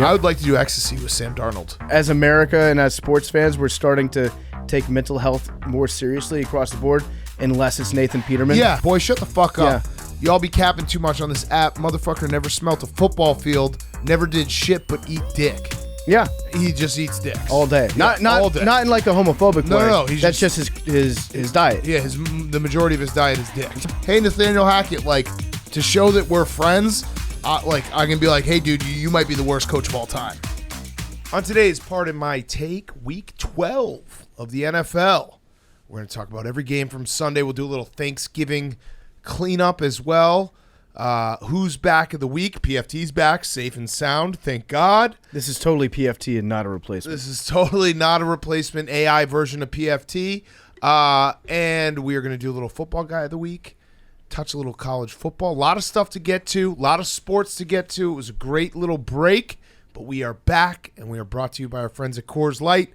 I would like to do ecstasy with Sam Darnold. As America and as sports fans, we're starting to take mental health more seriously across the board, unless it's Nathan Peterman. Yeah, boy, shut the fuck up. Yeah. Y'all be capping too much on this app. Motherfucker never smelt a football field, never did shit but eat dick. Yeah. He just eats dicks. All day. Yeah, Not all day. Not in like a homophobic way. No. That's just his diet. Yeah, the majority of his diet is dick. Hey, Nathaniel Hackett, to show that we're friends, I can be like, hey, dude, you might be the worst coach of all time. On today's Part of My Take, Week 12 of the NFL. We're going to talk about every game from Sunday. We'll do a little Thanksgiving cleanup as well. Who's back of the week? PFT's back, safe and sound, thank God. This is totally PFT and not a replacement. This is totally not a replacement, AI version of PFT. And we are going to do a little football guy of the week, touch a little college football. A lot of stuff to get to, a lot of sports to get to. It was a great little break, but we are back, and we are brought to you by our friends at Coors Light.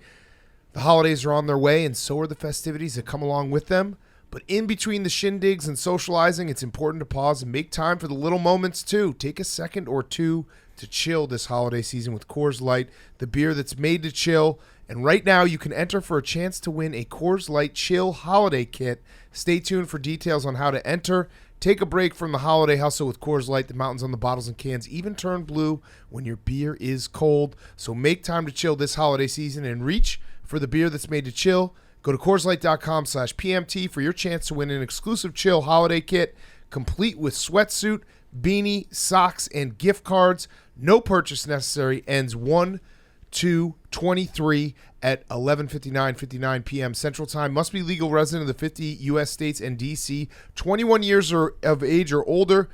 The holidays are on their way, and so are the festivities that come along with them. But in between the shindigs and socializing, it's important to pause and make time for the little moments, too. Take a second or two to chill this holiday season with Coors Light, the beer that's made to chill. And right now, you can enter for a chance to win a Coors Light Chill Holiday Kit. Stay tuned for details on how to enter. Take a break from the holiday hustle with Coors Light. The mountains on the bottles and cans even turn blue when your beer is cold. So make time to chill this holiday season and reach for the beer that's made to chill. Go to CoorsLight.com/PMT for your chance to win an exclusive Chill Holiday Kit, complete with sweatsuit, beanie, socks, and gift cards. No purchase necessary. Ends 1/2/23 at 11:59 p.m. Central Time. Must be legal resident of the 50 U.S. states and D.C. 21 years of age or older.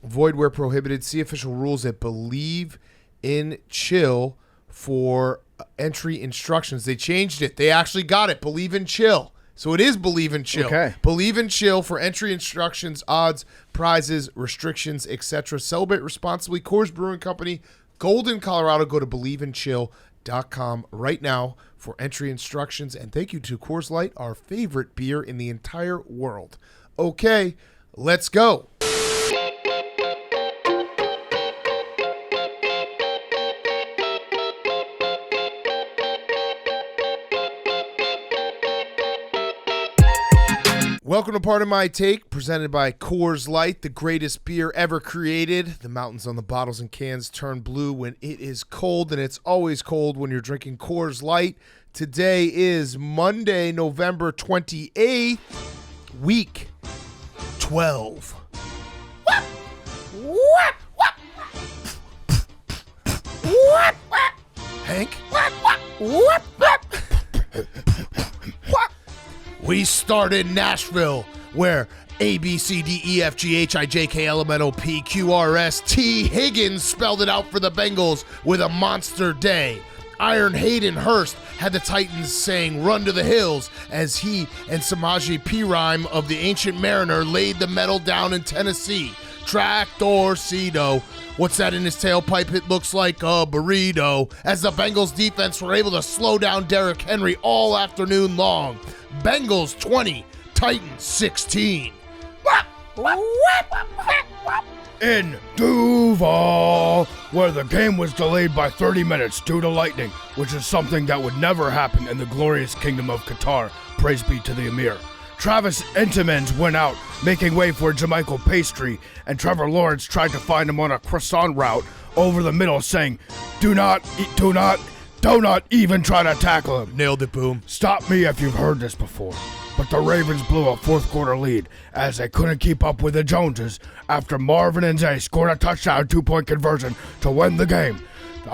Void where prohibited. See official rules at Believe in Chill for entry instructions. They changed it. They actually got it. Believe in Chill. So it is Believe in Chill. Okay. Believe in Chill for entry instructions, odds, prizes, restrictions, etc. Celebrate responsibly. Coors Brewing Company, Golden, Colorado. Go to believeandchill.com right now for entry instructions. And thank you to Coors Light, our favorite beer in the entire world. Okay, let's go. Welcome to Part of My Take, presented by Coors Light, the greatest beer ever created. The mountains on the bottles and cans turn blue when it is cold, and it's always cold when you're drinking Coors Light. Today is Monday, November 28th, week 12. Hank? We start in Nashville, where A, B, C, D, E, F, G, H, I, J, K, L, M, N, O, P, Q, R, S, T. Higgins spelled it out for the Bengals with a monster day. Iron Hayden Hurst had the Titans saying run to the hills as he and Samaje Perine of the Ancient Mariner laid the metal down in Tennessee. Tractorcito. What's that in his tailpipe? It looks like a burrito. As the Bengals defense were able to slow down Derrick Henry all afternoon long. Bengals 20, Titans 16. In Duval, where the game was delayed by 30 minutes due to lightning, which is something that would never happen in the glorious kingdom of Qatar. Praise be to the Emir. Travis Entenmann's went out, making way for Jermichael Pastry, and Trevor Lawrence tried to find him on a croissant route over the middle, saying, do not even try to tackle him. Nailed it, Boom. Stop me if you've heard this before. But the Ravens blew a fourth quarter lead as they couldn't keep up with the Joneses after Marvin and Zay scored a touchdown 2-point conversion to win the game.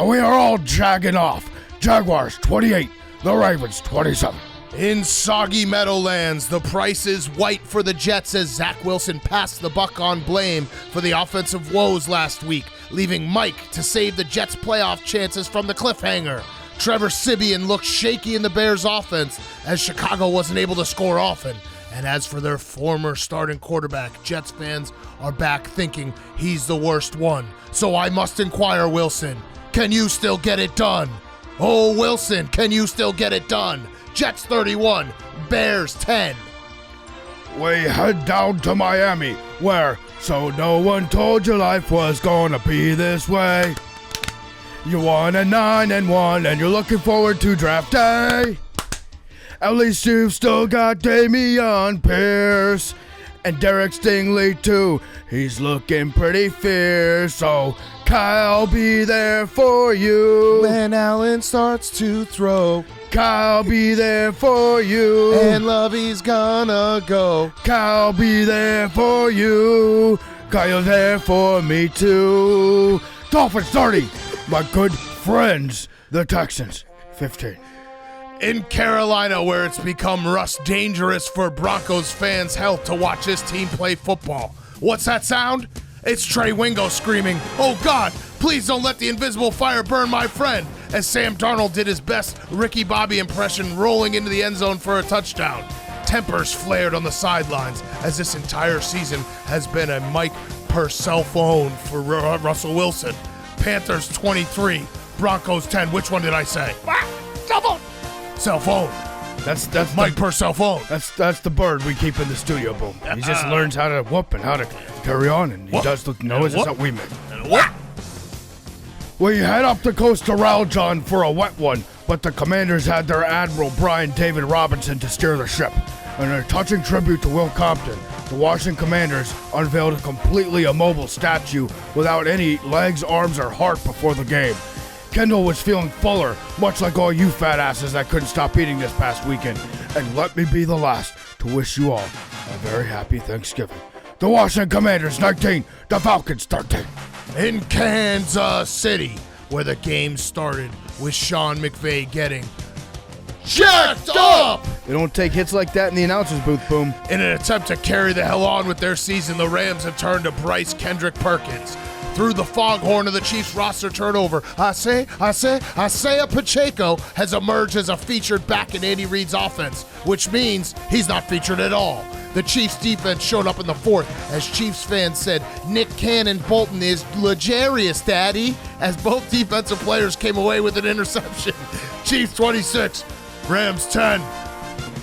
We are all jagging off. Jaguars 28, the Ravens 27. In soggy Meadowlands, the price is white for the Jets as Zach Wilson passed the buck on blame for the offensive woes last week, leaving Mike to save the Jets' playoff chances from the cliffhanger. Trevor Siemian looked shaky in the Bears' offense as Chicago wasn't able to score often. And as for their former starting quarterback, Jets fans are back thinking he's the worst one. So I must inquire, Wilson, can you still get it done? Oh, Wilson, can you still get it done? Jets 31, Bears 10. We head down to Miami, where so no one told you life was gonna be this way. You won at 9-1, and you're looking forward to draft day. At least you've still got Damian Pierce and Derek Stingley too. He's looking pretty fierce, so Kyle be there for you. When Allen starts to throw, Kyle be there for you. and Lovey's gonna go. Kyle be there for you. Kyle's there for me too. Dolphins 30. My good friends, the Texans 15. In Carolina, where it's become Russ dangerous for Broncos fans' health to watch his team play football. What's that sound? It's Trey Wingo screaming, "Oh God, please don't let the invisible fire burn my friend," as Sam Darnold did his best Ricky Bobby impression, rolling into the end zone for a touchdown. Tempers flared on the sidelines, as this entire season has been a mic per cell phone for Russell Wilson. Panthers 23, Broncos 10. Which one did I say? Cell phone. Cell phone. That's Mic per cell phone. That's the bird we keep in the studio, boom. He just learns how to whoop and how to carry on, and he does the noises that we make. What? We head up the coast to Raljon for a wet one, but the Commanders had their Admiral Brian David Robinson to steer the ship. In a touching tribute to Will Compton, the Washington Commanders unveiled a completely immobile statue without any legs, arms, or heart before the game. Kendall was feeling fuller, much like all you fat asses that couldn't stop eating this past weekend. And let me be the last to wish you all a very happy Thanksgiving. The Washington Commanders 19, the Falcons 13. In Kansas City, where the game started with Sean McVay getting jacked up. They don't take hits like that in the announcer's booth, boom. In an attempt to carry the hell on with their season, the Rams have turned to Bryce Kendrick Perkins. Through the foghorn of the Chiefs roster turnover, Isaiah Pacheco has emerged as a featured back in Andy Reid's offense, which means he's not featured at all. The Chiefs defense showed up in the fourth, as Chiefs fans said, Nick Cannon Bolton is luxurious, daddy, as both defensive players came away with an interception. Chiefs 26, Rams 10.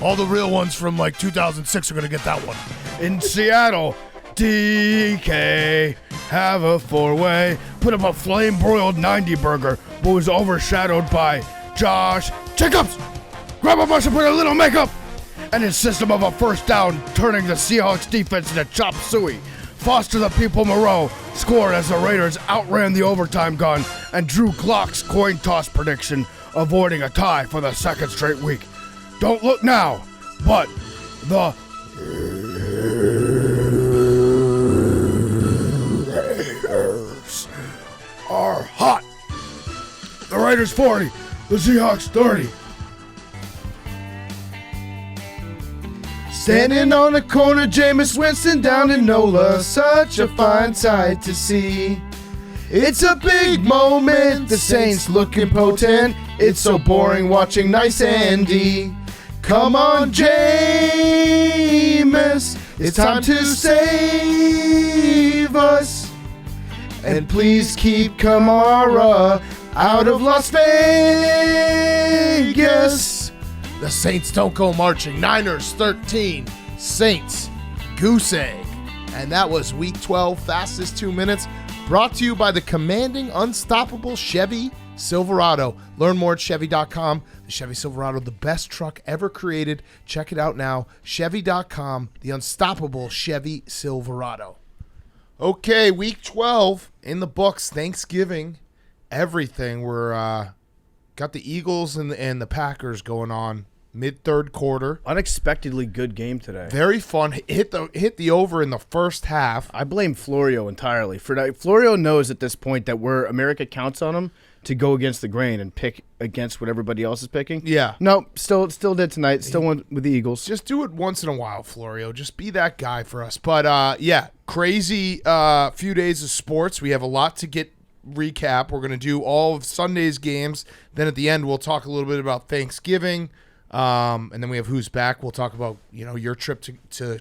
All the real ones from like 2006 are going to get that one. In Seattle, DK have a four-way, put up a flame-broiled 90 burger, but was overshadowed by Josh Jacobs. Grab a bunch and put a little makeup, and his system of a first down, turning the Seahawks defense into chop suey. Foster the People Moreau scored as the Raiders outran the overtime gun, and Drew Glock's coin toss prediction, avoiding a tie for the second straight week. Don't look now, but the Raiders are hot. The Raiders 40, the Seahawks 30. Standing on the corner, Jameis Winston down in NOLA, such a fine sight to see. It's a big moment, the Saints looking potent. It's so boring watching nice Andy. Come on, Jameis, it's time to save us. And please keep Kamara out of Las Vegas. The Saints don't go marching. Niners 13, Saints goose egg. And that was Week 12 Fastest 2 Minutes, brought to you by the commanding, unstoppable Chevy Silverado. Learn more at Chevy.com. The Chevy Silverado, the best truck ever created. Check it out now. Chevy.com, the unstoppable Chevy Silverado. Okay, Week 12 in the books. Thanksgiving, everything. We're got the Eagles and the Packers going on mid-third quarter. Unexpectedly good game today. Very fun. Hit the over in the first half. I blame Florio entirely. Florio knows at this point that America counts on him to go against the grain and pick against what everybody else is picking. Yeah. No, still did tonight. Still went with the Eagles. Just do it once in a while, Florio. Just be that guy for us. But, yeah, crazy few days of sports. We have a lot to recap. We're going to do all of Sunday's games. Then at the end, we'll talk a little bit about Thanksgiving. And then we have Who's Back. We'll talk about, your trip to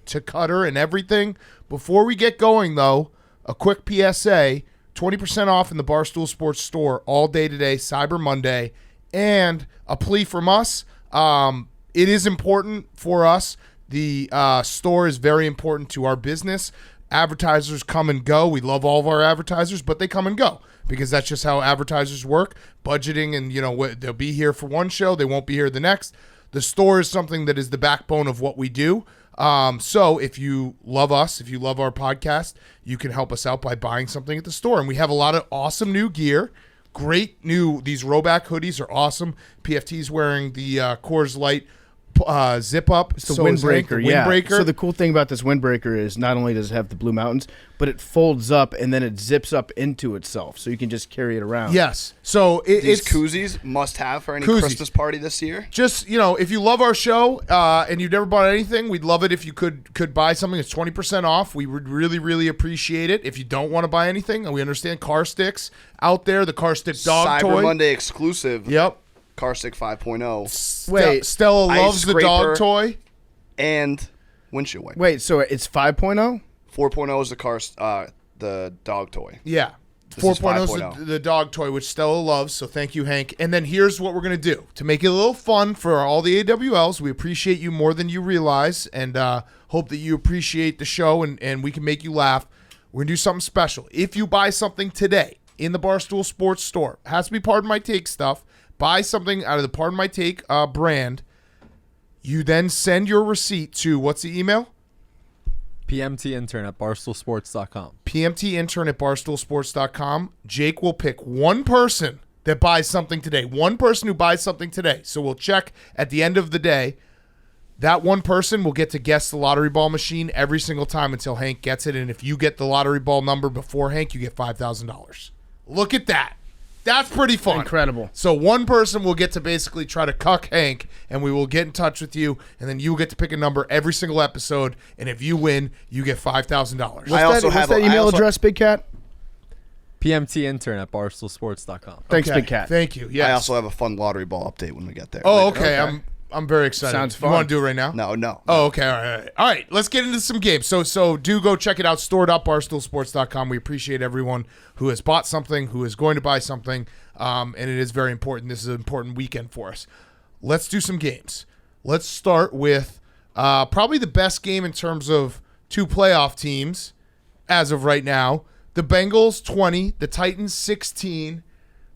Qatar and everything. Before we get going, though, a quick PSA. 20% off in the Barstool Sports store all day today, Cyber Monday. And a plea from us. It is important for us. The store is very important to our business. Advertisers come and go. We love all of our advertisers, but they come and go because that's just how advertisers work, budgeting, and they'll be here for one show, they won't be here the next. The store is something that is the backbone of what we do. So if you love us, if you love our podcast, you can help us out by buying something at the store. And we have a lot of awesome new gear. Great these Rowback hoodies are awesome. PFT's wearing the Coors Light zip up. It's the windbreaker, windbreaker. So the cool thing about this windbreaker is not only does it have the Blue Mountains, but it folds up and then it zips up into itself, so you can just carry it around. Yes. So These it's koozies must have for any koozies. Christmas party this year. Just, if you love our show and you've never bought anything, we'd love it if you could buy something. It's 20% off. We would really, really appreciate it. If you don't want to buy anything, we understand car sticks out there, the car stick dog Cyber toy. Monday exclusive. Yep. Car stick 5.0 Wait, Stella ice loves the dog scraper. toy. and windshield wiper. Wait, so it's 5.0? 4.0 is the dog toy. Yeah. This is 4.0 is 5.0. the dog toy, which Stella loves, so thank you, Hank. And then here's what we're going to do. To make it a little fun for all the AWLs, we appreciate you more than you realize, and hope that you appreciate the show and we can make you laugh. We're going to do something special. If you buy something today in the Barstool Sports store, it has to be Pardon My Take stuff, buy something out of the Pardon My Take brand, you then send your receipt to, what's the email? PMTintern at barstoolsports.com. PMTintern at barstoolsports.com. Jake will pick one person that buys something today. One person who buys something today. So we'll check at the end of the day. That one person will get to guess the lottery ball machine every single time until Hank gets it. And if you get the lottery ball number before Hank, you get $5,000. Look at that. That's pretty fun. Incredible. So one person will get to basically try to cuck Hank, and we will get in touch with you, and then you will get to pick a number every single episode, and if you win, you get $5,000. What's that email address, Big Cat? PMTintern at barstoolsports.com. Thanks, Okay, Big Cat. Thank you. Yes. I also have a fun lottery ball update when we get there. Oh, later. okay. I'm very excited. Sounds You fun. want to do it right now? No. Oh, okay. All right. Let's get into some games. So do go check it out. Store.barstoolsports.com. We appreciate everyone who has bought something, who is going to buy something, and it is very important. This is an important weekend for us. Let's do some games. Let's start with probably the best game in terms of two playoff teams as of right now. The Bengals 20, the Titans 16,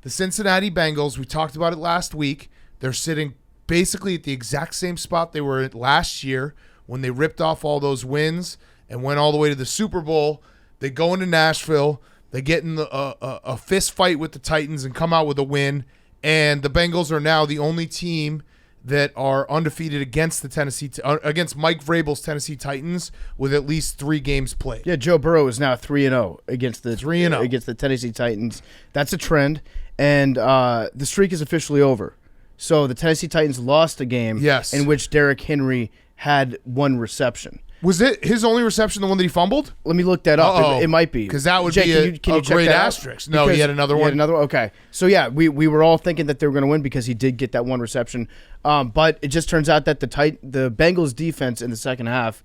the Cincinnati Bengals. We talked about it last week. They're sitting basically at the exact same spot they were at last year when they ripped off all those wins and went all the way to the Super Bowl. They go into Nashville. They get in a fist fight with the Titans and come out with a win. And the Bengals are now the only team that are undefeated against the against Mike Vrabel's Tennessee Titans with at least 3 games played. Yeah, Joe Burrow is now 3-0 against the 3-0 against the Tennessee Titans. That's a trend, and the streak is officially over. So the Tennessee Titans lost a game in which Derrick Henry had 1 reception. Was it his only reception, the one that he fumbled? Let me look that up. It might be. Because that would Jake, be can you check great that out? asterisk. No, he had another one. Okay. So, yeah, we were all thinking that they were going to win because he did get that 1 reception. But it just turns out that the Bengals defense in the second half,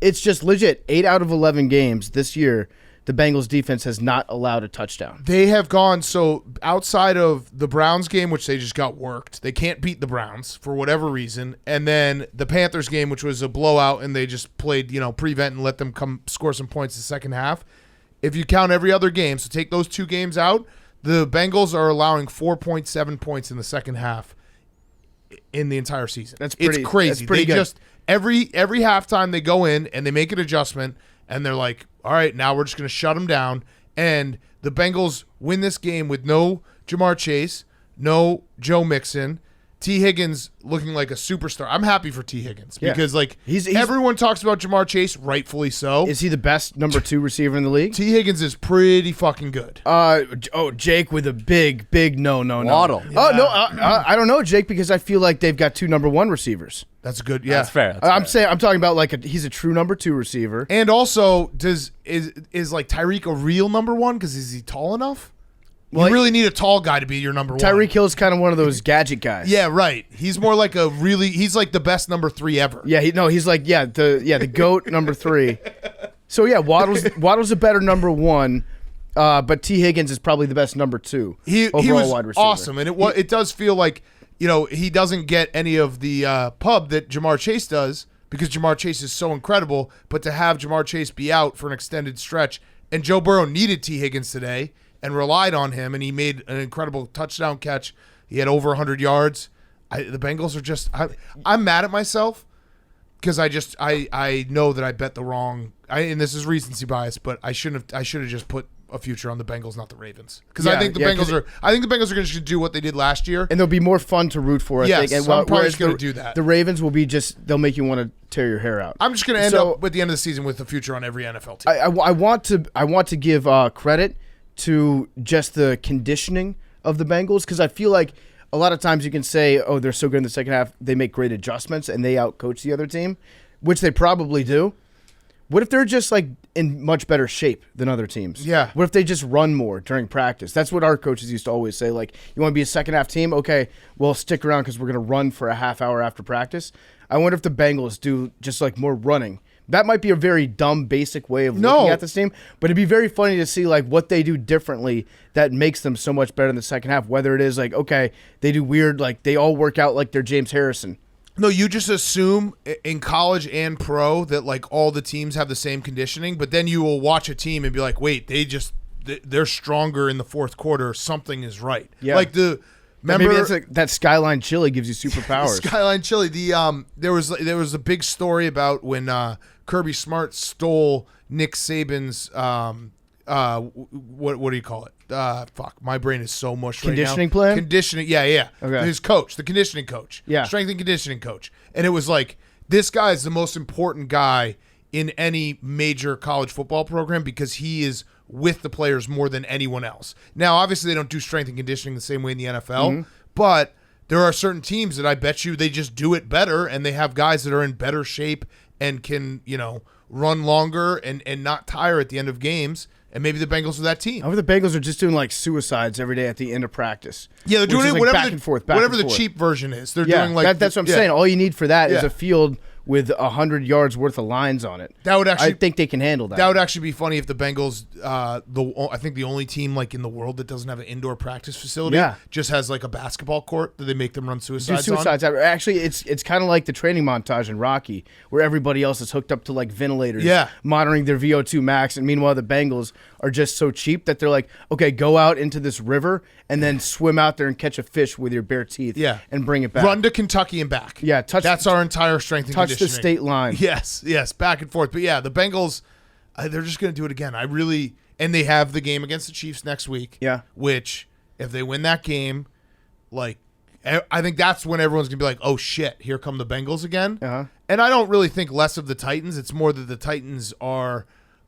it's just legit. 8 out of 11 games this year, the Bengals defense has not allowed a touchdown. They have gone, so outside of the Browns game, which they just got worked, they can't beat the Browns for whatever reason, and then the Panthers game, which was a blowout, and they just played, prevent and let them come score some points in the second half. If you count every other game, so take those 2 games out, the Bengals are allowing 4.7 points in the second half in the entire season. It's crazy. That's pretty good. Just every halftime they go in and they make an adjustment, and they're like, all right, now we're just going to shut them down. And the Bengals win this game with no Jamar Chase, no Joe Mixon, T. Higgins looking like a superstar. I'm happy for T. Higgins because he's everyone talks about Jamar Chase, rightfully so. Is he the best number 2 receiver in the league? T. Higgins is pretty fucking good. Jake with a big no. Waddle. Oh, no, I don't know, Jake, because I feel like they've got 2 number 1 receivers. That's good. Yeah, That's fair. I'm talking about he's a true number 2 receiver. And also, is like Tyreek a real number 1? Because is he tall enough? Well, you really need a tall guy to be your number 1. Tyreek Hill's kind of one of those gadget guys. Yeah, right. He's more like he's like the best number 3 ever. Yeah, he's like the GOAT number 3. So yeah, Waddle's a better number 1, but T. Higgins is probably the best number 2 overall he was wide receiver. Awesome, and it does feel like he doesn't get any of the pub that Jamar Chase does because Jamar Chase is so incredible. But to have Jamar Chase be out for an extended stretch, and Joe Burrow needed T. Higgins today. and relied on him, and he made an incredible touchdown catch. He had over 100 yards. The Bengals are just I'm mad at myself because I know that I bet the wrong and this is recency bias, but I should have just put a future on the Bengals, not the Ravens, because I think the Bengals are going to do what they did last year, and they'll be more fun to root for. I think. And so I'm probably going to do that. The Ravens will be they'll make you want to tear your hair out. I'm just going to end up at the end of the season with a future on every NFL team. I want to give credit to just the conditioning of the Bengals, because I feel like a lot of times you can say, oh, they're so good in the second half, they make great adjustments and they outcoach the other team, which they probably do. What if they're just like in much better shape than other teams? Yeah. What if they just run more during practice? That's what our coaches used to always say. Like, you want to be a second half team? Okay, well, stick around because we're going to run for a half hour after practice. I wonder if the Bengals do just like more running. That might be a very dumb, basic way of looking at this team, but it'd be very funny to see like what they do differently that makes them so much better in the second half. Whether it is like, okay, they do weird, like they all work out like they're James Harrison. No, you just assume in college and pro that like all the teams have the same conditioning, but then you will watch a team and be like, wait, they're stronger in the fourth quarter. Something is right. Yeah. Like remember maybe that's that Skyline Chili gives you superpowers. Skyline Chili. There was a big story about when Kirby Smart stole Nick Saban's what do you call it? Fuck, my brain is so mushed right now. Conditioning plan? Conditioning, yeah. Okay. His coach, the conditioning coach. Yeah. Strength and conditioning coach. And it was like, this guy is the most important guy in any major college football program because he is with the players more than anyone else. Now, obviously, they don't do strength and conditioning the same way in the NFL, but there are certain teams that I bet you they just do it better, and they have guys that are in better shape and can, run longer and not tire at the end of games. And maybe the Bengals are that team. Over the Bengals are just doing like suicides every day at the end of practice. Yeah, they're doing it like whatever back and forth, whatever the cheap version is. They're doing like that's what I'm saying. All you need for that is a field with 100 yards worth of lines on it. That would actually, I think they can handle that. That would actually be funny if the Bengals, I think the only team like in the world that doesn't have an indoor practice facility, just has like a basketball court that they make them run suicides on. Actually, it's kind of like the training montage in Rocky, where everybody else is hooked up to like ventilators, monitoring their VO2 max, and meanwhile the Bengals are just so cheap that they're like, okay, go out into this river and then swim out there and catch a fish with your bare teeth, and bring it back. Run to Kentucky and back. Yeah, that's our entire strength and conditioning. Touch the state line. Yes, back and forth. But yeah, the Bengals, they're just going to do it again. And they have the game against the Chiefs next week. Yeah. Which, if they win that game, like, I think that's when everyone's going to be like, oh shit, here come the Bengals again. Uh-huh. And I don't really think less of the Titans. It's more that the Titans are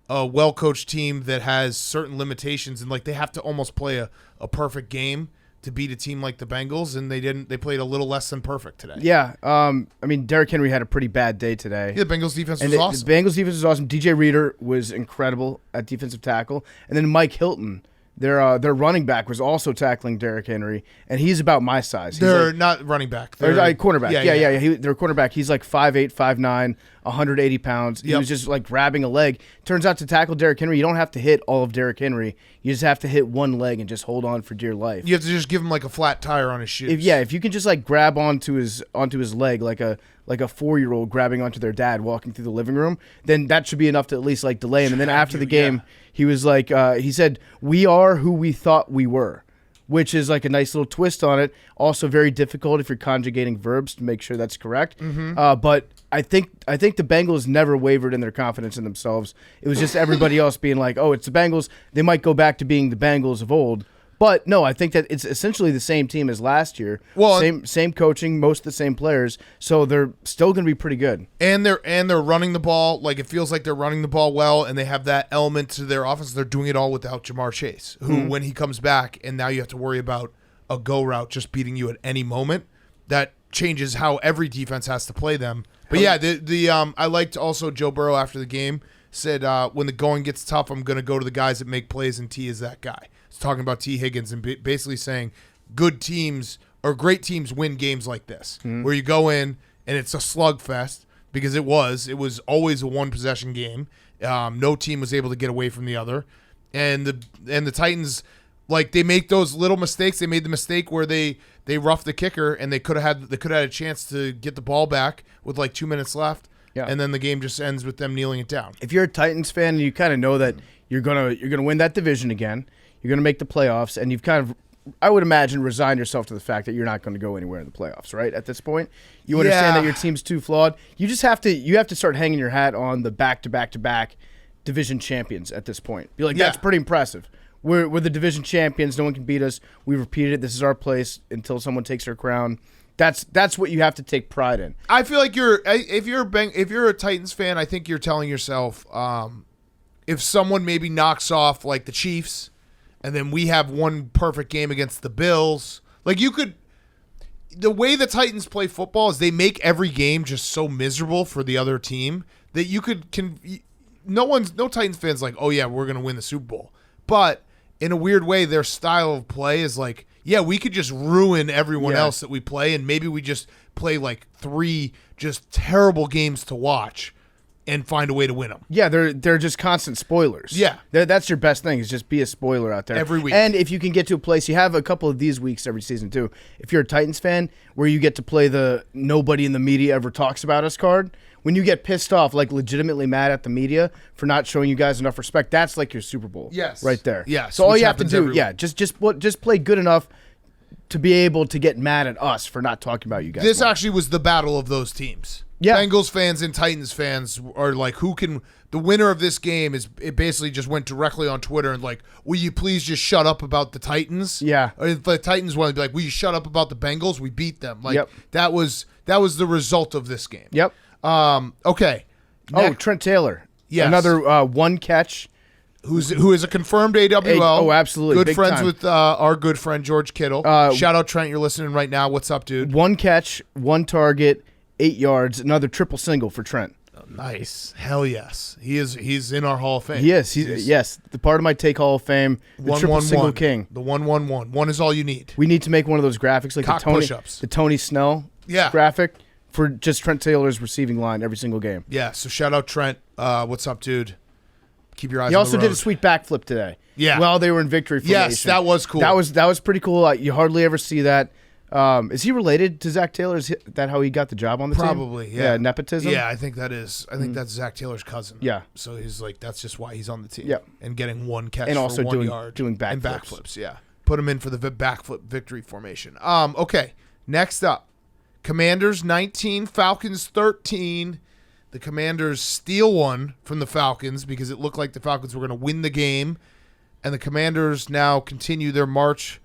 a well-coached team that has certain limitations, and like they have to almost play a perfect game to beat a team like the Bengals, and they didn't. They played a little less than perfect today. Yeah, I mean, Derrick Henry had a pretty bad day today. Yeah, the Bengals defense was awesome. The Bengals defense was awesome. DJ Reader was incredible at defensive tackle, and then Mike Hilton, their running back, was also tackling Derrick Henry, and he's about my size. They're not running back. They're cornerback. Yeah. They're quarterback. He's like 5'8", 5'9", 180 pounds. He was just like grabbing a leg. Turns out to tackle Derrick Henry, you don't have to hit all of Derrick Henry. You just have to hit one leg and just hold on for dear life. You have to just give him like a flat tire on his shoes. If you can just like grab onto his leg like a 4-year-old grabbing onto their dad walking through the living room, then that should be enough to at least like delay him. And then after the game, he was like, he said, "We are who we thought we were," which is like a nice little twist on it. Also very difficult if you're conjugating verbs to make sure that's correct. But I think the Bengals never wavered in their confidence in themselves. It was just everybody else being like, oh, it's the Bengals. They might go back to being the Bengals of old. But no, I think that it's essentially the same team as last year. Well, same coaching, most of the same players, so they're still going to be pretty good. And they're running the ball. Like, it feels like they're running the ball well, and they have that element to their offense. They're doing it all without Jamar Chase, who when he comes back, and now you have to worry about a go route just beating you at any moment. That changes how every defense has to play them. But yeah, I liked also Joe Burrow after the game said when the going gets tough, I'm going to go to the guys that make plays, and T is that guy. He's talking about T Higgins and basically saying good teams or great teams win games like this, where you go in and it's a slugfest, because it was always a one possession game. No team was able to get away from the other, and the Titans, like, they make those little mistakes. They made the mistake where they roughed the kicker, and they could have had a chance to get the ball back with like 2 minutes left. Yeah. And then the game just ends with them kneeling it down. If you're a Titans fan and you kind of know that you're gonna win that division again, You're going to make the playoffs, and you've kind of, I would imagine, resigned yourself to the fact that you're not going to go anywhere in the playoffs, right? At this point, you understand that your team's too flawed. You just have to start hanging your hat on the back-to-back-to-back division champions at this point. Be like, that's pretty impressive. We're the division champions. No one can beat us. We've repeated it. This is our place until someone takes their crown. That's what you have to take pride in. I feel like if you're a Titans fan, I think you're telling yourself, if someone maybe knocks off like the Chiefs, and then we have one perfect game against the Bills, like the way the Titans play football is they make every game just so miserable for the other team that no Titans fans like, oh yeah, we're gonna win the Super Bowl, but in a weird way, their style of play is like, yeah, we could just ruin everyone else that we play, and maybe we just play like 3 just terrible games to watch and find a way to win them. Yeah, they're just constant spoilers. Yeah. That's your best thing, is just be a spoiler out there. Every week. And if you can get to a place, you have a couple of these weeks every season too. If you're a Titans fan, where you get to play the nobody in the media ever talks about us card, when you get pissed off, like legitimately mad at the media for not showing you guys enough respect, that's like your Super Bowl. Yes. Right there. Yes. So all you have to do, just play good enough to be able to get mad at us for not talking about you guys. This more. actually was the battle of those teams. Yeah. Bengals fans and Titans fans are like, the winner of this game it basically just went directly on Twitter and like, will you please just shut up about the Titans? Yeah. Or if the Titans want to be like, will you shut up about the Bengals? We beat them. Like that was the result of this game. Yep. Okay. Trent Taylor. Yes. Another one catch. Who is a confirmed AWL. Absolutely. Good Big friends time. with our good friend George Kittle. Shout out Trent, you're listening right now. What's up, dude? One catch, one target, 8 yards, another triple single for Trent. Nice. Hell yes. He's in our Hall of Fame. He is. Yes. The part of my take Hall of Fame, the triple single king. The 1-1-1. One is all you need. We need to make one of those graphics like push-ups. The Tony Snell graphic for just Trent Taylor's receiving line every single game. Yeah, so shout out Trent. What's up, dude? Keep your eyes on He the also road. did a sweet backflip today. Yeah. While they were in victory formation. Yes, that was cool. That was pretty cool. You hardly ever see that. Is he related to Zach Taylor? Is that how he got the job on the team? Probably, yeah. Nepotism? Yeah, I think that is. I think that's Zach Taylor's cousin. Yeah. So he's like, that's just why he's on the team. Yeah. And getting one catch and for also 1 yard. doing backflips. And backflips, yeah. Put him in for the backflip victory formation. Okay, next up. Commanders 19, Falcons 13. The Commanders steal one from the Falcons because it looked like the Falcons were going to win the game. And the Commanders now continue their march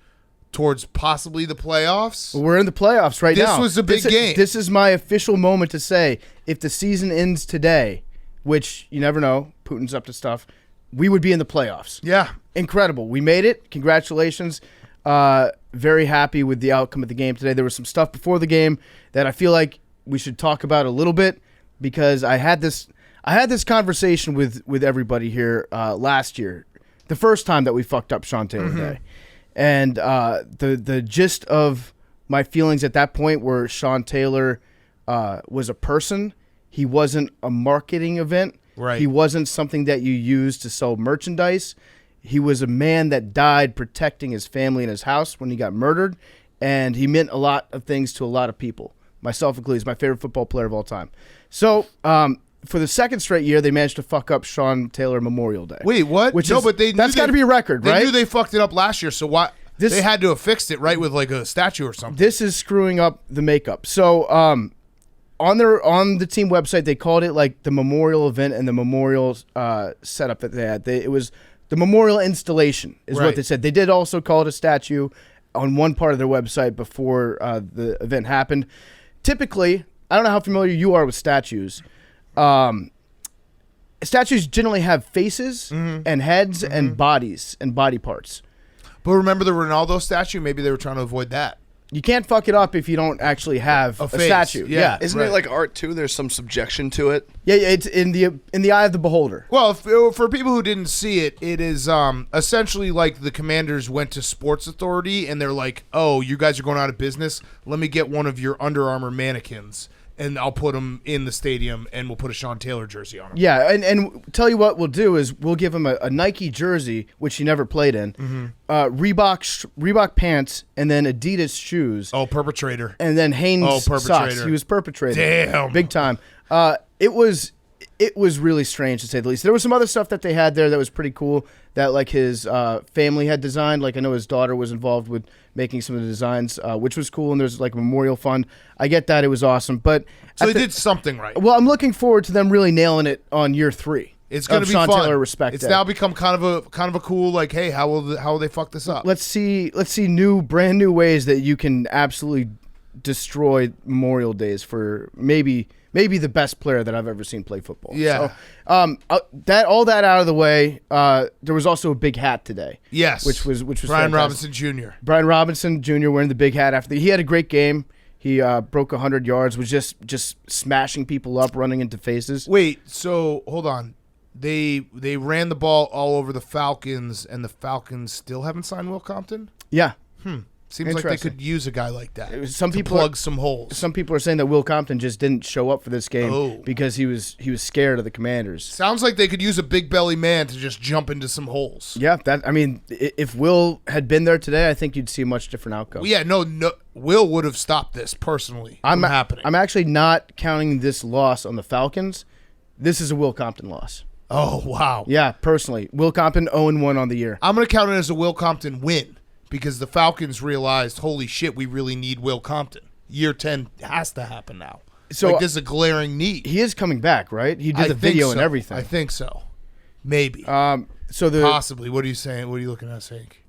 towards possibly the playoffs. We're in the playoffs right now. This was a big game. This is my official moment to say, if the season ends today, which you never know, Putin's up to stuff, we would be in the playoffs. Yeah. Incredible. We made it. Congratulations. Very happy with the outcome of the game today. There was some stuff before the game that I feel like we should talk about a little bit, because I had this conversation with everybody here last year, the first time that we fucked up Sean Taylor Day. And the gist of my feelings at that point were Sean Taylor was a person. He wasn't a marketing event. Right. He wasn't something that you use to sell merchandise. He was a man that died protecting his family and his house when he got murdered, and he meant a lot of things to a lot of people, myself included. He's my favorite football player of all time. So for the second straight year, they managed to fuck up Sean Taylor Memorial Day. Wait, what? But that's got to be a record, right? They knew they fucked it up last year, so why? They had to have fixed it, right, with like a statue or something. This is screwing up the makeup. So on the team website, they called it like the memorial event and the memorial setup that they had. It was the memorial installation is what they said. They did also call it a statue on one part of their website before the event happened. Typically, I don't know how familiar you are with statues. Statues generally have faces and heads and bodies and body parts. But remember the Ronaldo statue? Maybe they were trying to avoid that. You can't fuck it up if you don't actually have a statue. Yeah. Isn't it like art too? There's some subjection to it. Yeah, it's in the eye of the beholder. Well, for people who didn't see it, it is essentially like the Commanders went to Sports Authority and they're like, "Oh, you guys are going out of business. Let me get one of your Under Armour mannequins and I'll put them in the stadium and we'll put a Sean Taylor jersey on him." Yeah, and tell you what we'll do is we'll give him a Nike jersey, which he never played in, Reebok pants, and then Adidas shoes. Oh, perpetrator. And then Hanes socks. He was perpetrator. Damn. Big time. It was it was really strange to say the least. There was some other stuff that they had there that was pretty cool that like his family had designed. Like I know his daughter was involved with making some of the designs, which was cool. And there's like a memorial fund. I get that. It was awesome. But So they did something right. well, I'm looking forward to them really nailing it on year 3. It's going to be Sean fun. Taylor Respect It's Day. now become kind of a cool like, hey, how will they fuck this up? Let's see brand new ways that you can absolutely destroy Memorial Days for maybe the best player that I've ever seen play football. Yeah. So, all that out of the way, there was also a big hat today. Yes. Which was Brian fantastic. Robinson Jr. Brian Robinson Jr. wearing the big hat he had a great game. He broke 100 yards, was just smashing people up, running into faces. Wait, so hold on. They ran the ball all over the Falcons, and the Falcons still haven't signed Will Compton? Yeah. Seems like they Interesting. could use a guy like that. Some to people plug some holes. Some people are saying that Will Compton just didn't show up for this game because he was scared of the Commanders. Sounds like they could use a big belly man to just jump into some holes. Yeah, if Will had been there today, I think you'd see a much different outcome. Well, yeah, no, Will would have stopped this personally from happening. I'm actually not counting this loss on the Falcons. This is a Will Compton loss. Oh, wow. Yeah, personally. Will Compton 0-1 on the year. I'm going to count it as a Will Compton win because the Falcons realized, holy shit, we really need Will Compton. Year 10 has to happen now. So like, this is a glaring need. He is coming back, right? He did I the think video so. and everything. I think so. Maybe. Possibly. What are you saying? What are you looking at, Hank?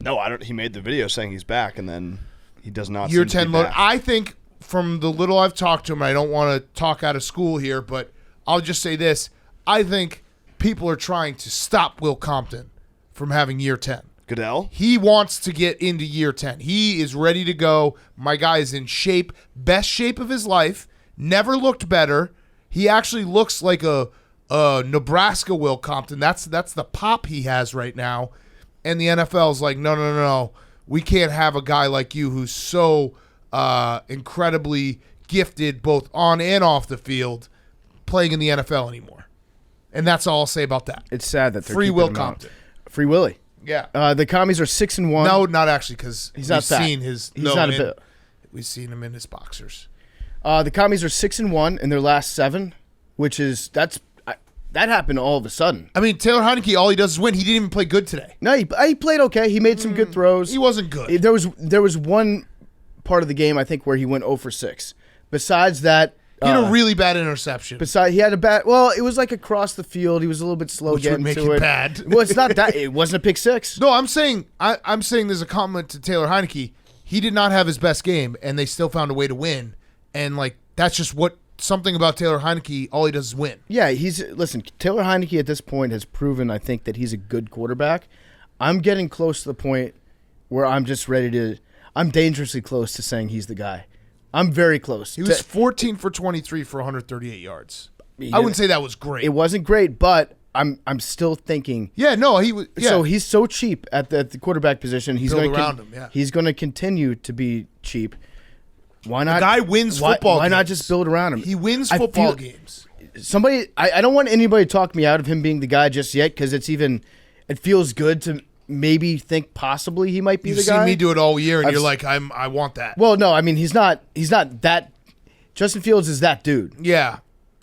No, I don't. He made the video saying he's back, and then he does not. Year seem to be 10 load. back. I think from the little I've talked to him, I don't want to talk out of school here, but I'll just say this. I think people are trying to stop Will Compton from having year 10. Goodell. He wants to get into year 10. He is ready to go. My guy is in shape, best shape of his life, never looked better. He actually looks like a Nebraska Will Compton. That's the pop he has right now. And the NFL's like, no. We can't have a guy like you who's so incredibly gifted both on and off the field playing in the NFL anymore. And that's all I'll say about that. It's sad that they're Free keeping Will him out. Compton. Free Willie. Yeah. The Commies are 6-1. No, not actually, because He's we've not fat. seen his. He's not a bit. We've seen him in his boxers. The Commies are 6-1 in their last 7, which is that happened all of a sudden. I mean, Taylor Heineke, all he does is win. He didn't even play good today. No, he played okay. He made some good throws. He wasn't good. There was one part of the game I think where he went 0 for 6. Besides that, He had a really bad interception. he had a bad. Well, it was like across the field. He was a little bit slow Which would getting make to it it. bad. Well, it's not that. It wasn't a pick 6. No, I'm saying there's a comment to Taylor Heineke. He did not have his best game, and they still found a way to win. And like that's just something about Taylor Heineke. All he does is win. Yeah, listen. Taylor Heineke at this point has proven, I think, that he's a good quarterback. I'm getting close to the point where I'm just ready to. I'm dangerously close to saying he's the guy. I'm very close. He was 14 for 23 for 138 yards. I wouldn't say that was great. It wasn't great, but I'm still thinking. Yeah, no, he was. Yeah. So he's so cheap at the quarterback position. He's Build going around him, yeah. He's going to continue to be cheap. Why not? The guy wins football Why not games. just build around him? He wins I football feel- games. I don't want anybody to talk me out of him being the guy just yet because it feels good to maybe think possibly he might be You've the seen guy. me do it all year, and I've you're s- like, I want that. Well, no, I mean he's not that. Justin Fields is that dude. Yeah.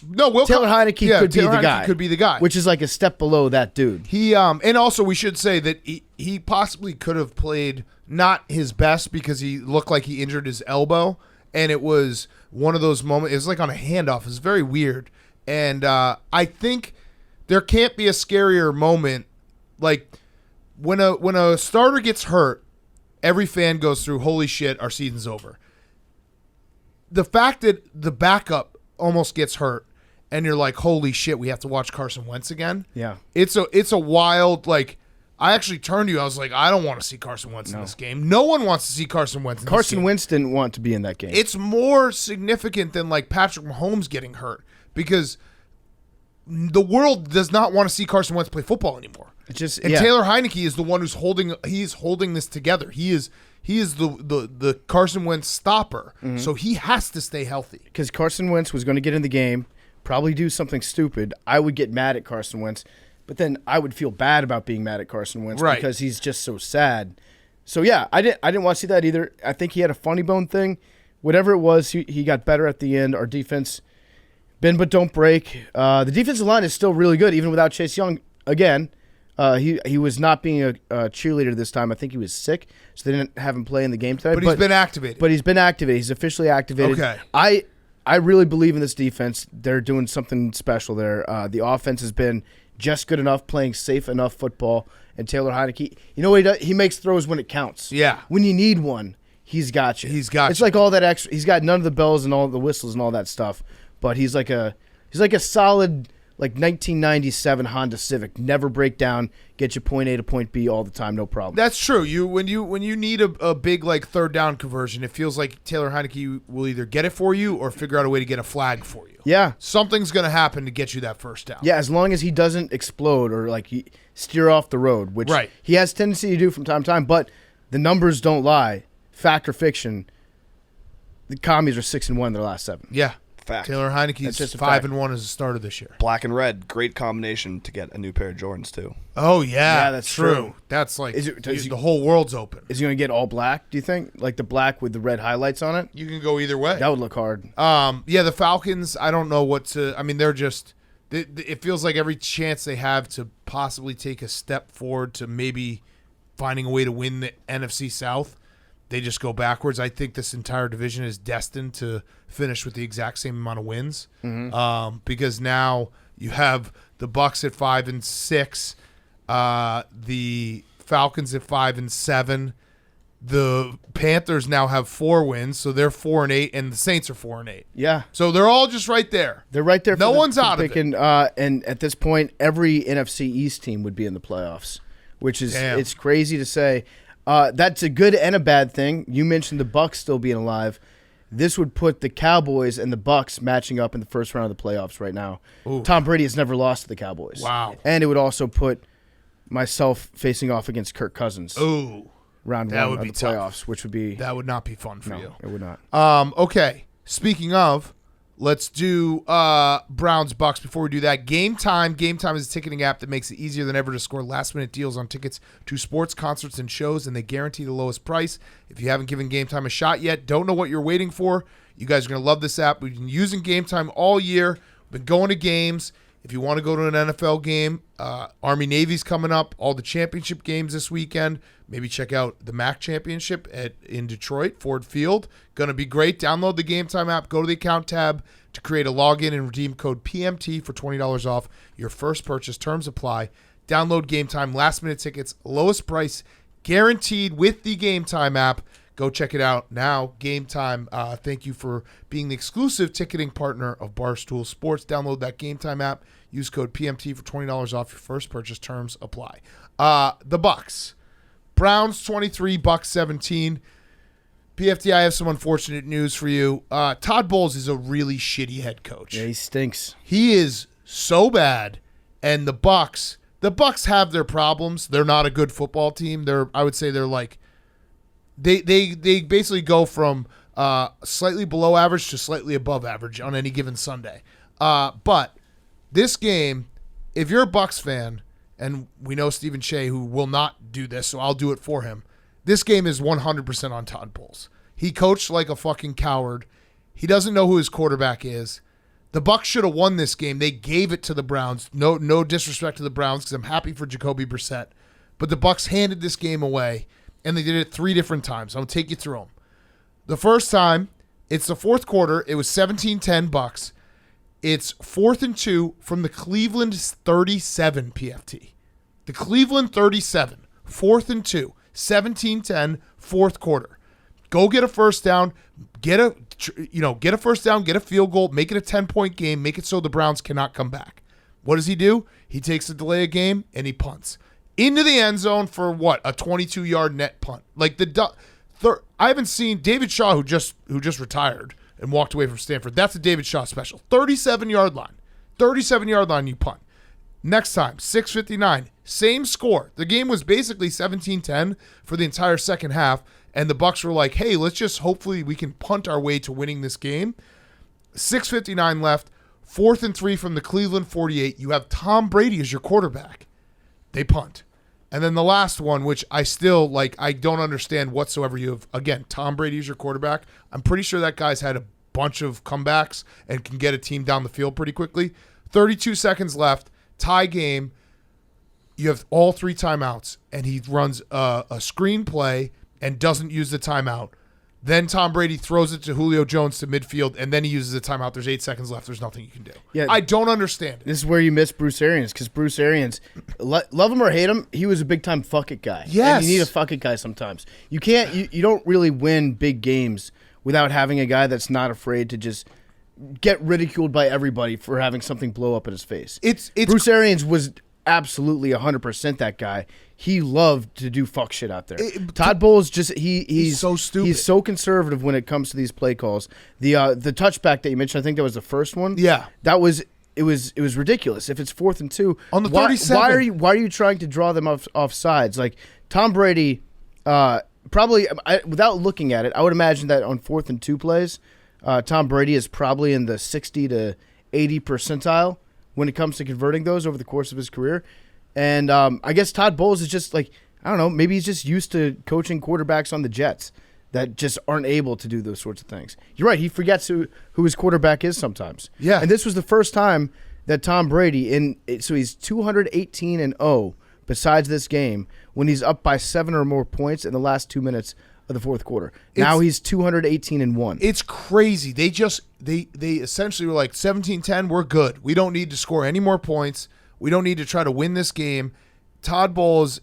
No, Taylor Heineke could be Taylor the Heineke guy. Could be the guy. Which is like a step below that dude. He and also we should say that he possibly could have played not his best because he looked like he injured his elbow, and it was one of those moments. It was like on a handoff. It was very weird, and I think there can't be a scarier moment like when a starter gets hurt. Every fan goes through, holy shit, our season's over. The fact that the backup almost gets hurt, and you're like, holy shit, we have to watch Carson Wentz again. Yeah. It's a wild, like, I actually turned to you. I was like, I don't want to see Carson Wentz in this game. No one wants to see Carson Wentz in this game. Carson Wentz didn't want to be in that game. It's more significant than, like, Patrick Mahomes getting hurt because the world does not want to see Carson Wentz play football anymore. And Taylor Heineke is the one who's holding this together. He is the Carson Wentz stopper. Mm-hmm. So he has to stay healthy. Because Carson Wentz was going to get in the game, probably do something stupid. I would get mad at Carson Wentz, but then I would feel bad about being mad at Carson Wentz because he's just so sad. So yeah, I didn't want to see that either. I think he had a funny bone thing. Whatever it was, he got better at the end. Our defense Bend but don't break. The defensive line is still really good, even without Chase Young. Again, he was not being a cheerleader this time. I think he was sick, so they didn't have him play in the game today. But he's been activated. But he's been activated. He's officially activated. Okay. I really believe in this defense. They're doing something special there. The offense has been just good enough, playing safe enough football. And Taylor Heineke, you know what he does? He makes throws when it counts. Yeah. When you need one, he's got you. It's like all that extra. He's got none of the bells and all the whistles and all that stuff. But he's like a solid 1997 Honda Civic. Never break down. Get you point A to point B all the time, no problem. That's true. When you need a big third down conversion, it feels like Taylor Heineke will either get it for you or figure out a way to get a flag for you. Yeah. Something's going to happen to get you that first down. Yeah, as long as he doesn't explode or he steer off the road, which he has tendency to do from time to time, but the numbers don't lie. Fact or fiction, the Commies are 6-1 in their last 7. Yeah. Fact. Taylor Heineke's 5-1 as a starter this year. Black and red, great combination to get a new pair of Jordans too. Oh yeah, Yeah, that's true. That's the whole world's open. Is he going to get all black, do you think? Like the black with the red highlights on it? You can go either way. That would look hard. Yeah, the Falcons, I don't know what to – I mean, they're just – it feels like every chance they have to possibly take a step forward to maybe finding a way to win the NFC South, they just go backwards. I think this entire division is destined to finish with the exact same amount of wins because now you have the Bucs at 5-6, the Falcons at 5-7. The Panthers now have 4 wins, so they're 4-8, and the Saints are 4-8. Yeah. So they're all just right there. They're right there. No one's out of it. And at this point, every NFC East team would be in the playoffs, which is it's crazy to say. That's a good and a bad thing. You mentioned the Bucs still being alive. This would put the Cowboys and the Bucs matching up in the first round of the playoffs right now. Ooh. Tom Brady has never lost to the Cowboys. Wow. And it would also put myself facing off against Kirk Cousins. Ooh. Round That one would of be the tough. playoffs, which would be That would not be fun for you. It would not. Okay. Speaking of, let's do Browns Bucks. Before we do that, Game Time. Game Time is a ticketing app that makes it easier than ever to score last-minute deals on tickets to sports, concerts, and shows, and they guarantee the lowest price. If you haven't given Game Time a shot yet, don't know what you're waiting for. You guys are going to love this app. We've been using Game Time all year. We've been going to games. If you want to go to an NFL game, Army-Navy's coming up, all the championship games this weekend. Maybe check out the MAC Championship in Detroit, Ford Field. Going to be great. Download the Game Time app. Go to the account tab to create a login and redeem code PMT for $20 off your first purchase. Terms apply. Download Game Time. Last-minute tickets. Lowest price guaranteed with the Game Time app. Go check it out now. Game Time. Thank you for being the exclusive ticketing partner of Barstool Sports. Download that Game Time app. Use code PMT for $20 off your first purchase. Terms apply. The Bucs. Browns 23, Bucs 17. PFT, I have some unfortunate news for you. Todd Bowles is a really shitty head coach. Yeah, he stinks. He is so bad. And the Bucs have their problems. They're not a good football team. I would say they're like they basically go from slightly below average to slightly above average on any given Sunday. But this game, if you're a Bucs fan, and we know Stephen Shea, who will not do this, so I'll do it for him. This game is 100% on Todd Bowles. He coached like a fucking coward. He doesn't know who his quarterback is. The Bucs should have won this game. They gave it to the Browns. No disrespect to the Browns because I'm happy for Jacoby Brissett. But the Bucs handed this game away, and they did it 3 different times. I'm going to take you through them. The first time, it's the fourth quarter. It was 17-10 Bucs. It's 4th and 2 from the Cleveland 37 PFT. The Cleveland 37, 4th and 2, 17-10, fourth quarter. Go get a first down, get a first down, get a field goal, make it a 10-point game, make it so the Browns cannot come back. What does he do? He takes a delay of game and he punts into the end zone for what? A 22-yard net punt. Like I haven't seen David Shaw who just retired and walked away from Stanford. That's a David Shaw special. 37-yard line. 37-yard line, you punt. Next time, 6:59, same score. The game was basically 17-10 for the entire second half, and the Bucs were like, hey, let's just hopefully we can punt our way to winning this game. 6:59 left, 4th and 3 from the Cleveland 48. You have Tom Brady as your quarterback. They punt. And then the last one, which I still, I don't understand whatsoever. You have, again, Tom Brady as your quarterback. I'm pretty sure that guy's had a bunch of comebacks and can get a team down the field pretty quickly. 32 seconds left, tie game. You have all 3 timeouts, and he runs a screen play and doesn't use the timeout. Then Tom Brady throws it to Julio Jones to midfield, and then he uses a timeout. There's 8 seconds left. There's nothing you can do. Yeah. I don't understand it. This is where you miss Bruce Arians, because Bruce Arians, love him or hate him, he was a big-time fuck-it guy. Yes. And you need a fuck-it guy sometimes. You can't. You don't really win big games without having a guy that's not afraid to just get ridiculed by everybody for having something blow up in his face. It's Bruce Arians was absolutely 100% that guy. He loved to do fuck shit out there. Todd Bowles just he's so stupid. He's so conservative when it comes to these play calls. The touchback that you mentioned, I think that was the first one. Yeah. That was it was ridiculous. If it's 4th and 2 on the 37, why are you trying to draw them off sides? Like Tom Brady, probably without looking at it, I would imagine that on 4th and 2 plays, Tom Brady is probably in the 60 to 80 percentile when it comes to converting those over the course of his career. And I guess Todd Bowles is just like, I don't know, maybe he's just used to coaching quarterbacks on the Jets that just aren't able to do those sorts of things. You're right, he forgets who his quarterback is sometimes. Yeah. And this was the first time that Tom Brady, so he's 218-0 besides this game, when he's up by 7 or more points in the last 2 minutes of the fourth quarter. Now he's 218-1. It's crazy. They essentially were like 17-10, we're good. We don't need to score any more points. We don't need to try to win this game. Todd Bowles,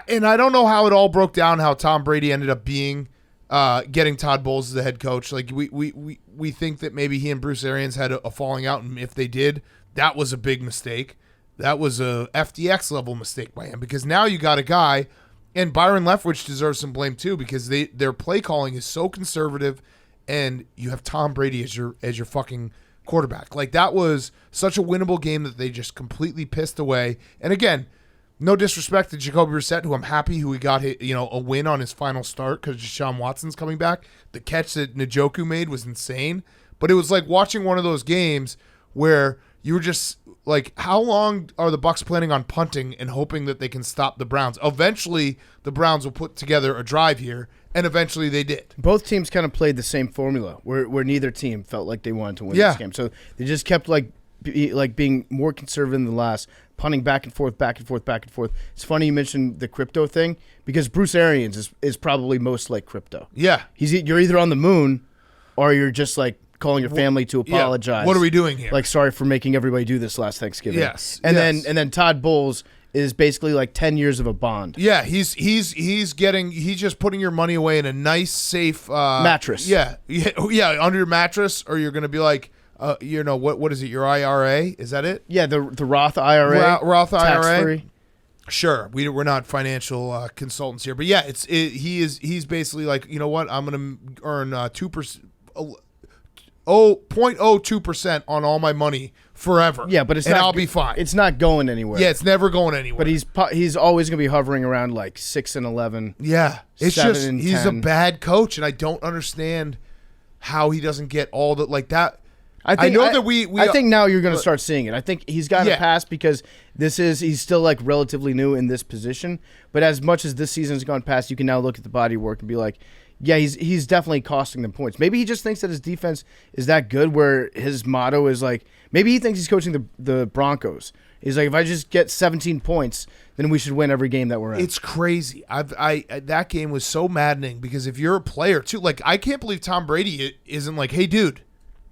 and I don't know how it all broke down, how Tom Brady ended up being getting Todd Bowles as the head coach. Like we think that maybe he and Bruce Arians had a falling out, and if they did, that was a big mistake. That was a FDX level mistake by him, because now you got a guy, and Byron Leftwich deserves some blame too, because their play calling is so conservative, and you have Tom Brady as your fucking quarterback. Like, that was such a winnable game that they just completely pissed away. And again, no disrespect to Jacoby Brissett, who I'm happy who he got a win on his final start because Deshaun Watson's coming back. The catch that Njoku made was insane, but it was like watching one of those games where you were just like, how long are the Bucs planning on punting and hoping that they can stop the Browns? Eventually, the Browns will put together a drive here, and eventually they did. Both teams kind of played the same formula, where neither team felt like they wanted to win this game. So they just kept being more conservative than the last, punting back and forth, back and forth, back and forth. It's funny you mentioned the crypto thing, because Bruce Arians is probably most like crypto. Yeah. You're either on the moon or you're just like calling your family to apologize. Yeah. What are we doing here? Like, sorry for making everybody do this last Thanksgiving. Yes. And then Todd Bowles is basically like 10 years of a bond. Yeah, he's just putting your money away in a nice, safe mattress. Yeah, under your mattress, or you're gonna be like, what is it? Your IRA? Is that it? Yeah, the Roth IRA. Roth IRA. Tax-free. Sure, we're not financial consultants here, but yeah, he's basically like, you know what? I'm gonna earn 2%. 0.02% on all my money forever. Yeah, but I'll be fine. It's not going anywhere. Yeah, it's never going anywhere. But he's always going to be hovering around like 6-11. Yeah, it's 7 just and he's 10. a bad coach, and I don't understand how he doesn't get all the like that. I think now you're going to start seeing it. I think he's got to pass because he's still like relatively new in this position. But as much as this season's gone past, you can now look at the body work and be like, yeah, he's definitely costing them points. Maybe he just thinks that his defense is that good, where his motto is like, maybe he thinks he's coaching the Broncos. He's like, if I just get 17 points, then we should win every game that we're in. It's crazy. That game was so maddening, because if you're a player too, like, I can't believe Tom Brady isn't like, hey dude,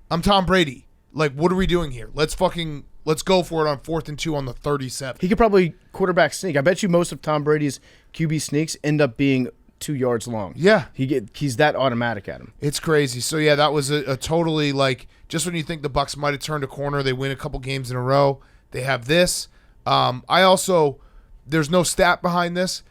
I'm Tom Brady. Like, what are we doing here? Let's go for it on 4th and 2 on the 37. He could probably quarterback sneak. I bet you most of Tom Brady's QB sneaks end up being 2 yards long. Yeah. He's that automatic at him. It's crazy. So, yeah, that was a totally, like, just when you think the Bucs might have turned a corner, they win a couple games in a row. They have this. There's no stat behind this.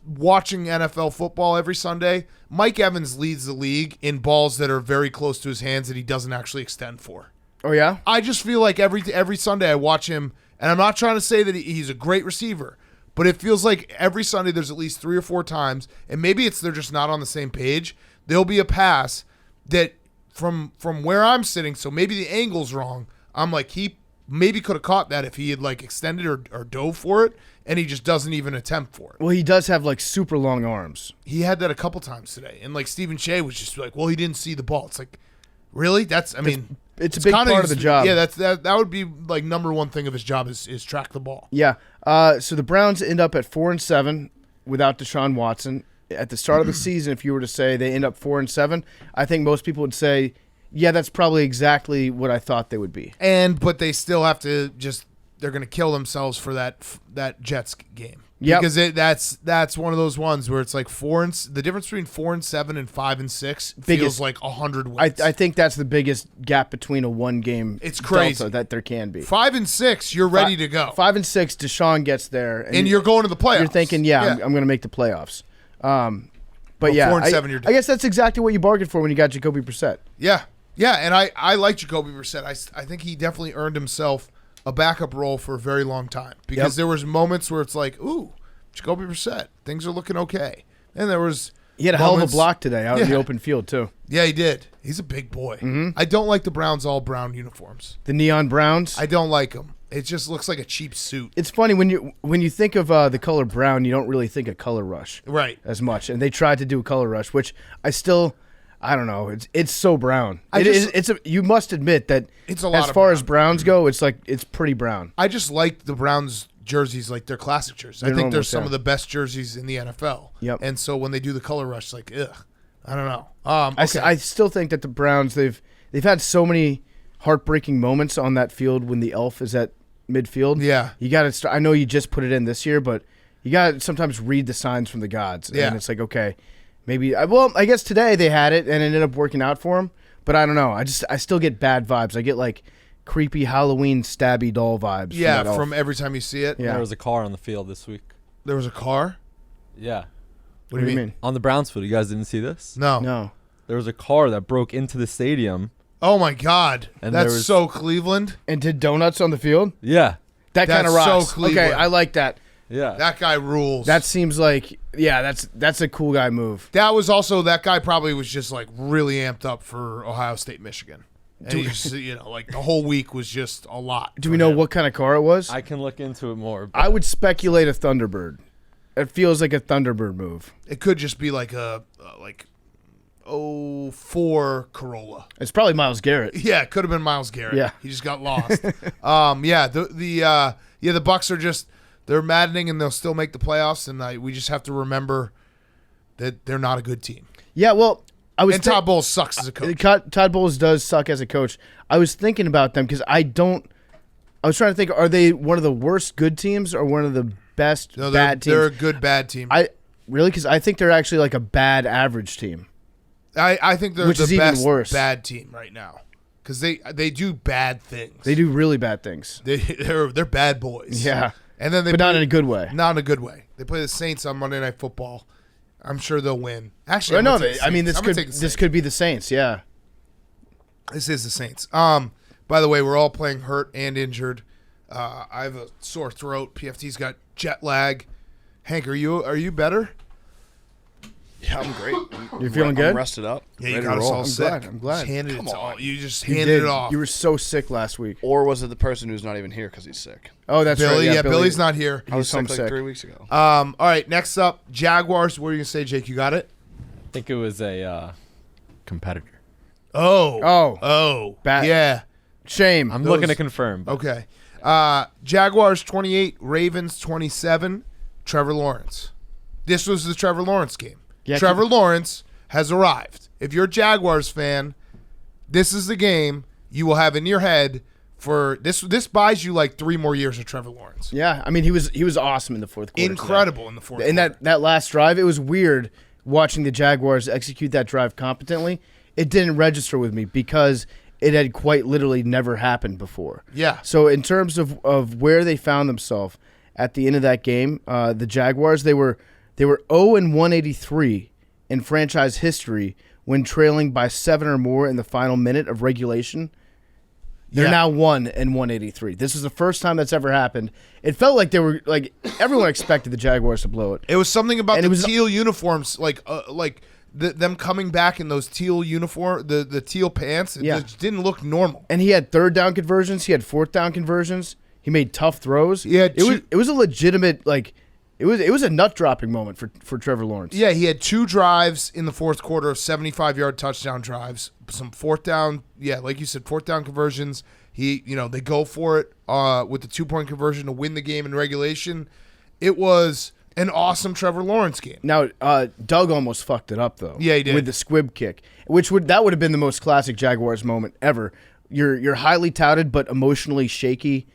Watching NFL football every Sunday, Mike Evans leads the league in balls that are very close to his hands that he doesn't actually extend for. Oh, yeah? I just feel like every Sunday I watch him, and I'm not trying to say that he's a great receiver, but it feels like every Sunday there's at least 3 or 4 times, and maybe they're just not on the same page. There'll be a pass that from where I'm sitting, so maybe the angle's wrong. I'm like, he maybe could have caught that if he had like extended or dove for it, and he just doesn't even attempt for it. Well, he does have like super long arms. He had that a couple times today, and like Stephen Shea was just like, well, he didn't see the ball. It's like, really? It's a big part of the job. Yeah, that would be like number one thing of his job is track the ball. Yeah. So the Browns end up at 4-7 without Deshaun Watson. At the start of the season, if you were to say they end up 4-7, I think most people would say, yeah, that's probably exactly what I thought they would be. But they still have to they're going to kill themselves for that Jets game. Yep. Because that's one of those ones where it's like the difference between 4-7 and 5-6 feels like 100 wins. I think that's the biggest gap between a one-game It's crazy delta that there can be. 5-6, you're ready to go. 5-6, Deshaun gets there, and you're going to the playoffs. You're thinking, I'm going to make the playoffs. But well, yeah, 4-7, you're done. I guess that's exactly what you bargained for when you got Jacoby Brissett. Yeah, and I like Jacoby Brissett. I think he definitely earned himself a backup role for a very long time because there was moments where it's like, ooh, Jacoby Brissett, things are looking okay, and he had a hell of a block today out in the open field too. Yeah, he did. He's a big boy. Mm-hmm. I don't like the Browns all brown uniforms. The neon browns. I don't like them. It just looks like a cheap suit. It's funny when you think of the color brown, you don't really think of Color Rush as much. And they tried to do a Color Rush, which I don't know. It's so brown. You must admit that it's a lot. As far as browns go, it's pretty brown. I just like the Browns jerseys, like their classic jerseys. I think they're some of the best jerseys in the NFL. Yep. And so when they do the Color Rush, it's like, ugh, I don't know. Okay. I still think that the Browns they've had so many heartbreaking moments on that field when the elf is at midfield. Yeah. You got to start. I know you just put it in this year, but you got to sometimes read the signs from the gods. And it's like, okay, maybe. I guess today they had it and it ended up working out for them. But I don't know. I still get bad vibes. I get like creepy Halloween stabby doll vibes. Yeah, from every time you see it. Yeah. There was a car on the field this week. There was a car? Yeah. What do you mean? On the Browns field. You guys didn't see this? No. There was a car that broke into the stadium. Oh, my God. And that's so Cleveland. And did donuts on the field? Yeah. That kind of rocks. So Cleveland. Okay, I like that. Yeah. That guy rules. That seems like, that's a cool guy move. That was also, that guy probably was just like really amped up for Ohio State, Michigan. And he just, like the whole week was just a lot. Do we know what kind of car it was? I can look into it more. I would speculate a Thunderbird. It feels like a Thunderbird move. It could just be like a 04 Corolla. It's probably Myles Garrett. Yeah, it could have been Myles Garrett. Yeah. He just got lost. The Bucs are just, they're maddening and they'll still make the playoffs, and we just have to remember that they're not a good team. Yeah, well, Todd Bowles sucks as a coach. Todd Bowles does suck as a coach. I was thinking about them because I was trying to think, are they one of the worst good teams or one of the best bad teams? They're a good bad team. Really? Because I think they're actually like a bad average team. I think they're Which the is even best worse. bad team right now because they do bad things. They do really bad things. They're bad boys. Yeah, and then but not in a good way. Not in a good way. They play the Saints on Monday Night Football. I'm sure they'll win. Actually, this could be the Saints. Yeah, this is the Saints. By the way, we're all playing hurt and injured. I have a sore throat. PFT's got jet lag. Hank, are you better? Yeah, I'm great. You're feeling good? I'm rested up. Yeah, you ready got to us roll. all sick. I'm glad. You just You handed did. it off. You were so sick last week. Or was it the person who's not even here because he's sick? Oh, that's Billy. right. Yeah, Billy's not here. I was sick like sick. 3 weeks ago. All right, next up, Jaguars. What are you gonna say, Jake? You got it? I think it was a competitor. Oh. Bad. Yeah. Shame. I'm looking to confirm. Okay. Jaguars 28, Ravens 27. Trevor Lawrence. This was the Trevor Lawrence game. Yeah, Trevor Lawrence has arrived. If you're a Jaguars fan, this is the game you will have in your head for this. This buys you like 3 more years of Trevor Lawrence. Yeah, I mean he was awesome in the fourth quarter. Incredible in the fourth. In quarter. that last drive, it was weird watching the Jaguars execute that drive competently. It didn't register with me because it had quite literally never happened before. Yeah. So in terms of where they found themselves at the end of that game, the Jaguars they were 0-183 in franchise history when trailing by 7 or more in the final minute of regulation. They're now 1-183. This is the first time that's ever happened. It felt like they were like everyone expected the Jaguars to blow it. It was something about the teal uniforms, like them coming back in those teal uniform, the teal pants, it just didn't look normal. And he had third down conversions. He had fourth down conversions. He made tough throws. It was a legitimate, like, it was a nut dropping moment for Trevor Lawrence. Yeah, he had 2 drives in the fourth quarter of 75-yard touchdown drives. Some fourth down, like you said, fourth down conversions. They go for it with the 2-point conversion to win the game in regulation. It was an awesome Trevor Lawrence game. Now, Doug almost fucked it up though. Yeah, he did. With the squib kick, that would have been the most classic Jaguars moment ever. You're highly touted but emotionally shaky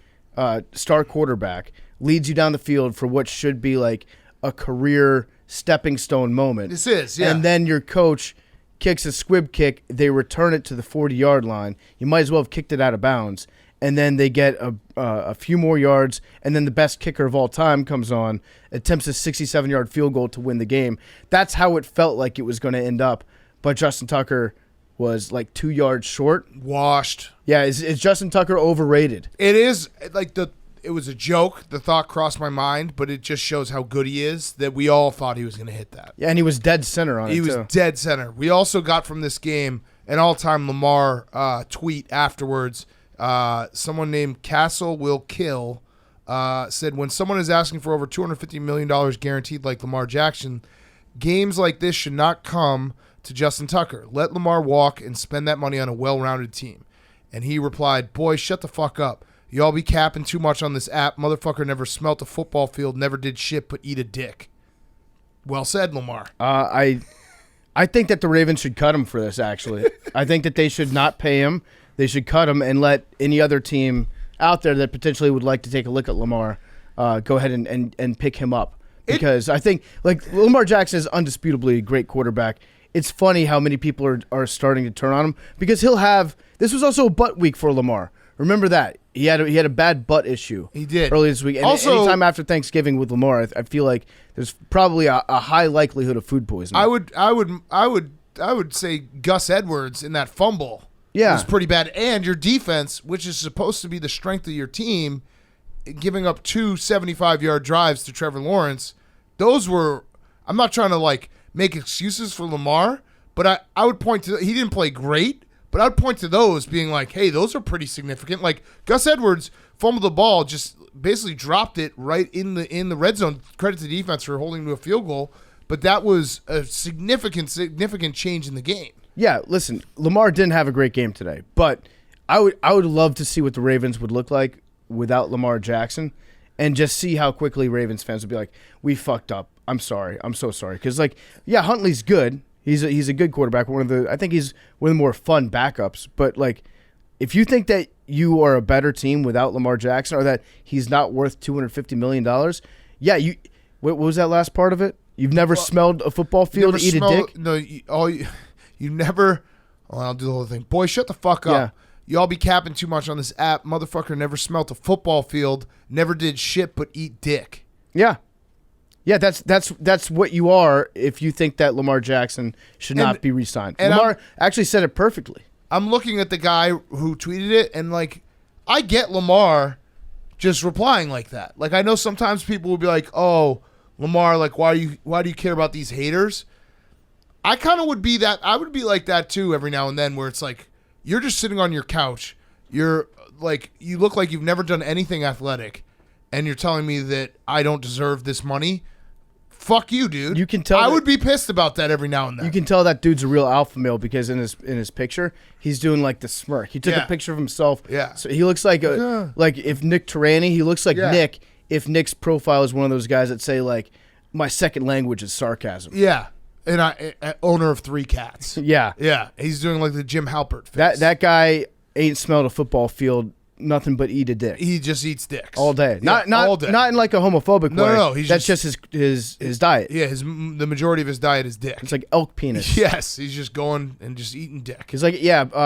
star quarterback leads you down the field for what should be like a career stepping stone moment. This is, yeah. And then your coach kicks a squib kick. They return it to the 40-yard line. You might as well have kicked it out of bounds. And then they get a few more yards, and then the best kicker of all time comes on, attempts a 67-yard field goal to win the game. That's how it felt like it was going to end up. But Justin Tucker was like 2 yards short. Washed. Yeah, is Justin Tucker overrated? It is. It was a joke. The thought crossed my mind, but it just shows how good he is that we all thought he was going to hit that. Yeah, and he was dead center on it, He was dead center. We also got from this game an all-time Lamar tweet afterwards. Someone named Castle Will Kill said, when someone is asking for over $250 million guaranteed like Lamar Jackson, games like this should not come to Justin Tucker. Let Lamar walk and spend that money on a well-rounded team. And he replied, boys, shut the fuck up. You all be capping too much on this app. Motherfucker never smelt a football field, never did shit but eat a dick. Well said, Lamar. I think that the Ravens should cut him for this, actually. I think that they should not pay him. They should cut him and let any other team out there that potentially would like to take a look at Lamar go ahead and pick him up. Because I think, like, Lamar Jackson is undisputably a great quarterback. It's funny how many people are starting to turn on him because this was also a butt week for Lamar. Remember that. He had a bad butt issue. He did earlier this week. And also, anytime after Thanksgiving with Lamar, I feel like there's probably a high likelihood of food poisoning. I would say Gus Edwards in that fumble was pretty bad. And your defense, which is supposed to be the strength of your team, giving up 2 75-yard drives to Trevor Lawrence, those were, I'm not trying to like make excuses for Lamar, but I would point to, he didn't play great, but I'd point to those being like, hey, those are pretty significant. Like Gus Edwards fumbled the ball, just basically dropped it right in the red zone. Credit to the defense for holding to a field goal, but that was a significant change in the game. Yeah, listen, Lamar didn't have a great game today, but I would love to see what the Ravens would look like without Lamar Jackson and just see how quickly Ravens fans would be like, we fucked up. I'm sorry. I'm so sorry. Because, like, yeah, Huntley's good. He's a good quarterback. I think he's one of the more fun backups. But, like, if you think that you are a better team without Lamar Jackson or that he's not worth $250 million, yeah, what was that last part of it? You've never smelled a football field to eat a dick? No, you never. Well, I'll do the whole thing. Boy, shut the fuck up. Yeah. You all be capping too much on this app. Motherfucker never smelt a football field, never did shit but eat dick. Yeah. Yeah, that's what you are if you think that Lamar Jackson should not be re-signed. And Lamar actually said it perfectly. I'm looking at the guy who tweeted it, and, like, I get Lamar just replying like that. Like, I know sometimes people will be like, oh, Lamar, like, why do you care about these haters? I kind of would be that. I would be like that, too, every now and then, where it's like, you're just sitting on your couch. You're, like, you look like you've never done anything athletic, and you're telling me that I don't deserve this money. Fuck you, dude. You can tell. I would be pissed about that every now and then. You can tell that dude's a real alpha male because in his picture, he's doing like the smirk. He took a picture of himself. Yeah. So he looks like like if Nick Tarani, he looks like Nick. If Nick's profile is one of those guys that say like, my second language is sarcasm. Yeah. And owner of 3 cats. Yeah. Yeah. He's doing like the Jim Halpert face. That guy ain't smelled a football field. Nothing but eat a dick. He just eats dicks all day. Yeah, Not all day. Not in like a homophobic way. No. That's just his diet. Yeah, the majority of his diet is dick. It's like elk penis. Yes, he's just going and just eating dick. He's like,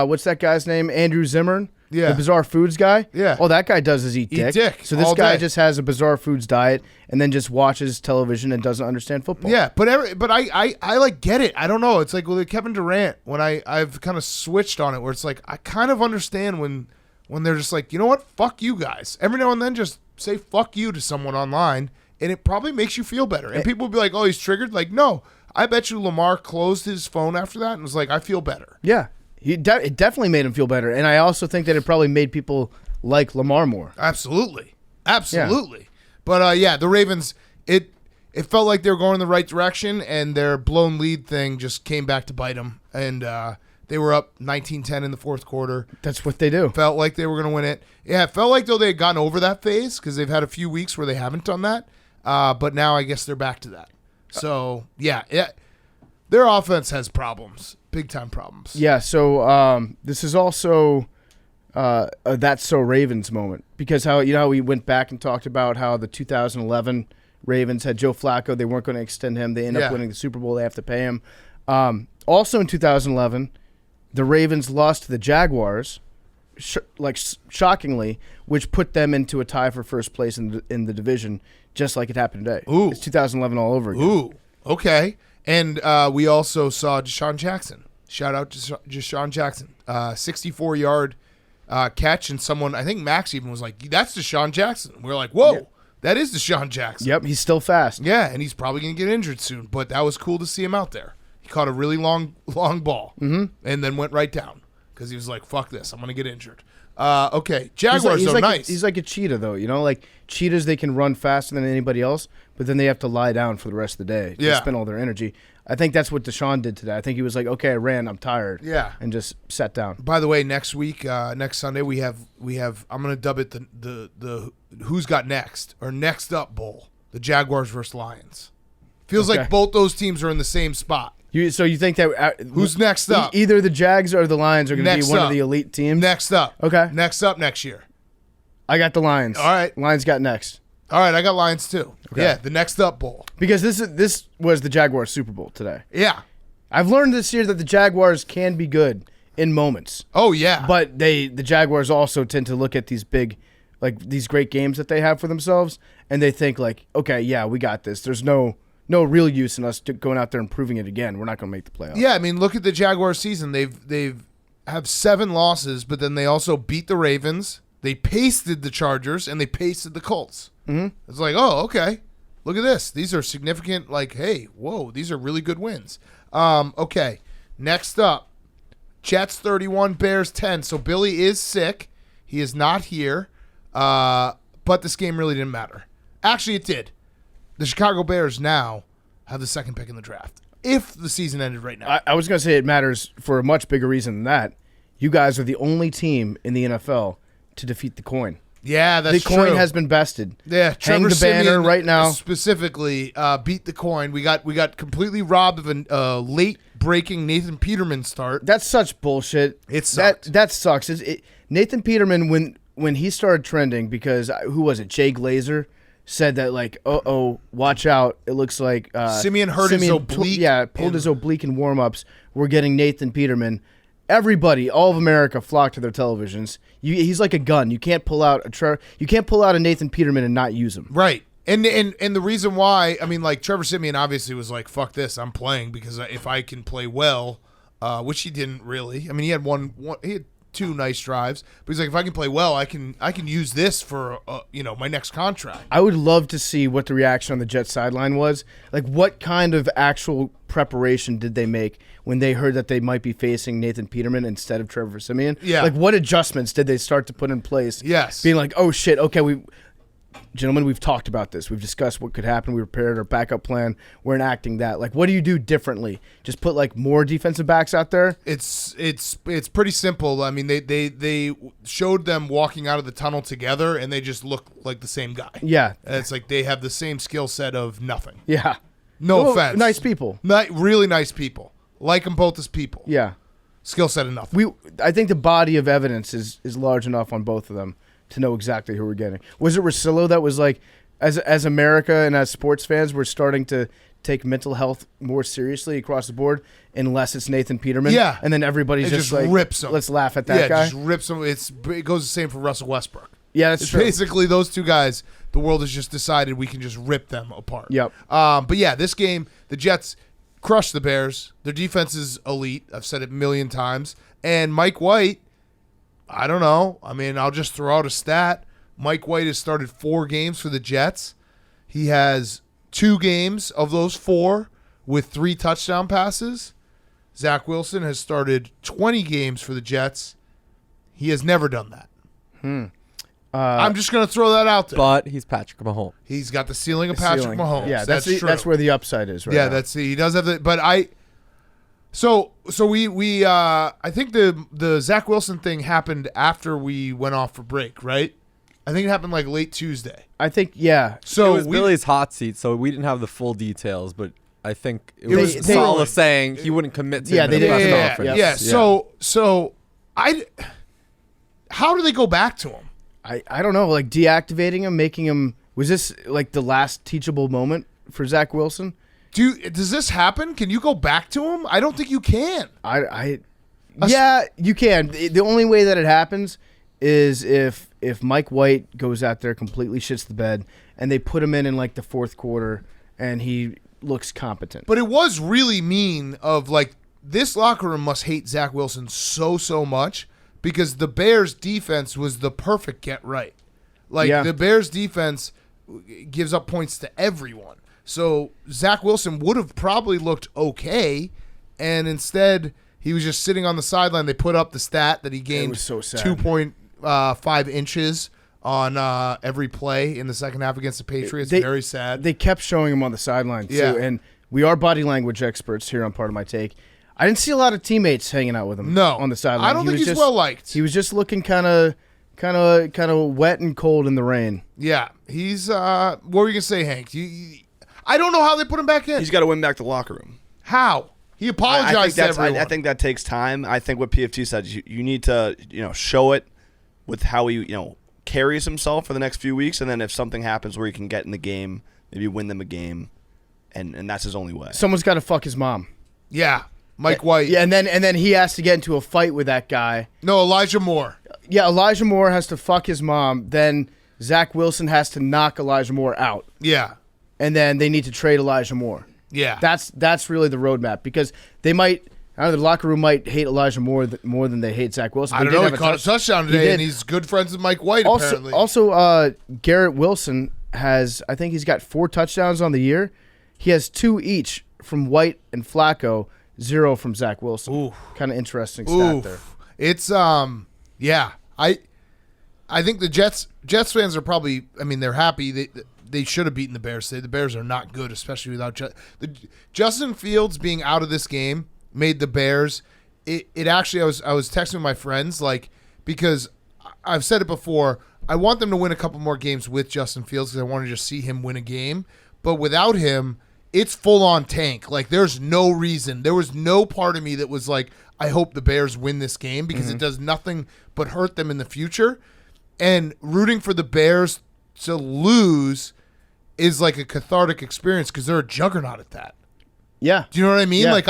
what's that guy's name? Andrew Zimmern? Yeah. The Bizarre Foods guy? Yeah. All that guy does is eat dick. So this all guy day. just has a Bizarre Foods diet and then just watches television and doesn't understand football. Yeah, but I like get it. I don't know. It's like with Kevin Durant when I've kind of switched on it where it's like I kind of understand when they're just like, you know what? Fuck you guys. Every now and then just say fuck you to someone online, and it probably makes you feel better. And people will be like, oh, he's triggered. Like, no. I bet you Lamar closed his phone after that and was like, I feel better. Yeah, it definitely made him feel better, and I also think that it probably made people like Lamar more. Absolutely. But the Ravens, it felt like they were going in the right direction, and their blown lead thing just came back to bite them, and they were up 19-10 in the fourth quarter. That's what they do. Felt like they were going to win it. Yeah, it felt like though they had gotten over that phase because they've had a few weeks where they haven't done that, but now I guess they're back to that. So, yeah, their offense has problems, big-time problems. Yeah, so this is also a That's So Ravens moment because how we went back and talked about how the 2011 Ravens had Joe Flacco. They weren't going to extend him. They end up winning the Super Bowl. They have to pay him. Also in 2011, the Ravens lost to the Jaguars, shockingly, which put them into a tie for first place in the division, just like it happened today. Ooh. It's 2011 all over again. Ooh, okay. And we also saw Deshaun Jackson. Shout out to Deshaun Jackson. 64-yard catch, and someone, I think Max even was like, that's Deshaun Jackson. We were like, whoa, that is Deshaun Jackson. Yep, he's still fast. Yeah, and he's probably going to get injured soon, but that was cool to see him out there. He caught a really long ball and then went right down because he was like, fuck this, I'm going to get injured. Okay, Jaguars are nice. He's like a cheetah, though. Like cheetahs, they can run faster than anybody else, but then they have to lie down for the rest of the day to spend all their energy. I think that's what Deshaun did today. I think he was like, okay, I ran, I'm tired. Yeah. And just sat down. By the way, next week, next Sunday, we have I'm going to dub it the Who's Got Next or Next Up Bowl, the Jaguars versus Lions. Feels like both those teams are in the same spot. So you think that who's next up? Either the Jags or the Lions are going to be one of the elite teams? Next up. Okay. Next up next year. I got the Lions. All right. Lions got next. All right, I got Lions too. Okay. Yeah, the Next Up Bowl. Because this was the Jaguars Super Bowl today. Yeah. I've learned this year that the Jaguars can be good in moments. Oh yeah. But the Jaguars also tend to look at these big, like these great games that they have for themselves, and they think like, okay, yeah, we got this. There's no real use in us going out there and proving it again. We're not going to make the playoffs. Yeah, I mean, look at the Jaguars season. They've have 7 losses, but then they also beat the Ravens. They pasted the Chargers and they pasted the Colts. Mm-hmm. It's like, oh, okay. Look at this. These are significant. Like, hey, whoa, these are really good wins. Okay, next up, Jets 31, Bears 10. So Billy is sick. He is not here. But this game really didn't matter. Actually, it did. The Chicago Bears now have the second pick in the draft. If the season ended right now. I was going to say it matters for a much bigger reason than that. You guys are the only team in the NFL to defeat the coin. Yeah, that's true. The coin has been bested. Yeah, Hang the banner right now. Specifically, beat the coin. We got completely robbed of a late-breaking Nathan Peterman start. That's such bullshit. It sucked. That sucks. Nathan Peterman, when he started trending, because who was it? Jay Glazer said that, like, watch out. It looks like Simeon hurt his oblique. Pulled his oblique in warm-ups. We're getting Nathan Peterman. Everybody, all of America, flocked to their televisions. He's like a gun. You can't pull out a Nathan Peterman and not use him. Right. And the reason why, I mean, like, Trevor Siemian obviously was like, fuck this, I'm playing because if I can play well, which he didn't really. I mean, he had he had 2 nice drives, but he's like, if I can play well, I can use this for my next contract. I would love to see what the reaction on the Jets sideline was. Like, what kind of actual preparation did they make when they heard that they might be facing Nathan Peterman instead of Trevor Siemian? Yeah. Like, what adjustments did they start to put in place? Yes. Being like, oh shit, okay, gentlemen, we've talked about this. We've discussed what could happen. We prepared our backup plan. We're enacting that. Like, what do you do differently? Just put like more defensive backs out there? It's pretty simple. I mean, they showed them walking out of the tunnel together, and they just look like the same guy. Yeah. And it's like they have the same skill set of nothing. Yeah. No offense. Nice people. Really nice people. Like them both as people. Yeah. Skill set of nothing. I think the body of evidence is large enough on both of them to know exactly who we're getting. Was it Russillo that was like, as America and as sports fans, we're starting to take mental health more seriously across the board, unless it's Nathan Peterman? Yeah. And then everybody's just like, rips him. Let's laugh at that guy. Yeah, just rips him. It goes the same for Russell Westbrook. Yeah, that's true. Basically, those 2 guys, the world has just decided we can just rip them apart. Yep. But yeah, this game, the Jets crushed the Bears. Their defense is elite. I've said it a million times. And Mike White, I don't know. I mean, I'll just throw out a stat. Mike White has started 4 games for the Jets. He has 2 games of those 4 with 3 touchdown passes. Zach Wilson has started 20 games for the Jets. He has never done that. I'm just going to throw that out there. But he's Patrick Mahomes. He's got the ceiling of Patrick Mahomes. Yeah, that's true. That's where the upside is right yeah, now. he does have the. But I think the Zach Wilson thing happened after we went off for break, right? I think it happened like late Tuesday. I think, yeah. So It was Billy's hot seat, so we didn't have the full details, but I think it was was Saleh saying he wouldn't commit to Yeah, him they in the did. press Yeah, conference. Yeah. So how do they go back to him? I don't know, like deactivating him, making him. Was this like the last teachable moment for Zach Wilson? Does this happen? Can you go back to him? I don't think you can. Yeah, you can. The only way that it happens is if Mike White goes out there, completely shits the bed, and they put him in like the fourth quarter, and he looks competent. But it was really mean of like this locker room must hate Zach Wilson so much because the Bears defense was the perfect get right. Like the Bears defense gives up points to everyone. So Zach Wilson would have probably looked okay, and instead he was just sitting on the sideline. They put up the stat that he gained 2.5 inches on every play in the second half against the Patriots. Very sad. They kept showing him on the sideline too, Yeah. and we are body language experts here on Part of My Take. I didn't see a lot of teammates hanging out with him. No, on the sideline. I don't think he's well liked. He was just looking kind of wet and cold in the rain. Yeah, he's. What were you gonna say, Hank? I don't know how they put him back in. He's got to win back the locker room. How? He apologized to everyone. I think that takes time. I think what PFT said, you need to show it with how he carries himself for the next few weeks, and then if something happens where he can get in the game, maybe win them a game, and that's his only way. Someone's got to fuck his mom. Yeah, Mike White. Yeah, and then he has to get into a fight with that guy. No, Elijah Moore. Yeah, Elijah Moore has to fuck his mom. Then Zach Wilson has to knock Elijah Moore out. Yeah. And then they need to trade Elijah Moore. Yeah. That's really the roadmap because they might. I don't know, the locker room might hate Elijah Moore more than they hate Zach Wilson. I don't know. He caught a touchdown today, and he's good friends with Mike White, apparently. Also, Garrett Wilson I think he's got 4 touchdowns on the year. He has 2 each from White and Flacco, 0 from Zach Wilson. Kind of interesting stat there. It's, yeah. I think the Jets fans are probably, they're happy. They should have beaten the Bears today. The Bears are not good, especially without Justin Fields being out of this game. Made the Bears. It actually, I was texting with my friends, like, because I've said it before, I want them to win a couple more games with Justin Fields because I want to just see him win a game. But without him, it's full on tank. Like, there's no reason. There was no part of me that was like, I hope the Bears win this game because it does nothing but hurt them in the future. And rooting for the Bears to lose is like a cathartic experience because they're a juggernaut at that. Yeah. Do you know what I mean? Yeah. Like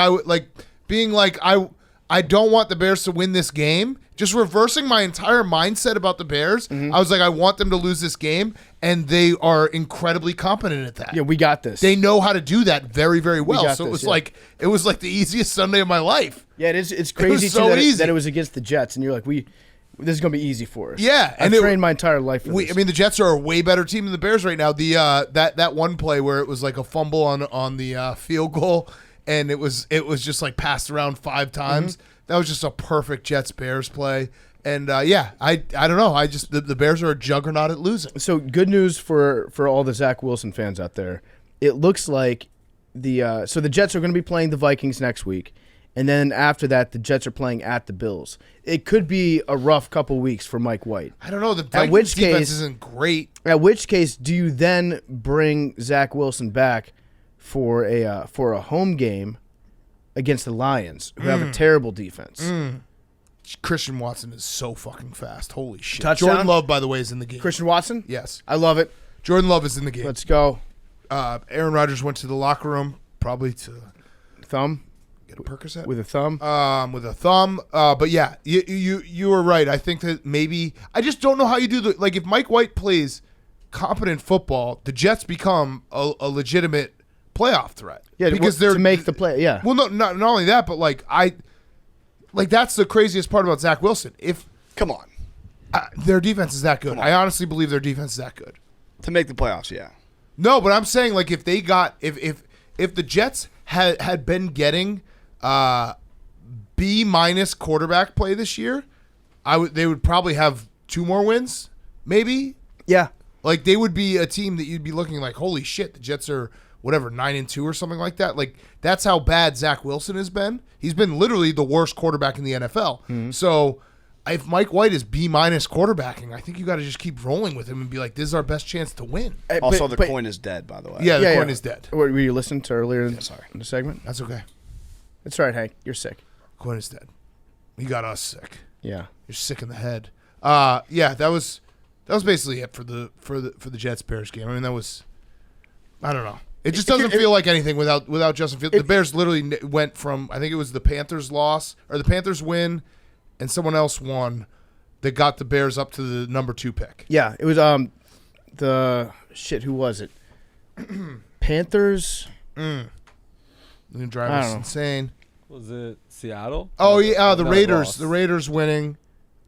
I don't want the Bears to win this game. Just reversing my entire mindset about the Bears. I was like, I want them to lose this game, and they are incredibly competent at that. Yeah, we got this. They know how to do that very, very well. So this, it was like the easiest Sunday of my life. Yeah, it is. It's crazy that it was against the Jets, and you're like, this is gonna be easy for us. Yeah, I've trained my entire life for this. the Jets are a way better team than the Bears right now. The that one play where it was like a fumble on the field goal, and it was just like passed around 5 times. That was just a perfect Jets-Bears play. And I don't know. The Bears are a juggernaut at losing. So good news for all the Zach Wilson fans out there. It looks like the Jets are going to be playing the Vikings next week, and then after that, the Jets are playing at the Bills. It could be a rough couple weeks for Mike White. I don't know. The Vikings defense isn't great. At which case, do you then bring Zach Wilson back for a home game against the Lions, who have a terrible defense? Christian Watson is so fucking fast. Holy shit. Touchdown? Jordan Love, by the way, is in the game. Christian Watson? Yes. I love it. Jordan Love is in the game. Let's go. Aaron Rodgers went to the locker room, probably to Thumb? get a Percocet. With a thumb? With a thumb. But yeah, you were right. I think that maybe I just don't know how you do like if Mike White plays competent football, the Jets become a legitimate playoff threat. Yeah, because to make the play. Yeah. Well, no, not only that, but that's the craziest part about Zach Wilson. Come on. Their defense is that good. I honestly believe their defense is that good. To make the playoffs, yeah. No, but I'm saying like if they got if the Jets had been getting B- quarterback play this year, they would probably have 2 more wins, maybe. Yeah. Like they would be a team that you'd be looking like, holy shit, the Jets are 9-2 or something like that. Like that's how bad Zach Wilson has been. He's been literally the worst quarterback in the NFL. Mm-hmm. So if Mike White is B- quarterbacking, I think you got to just keep rolling with him and be like, this is our best chance to win. Also, the coin is dead, by the way. Yeah, the coin is dead. Were you listening to earlier in the segment? That's okay. It's all right, Hank. You're sick. Coin is dead. You got us sick. Yeah. You're sick in the head. Yeah, that was basically it for the Jets Bears game. I mean, that was, I don't know. It just doesn't feel like anything without Justin Fields. The Bears literally went from, I think it was the Panthers loss or the Panthers win, and someone else won that got the Bears up to the number 2 pick. Yeah, it was who was it? Panthers. You're gonna drive us insane. Was it Seattle? Oh yeah, the That Raiders. lost. The Raiders winning.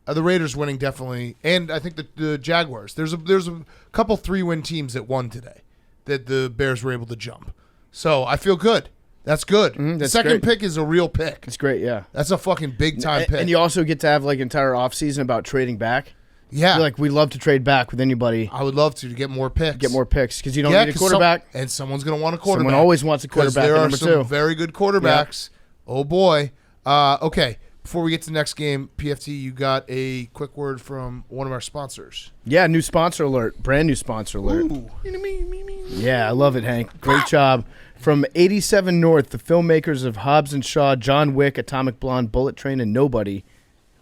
The Raiders winning definitely, and I think the Jaguars. There's a couple 3-win teams that won today that the Bears were able to jump. So I feel good. That's good. The that's second great. pick is a real pick. It's great, yeah. That's a fucking big time pick. And you also get to have like entire offseason about trading back. yeah, Like we love to trade back with anybody, I would love to get more picks. get more picks because you don't need a 'cause quarterback. and someone's gonna want a quarterback. Someone always wants a 'Cause quarterback there at are number some 2. very good quarterbacks. Oh boy. Okay. Before we get to the next game, PFT, you got a quick word from one of our sponsors. Yeah, new sponsor alert. Brand new sponsor alert. Yeah, I love it, Hank. Great job. From 87 North, the filmmakers of Hobbs & Shaw, John Wick, Atomic Blonde, Bullet Train, and Nobody,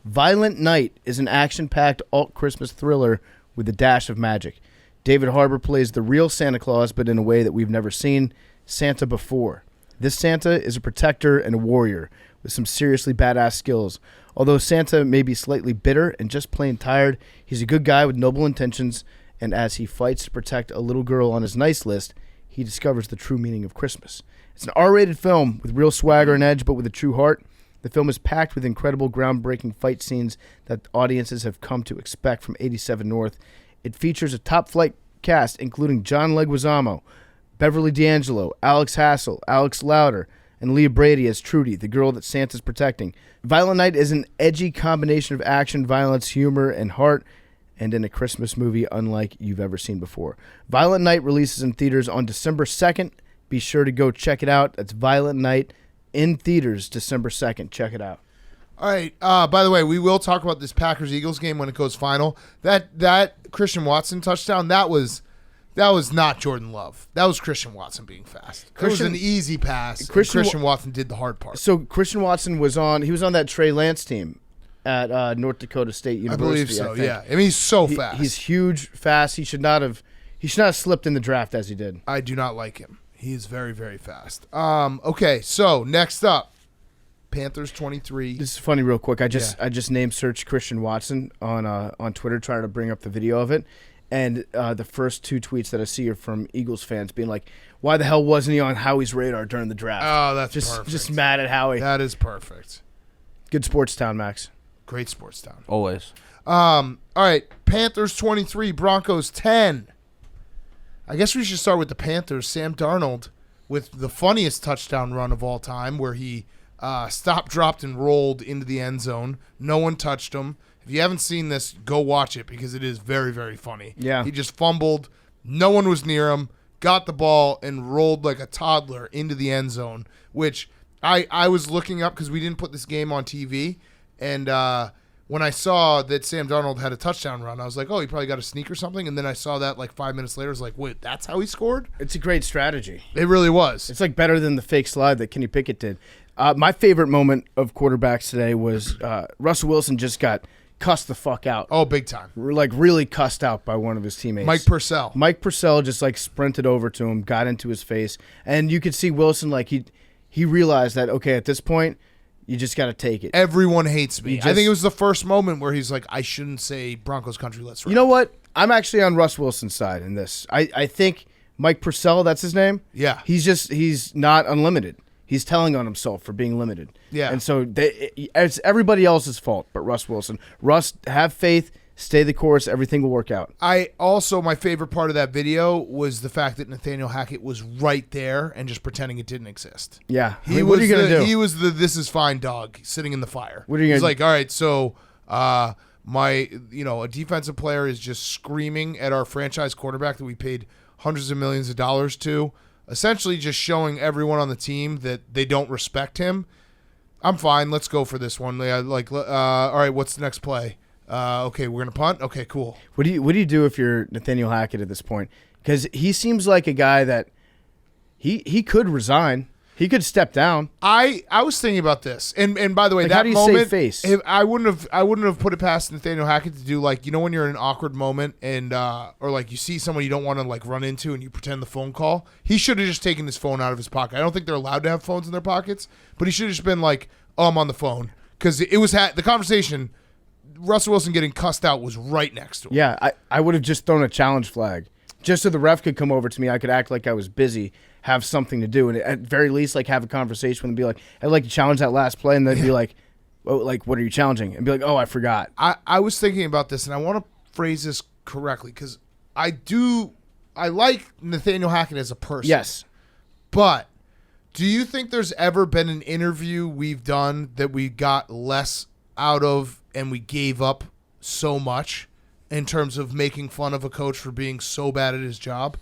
Violent Night is an action-packed alt-Christmas thriller with a dash of magic. David Harbour plays the real Santa Claus, but in a way that we've never seen Santa before. This Santa is a protector and a warrior with some seriously badass skills. Although Santa may be slightly bitter and just plain tired, he's a good guy with noble intentions, and as he fights to protect a little girl on his nice list, he discovers the true meaning of Christmas. It's an R-rated film with real swagger and edge, but with a true heart. The film is packed with incredible, groundbreaking fight scenes that audiences have come to expect from 87 North. It features a top-flight cast, including John Leguizamo, Beverly D'Angelo, Alex Hassel, Alex Lauder, and Leah Brady as Trudy, the girl that Santa's protecting. Violent Night is an edgy combination of action, violence, humor, and heart, and in a Christmas movie unlike you've ever seen before. Violent Night releases in theaters on December 2nd. Be sure to go check it out. That's Violent Night in theaters December 2nd. Check it out. All right. By the way, we will talk about this Packers-Eagles game when it goes final. That Christian Watson touchdown, that was not Jordan Love. That was Christian Watson being fast. It was an easy pass. Christian Watson did the hard part. So Christian Watson was on that Trey Lance team at North Dakota State University. I believe so, think. yeah. I mean, he's so fast. He's huge, fast. He should not have slipped in the draft as he did. I do not like him. He is very, very fast. Okay, so next up, Panthers 23. This is funny, real quick. I just name searched Christian Watson on Twitter, trying to bring up the video of it, and the first 2 tweets that I see are from Eagles fans being like, "Why the hell wasn't he on Howie's radar during the draft?" Oh, that's just perfect. just mad at Howie. That is perfect. Good sports town, Max. Great sports town. Always. All right, Panthers 23, Broncos 10. I guess we should start with the Panthers. Sam Darnold with the funniest touchdown run of all time, where he stopped, dropped, and rolled into the end zone. No one touched him. If you haven't seen this, go watch it because it is very, very funny. Yeah. He just fumbled. No one was near him. Got the ball and rolled like a toddler into the end zone, which I was looking up because we didn't put this game on TV. And when I saw that Sam Darnold had a touchdown run, I was like, oh, he probably got a sneak or something. And then I saw that like 5 minutes later. I was like, wait, that's how he scored? It's a great strategy. It really was. It's like better than the fake slide that Kenny Pickett did. My favorite moment of quarterbacks today was Russell Wilson just got cussed the fuck out. Oh, big time. Like really cussed out by one of his teammates. Mike Purcell. Mike Purcell just like sprinted over to him, got into his face, and you could see Wilson like he realized that, okay, at this point, you just got to take it. Everyone hates me. You I just- think it was the first moment where he's like, I shouldn't say Broncos country, let's ride. You know what? I'm actually on Russ Wilson's side in this. I think Mike Purcell, that's his name. Yeah. He's not unlimited. He's telling on himself for being limited. Yeah. And so it's everybody else's fault but Russ Wilson. Russ, have faith. Stay the course. Everything will work out. My favorite part of that video was the fact that Nathaniel Hackett was right there and just pretending it didn't exist. Yeah. What are you going to do? He was the "this is fine" dog sitting in the fire. What are you He's gonna like, all right, so a defensive player is just screaming at our franchise quarterback that we paid hundreds of millions of dollars to, essentially just showing everyone on the team that they don't respect him. I'm fine. Let's go for this one. All right, what's the next play? Okay, we're gonna punt. Okay, cool. What do you do if you're Nathaniel Hackett at this point? Because he seems like a guy that he could resign. He could step down. I was thinking about this, and by the way, Like, that how do you moment, save face? I wouldn't have put it past Nathaniel Hackett to do, like, when you're in an awkward moment and or like you see someone you don't want to like run into and you pretend the phone call. He should have just taken his phone out of his pocket. I don't think they're allowed to have phones in their pockets, but he should have just been like, "Oh, I'm on the phone," because it was the conversation. Russell Wilson getting cussed out was right next to him. Yeah, I would have just thrown a challenge flag. Just so the ref could come over to me, I could act like I was busy, have something to do, and at very least, like, have a conversation with them and be like, I'd like to challenge that last play, and they'd be like, oh, like, what are you challenging? And be like, oh, I forgot. I was thinking about this, and I want to phrase this correctly, because I like Nathaniel Hackett as a person. Yes. But do you think there's ever been an interview we've done that we got less out of and we gave up so much in terms of making fun of a coach for being so bad at his job?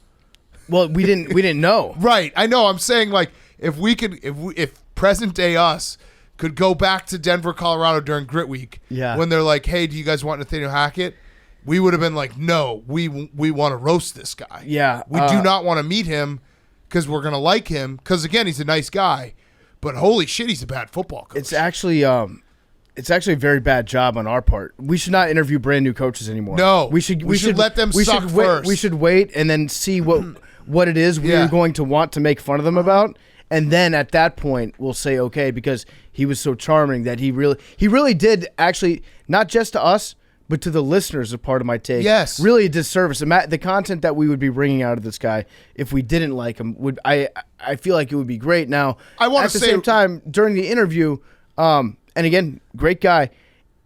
Well, we didn't know. Right. I know. I'm saying, like, if present day us could go back to Denver, Colorado during Grit Week, when they're like, "Hey, do you guys want Nathaniel Hackett?" We would have been like, "No, we want to roast this guy. Yeah. We do not want to meet him because we're gonna like him because, again, he's a nice guy, but holy shit, he's a bad football coach." It's actually a very bad job on our part. We should not interview brand new coaches anymore. No, we should let them suck first. We should wait and then see what it is we're going to want to make fun of them about, and then at that point we'll say okay, because he was so charming that he really did, actually, not just to us but to the listeners, a part of my take. Yes, really a disservice. The content that we would be bringing out of this guy if we didn't like him I feel like it would be great. Now, at the same time, during the interview, and again, great guy,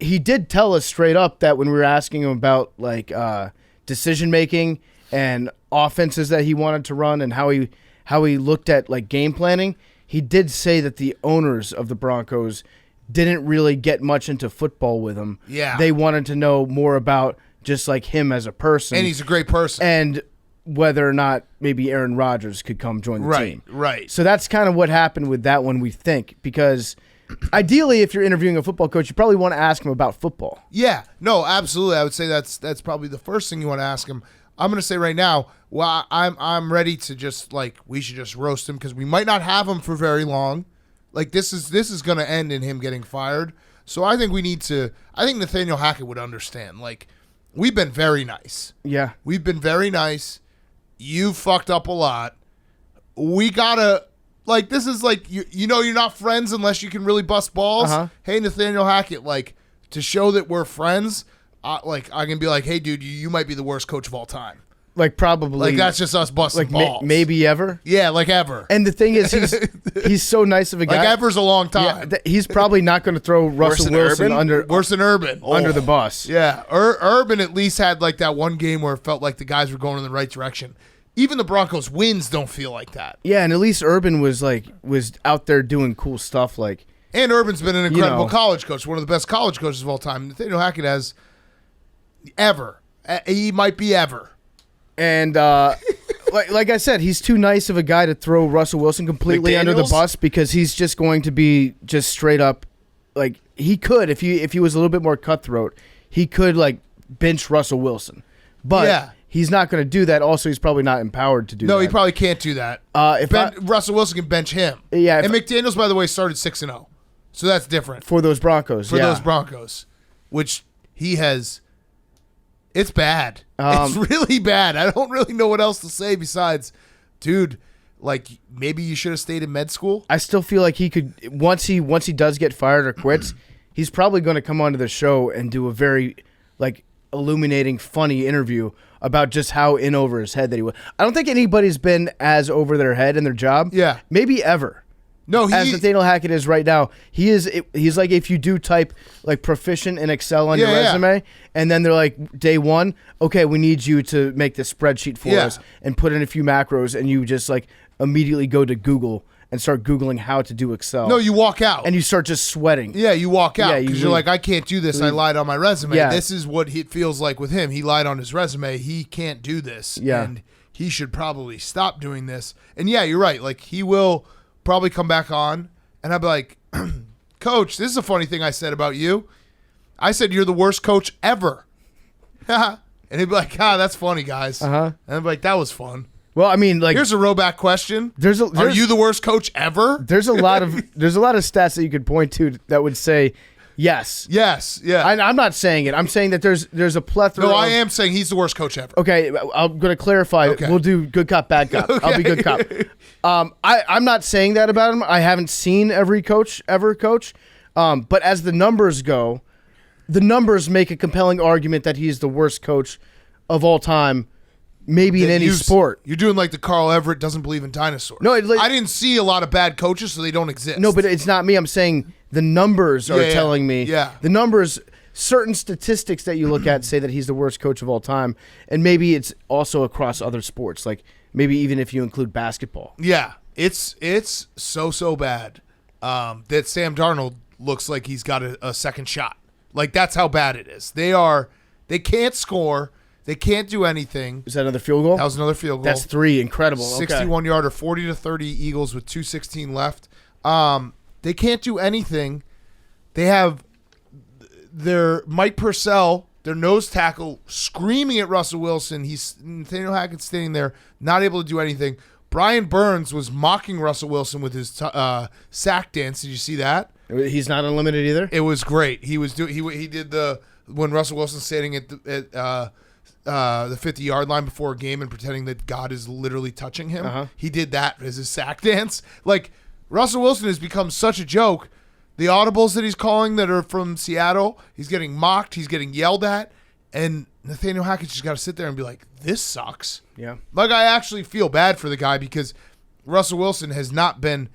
he did tell us straight up that when we were asking him about, like, decision making and offenses that he wanted to run and how he looked at, like, game planning, he did say that the owners of the Broncos didn't really get much into football with him. Yeah. They wanted to know more about just, like, him as a person. And he's a great person. And whether or not maybe Aaron Rodgers could come join the team. Right. So that's kind of what happened with that one, we think, because ideally, if you're interviewing a football coach, you probably want to ask him about football. Yeah. No, absolutely. I would say that's probably the first thing you want to ask him. I'm going to say right now, well, I'm ready to just, like, we should just roast him because we might not have him for very long. Like, this is going to end in him getting fired. So I think I think Nathaniel Hackett would understand. Like, we've been very nice. Yeah. We've been very nice. You fucked up a lot. We got to, like, this is like, you know, you're not friends unless you can really bust balls. Uh-huh. Hey, Nathaniel Hackett, like, to show that we're friends, like, I can be like, hey, dude, you might be the worst coach of all time. Like, probably. Like, that's just us busting like balls. Maybe ever. Yeah, like ever. And the thing is, he's so nice of a guy. Like, ever's a long time. Yeah, he's probably not going to throw Russell Wilson worse than Urban. under the bus. Yeah, Urban at least had, like, that one game where it felt like the guys were going in the right direction. Even the Broncos' wins don't feel like that. Yeah, and at least Urban was out there doing cool stuff. Like, and Urban's been an incredible college coach, one of the best college coaches of all time. Nathaniel Hackett has ever. He might be ever. And like I said, he's too nice of a guy to throw Russell Wilson completely under the bus, because he's just going to be just straight up, like, he could, if he was a little bit more cutthroat, he could, like, bench Russell Wilson. But he's not going to do that. Also, he's probably not empowered to do that. No, he probably can't do that. Russell Wilson can bench him. Yeah. And McDaniels, by the way, started 6-0. So that's different. For those Broncos. Those Broncos, which he has. It's bad. It's really bad. I don't really know what else to say besides, dude, like, maybe you should have stayed in med school. I still feel like he could, once he does get fired or quits, he's probably going to come onto the show and do a very, like, illuminating, funny interview about just how in over his head that he was. I don't think anybody's been as over their head in their job. Yeah. Maybe ever. No, as Nathaniel Hackett is right now. He's like if you do type like proficient in Excel on your resume, and then they're like day one, okay, we need you to make this spreadsheet for us and put in a few macros, and you just like immediately go to Google and start Googling how to do Excel. No, you walk out. And you start just sweating. Yeah, you walk out because you're like, I can't do this. I lied on my resume. Yeah. This is what it feels like with him. He lied on his resume. He can't do this. Yeah. And he should probably stop doing this. And yeah, you're right. Like, he will probably come back on, and I'll be like, Coach, this is a funny thing I said about you. I said you're the worst coach ever. And he'd be like, that's funny, guys. And I'd be like, that was fun. Well, I mean, like, Here's a rollback question. Are Are you the worst coach ever? There's a lot of stats that you could point to that would say yes. Yes. Yeah. I'm not saying it. I'm saying that there's a plethora. No, I am saying he's the worst coach ever. Okay, I'm going to clarify. Okay. We'll do good cop, bad cop. I'll be good cop. I'm not saying that about him. I haven't seen every coach ever coach. But as the numbers go, the numbers make a compelling argument that he's the worst coach of all time, maybe in any sport. You're doing like the Carl Everett doesn't believe in dinosaurs. No, I didn't see a lot of bad coaches, so they don't exist. No, but it's not me. I'm saying the numbers are telling me. Yeah. The numbers, certain statistics that you look at say that he's the worst coach of all time. And maybe it's also across other sports. Like maybe even if you include basketball. Yeah. It's so bad that Sam Darnold looks like he's got a second shot. Like, that's how bad it is. They can't score. They can't do anything. Is that another field goal? That was another field goal. That's 3. Incredible. 61-yarder, 40-30 Eagles with 2:16 left. They can't do anything. They have their Mike Purcell, their nose tackle, screaming at Russell Wilson. Nathaniel Hackett standing there, not able to do anything. Brian Burns was mocking Russell Wilson with his sack dance. Did you see that? He's not unlimited either? It was great. He did when Russell Wilson's standing at the 50-yard line before a game and pretending that God is literally touching him. He did that as his sack dance. Like, Russell Wilson has become such a joke. The audibles that he's calling that are from Seattle, he's getting mocked, he's getting yelled at, and Nathaniel Hackett just got to sit there and be like, this sucks. Yeah. Like, I actually feel bad for the guy because Russell Wilson has not been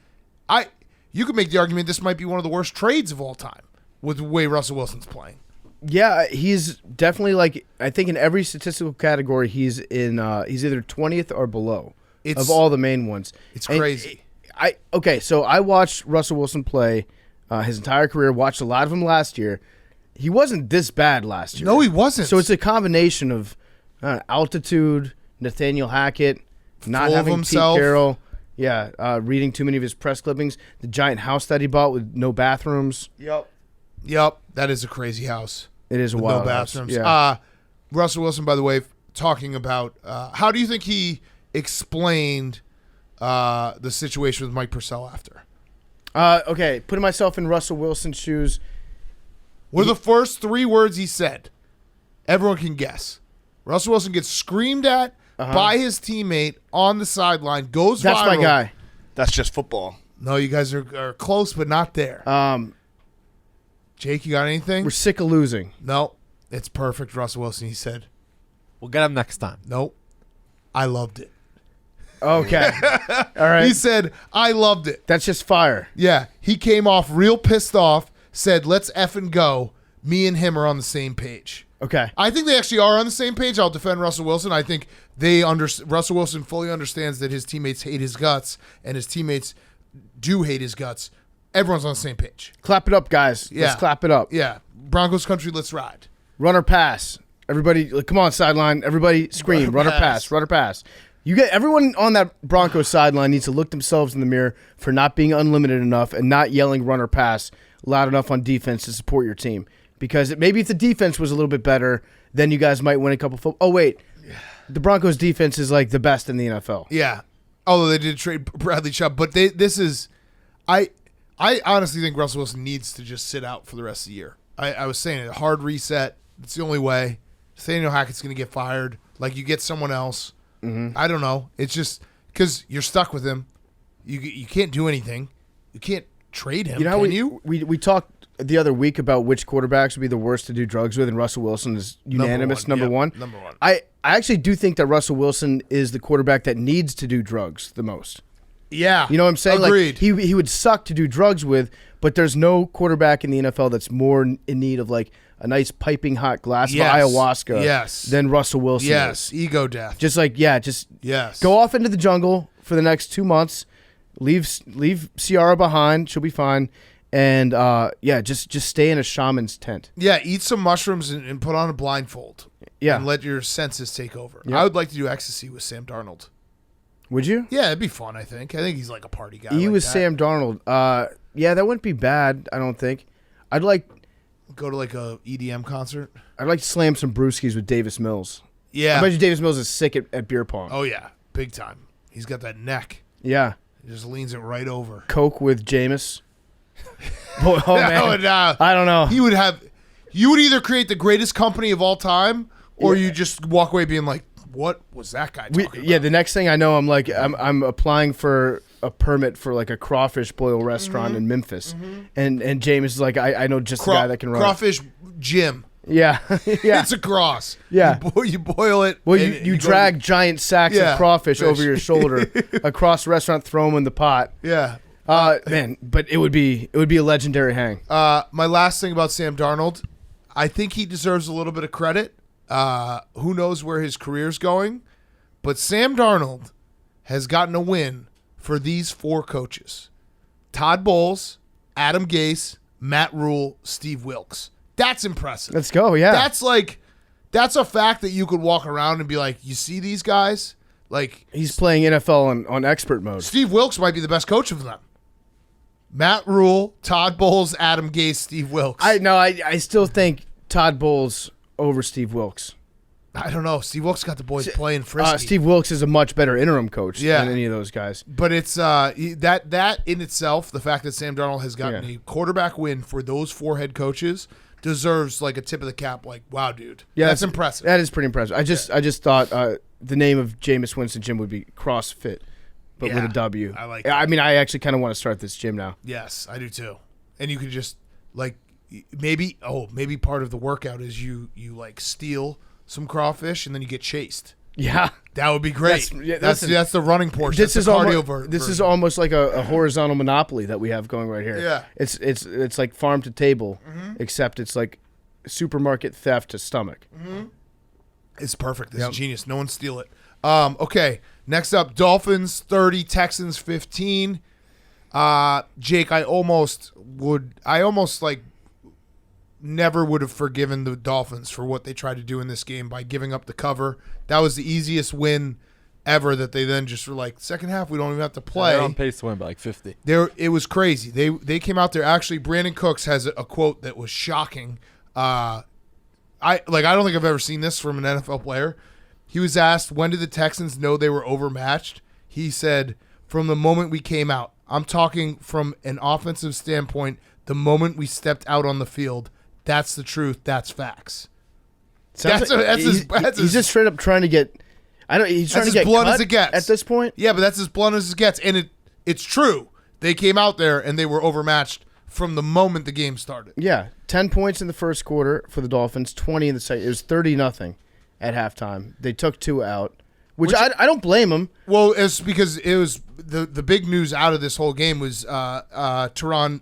you could make the argument this might be one of the worst trades of all time with the way Russell Wilson's playing. Yeah, he's definitely like, I think in every statistical category he's he's either 20th or below of all the main ones. It's crazy. So I watched Russell Wilson play his entire career, watched a lot of him last year. He wasn't this bad last year. No, he wasn't. So it's a combination of altitude, Nathaniel Hackett, not Full of having himself. Pete Carroll, reading too many of his press clippings, the giant house that he bought with no bathrooms. Yep, that is a crazy house. It is a with wild no house. bathrooms. Yeah. Russell Wilson, by the way, talking about how do you think he explained the situation with Mike Purcell after? Okay, putting myself in Russell Wilson's shoes. What are the first 3 words he said? Everyone can guess. Russell Wilson gets screamed at by his teammate on the sideline, goes That's viral. my guy. That's just football. No, you guys are close, but not there. Jake, you got anything? We're sick of losing. No, it's perfect, Russell Wilson. He said, We'll get him next time. nope, I loved it. Okay. All right. He said, I loved it. That's just fire. Yeah, he came off real pissed off, said, let's effing go. Me and him are on the same page. Okay. I think they actually are on the same page. I'll defend Russell Wilson. I think Russell Wilson fully understands that his teammates hate his guts, and his teammates do hate his guts. Everyone's on the same page. Clap it up, guys. Yeah. Let's clap it up. Yeah, Broncos country, let's ride. Run or pass. Everybody, come on, sideline. Everybody scream. Run or pass. Run or pass. Everyone on that Broncos sideline needs to look themselves in the mirror for not being unlimited enough and not yelling run or pass loud enough on defense to support your team. Because maybe if the defense was a little bit better, then you guys might win a couple. Oh wait, the Broncos defense is like the best in the NFL. Yeah, although they did trade Bradley Chubb, but I honestly think Russell Wilson needs to just sit out for the rest of the year. I was saying it, a hard reset. It's the only way. Nathaniel Hackett's going to get fired. Like, you get someone else. I don't know. It's just because you're stuck with him. You can't do anything. You can't trade him. You know how we talked the other week about which quarterbacks would be the worst to do drugs with, and Russell Wilson is unanimous number one. Number one. I actually do think that Russell Wilson is the quarterback that needs to do drugs the most. Yeah. You know what I'm saying? Agreed. Like he would suck to do drugs with, but there's no quarterback in the NFL that's more in need of like a nice piping hot glass Yes. of ayahuasca Yes. than Russell Wilson Yes. is. Ego death. Just like, yes. go off into the jungle for the next 2 months. Leave Ciara behind. She'll be fine. And just stay in a shaman's tent. Yeah, eat some mushrooms and put on a blindfold. Yeah. And let your senses take over. Yep. I would like to do ecstasy with Sam Darnold. Would you? Yeah, it'd be fun, I think. I think he's like a party guy. He like was that. Sam Darnold. Yeah, that wouldn't be bad, I don't think. I'd like Go to like a EDM concert. to slam some brewskis with Davis Mills. Yeah. I bet you Davis Mills is sick at beer pong. Oh, yeah. Big time. He's got that neck. Yeah. He just leans it right over. Coke with Jameis. Boy, oh, man. No, and, I don't know. He would have. You would either create the greatest company of all time, or you just walk away being like, "What was that guy talking about?" Yeah, the next thing I know, I'm applying for a permit for like a crawfish boil restaurant in Memphis, and Jameis is like, I know just the guy that can run. Crawfish Jim. Yeah, yeah. It's a cross. Yeah. You boil it. Well, and you go drag to- giant sacks Yeah, of crawfish fish. over your shoulder across the restaurant, throw them in the pot. Yeah. Man, but it would be a legendary hang. My last thing about Sam Darnold, I think he deserves a little bit of credit. Who knows where his career's going, but Sam Darnold has gotten a win for these 4 coaches: Todd Bowles, Adam Gase, Matt Rule, Steve Wilkes. That's impressive. Let's go. Yeah, That's a fact that you could walk around and be like, you see these guys? Like, he's playing NFL on expert mode. Steve Wilkes might be the best coach of them. Matt Rule, Todd Bowles, Adam Gase, Steve Wilkes. I still think Todd Bowles over Steve Wilkes. I don't know. Steve Wilkes got the boys playing frisky. Steve Wilkes is a much better interim coach Yeah. than any of those guys. But it's that in itself, the fact that Sam Darnold has gotten Yeah. a quarterback win for those 4 head coaches deserves like a tip of the cap. Like, wow, dude, Yeah, that's impressive. That is pretty impressive. I just thought the name of Jameis Winston Gym would be CrossFit, but with Yeah, a W. I like I mean, I actually kind of want to start this gym now. Yes, I do too. And you can just like maybe part of the workout is you like steal some crawfish and then you get chased. Yeah, That would be great. That's the running portion. this That's is the cardio almost this is version. almost like a horizontal monopoly that we have going right here. Yeah. it's like farm to table, except it's like supermarket theft to stomach. It's perfect. This Yep. is genius. No one steal it. Okay. Next up, Dolphins 30, Texans 15. Jake, I almost like never would have forgiven the Dolphins for what they tried to do in this game by giving up the cover. That was the easiest win ever that they then just were like, second half, we don't even have to play. They're on pace to win by like 50. It was crazy. They came out there. Actually, Brandon Cooks has a quote that was shocking. I don't think I've ever seen this from an NFL player. He was asked, when did the Texans know they were overmatched? He said, from the moment we came out. I'm talking from an offensive standpoint, the moment we stepped out on the field. That's the truth. That's facts. He's just straight up trying to get. He's trying That's to get as blunt cut as it gets at this point. Yeah, but that's as blunt as it gets, and it's true. They came out there and they were overmatched from the moment the game started. Yeah, 10 points in the first quarter for the Dolphins, 20 in the second. It was 30-0 at halftime. They took 2 out, which I don't blame them. Well, it's because it was the big news out of this whole game was Teron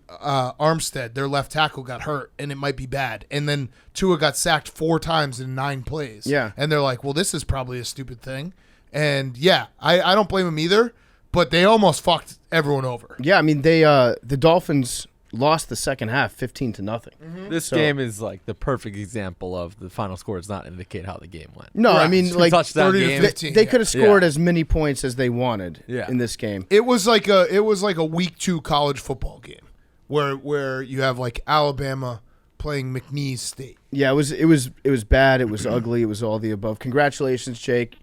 Armstead, their left tackle, got hurt, and it might be bad. And then Tua got sacked 4 times in 9 plays. Yeah. And they're like, well, this is probably a stupid thing. And, yeah, I don't blame them either, but they almost fucked everyone over. Yeah, I mean, the Dolphins lost the second half 15-0. This game is like the perfect example of the final score does not indicate how the game went. No, I Correct. mean, like, Touchdown 30 to game. 15. they could have scored Yeah. as many points as they wanted in this game. It was like a week 2 college football game where you have like Alabama playing McNeese State. Yeah, it was bad. It was ugly. It was all the above. Congratulations, Jake.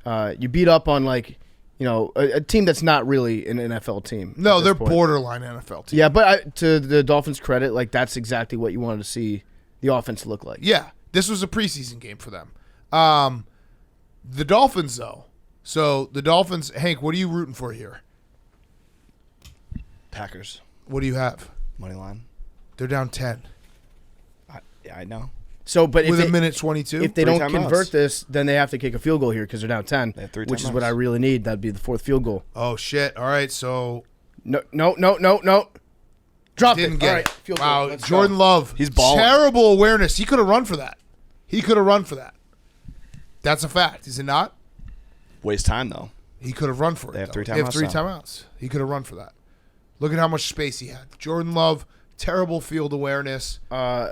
You beat up on a team that's not really an NFL team. No, at this they're point. borderline NFL team. Yeah, but to the Dolphins' credit, like that's exactly what you wanted to see the offense look like. Yeah, this was a preseason game for them. The Dolphins, though. So the Dolphins, Hank, what are you rooting for here? Packers What do you have? money line. They're down 10. Yeah, I know. So, but with if a minute 22. if they Three don't timeouts. convert this, then they have to kick a field goal here because they're down 10, They have three which is timeouts. what I really need. That'd be the fourth field goal. Oh shit! All right, so No. Drop didn't it. get All right, it. field Wow, goal. Let's Jordan go. Love. He's balling. Terrible awareness. He could have run for that. That's a fact. Is it not? Waste time though. He could have run for it. They have though. three They have timeouts three now. timeouts. He could have run for that. Look at how much space he had. Jordan Love, terrible field awareness. I'm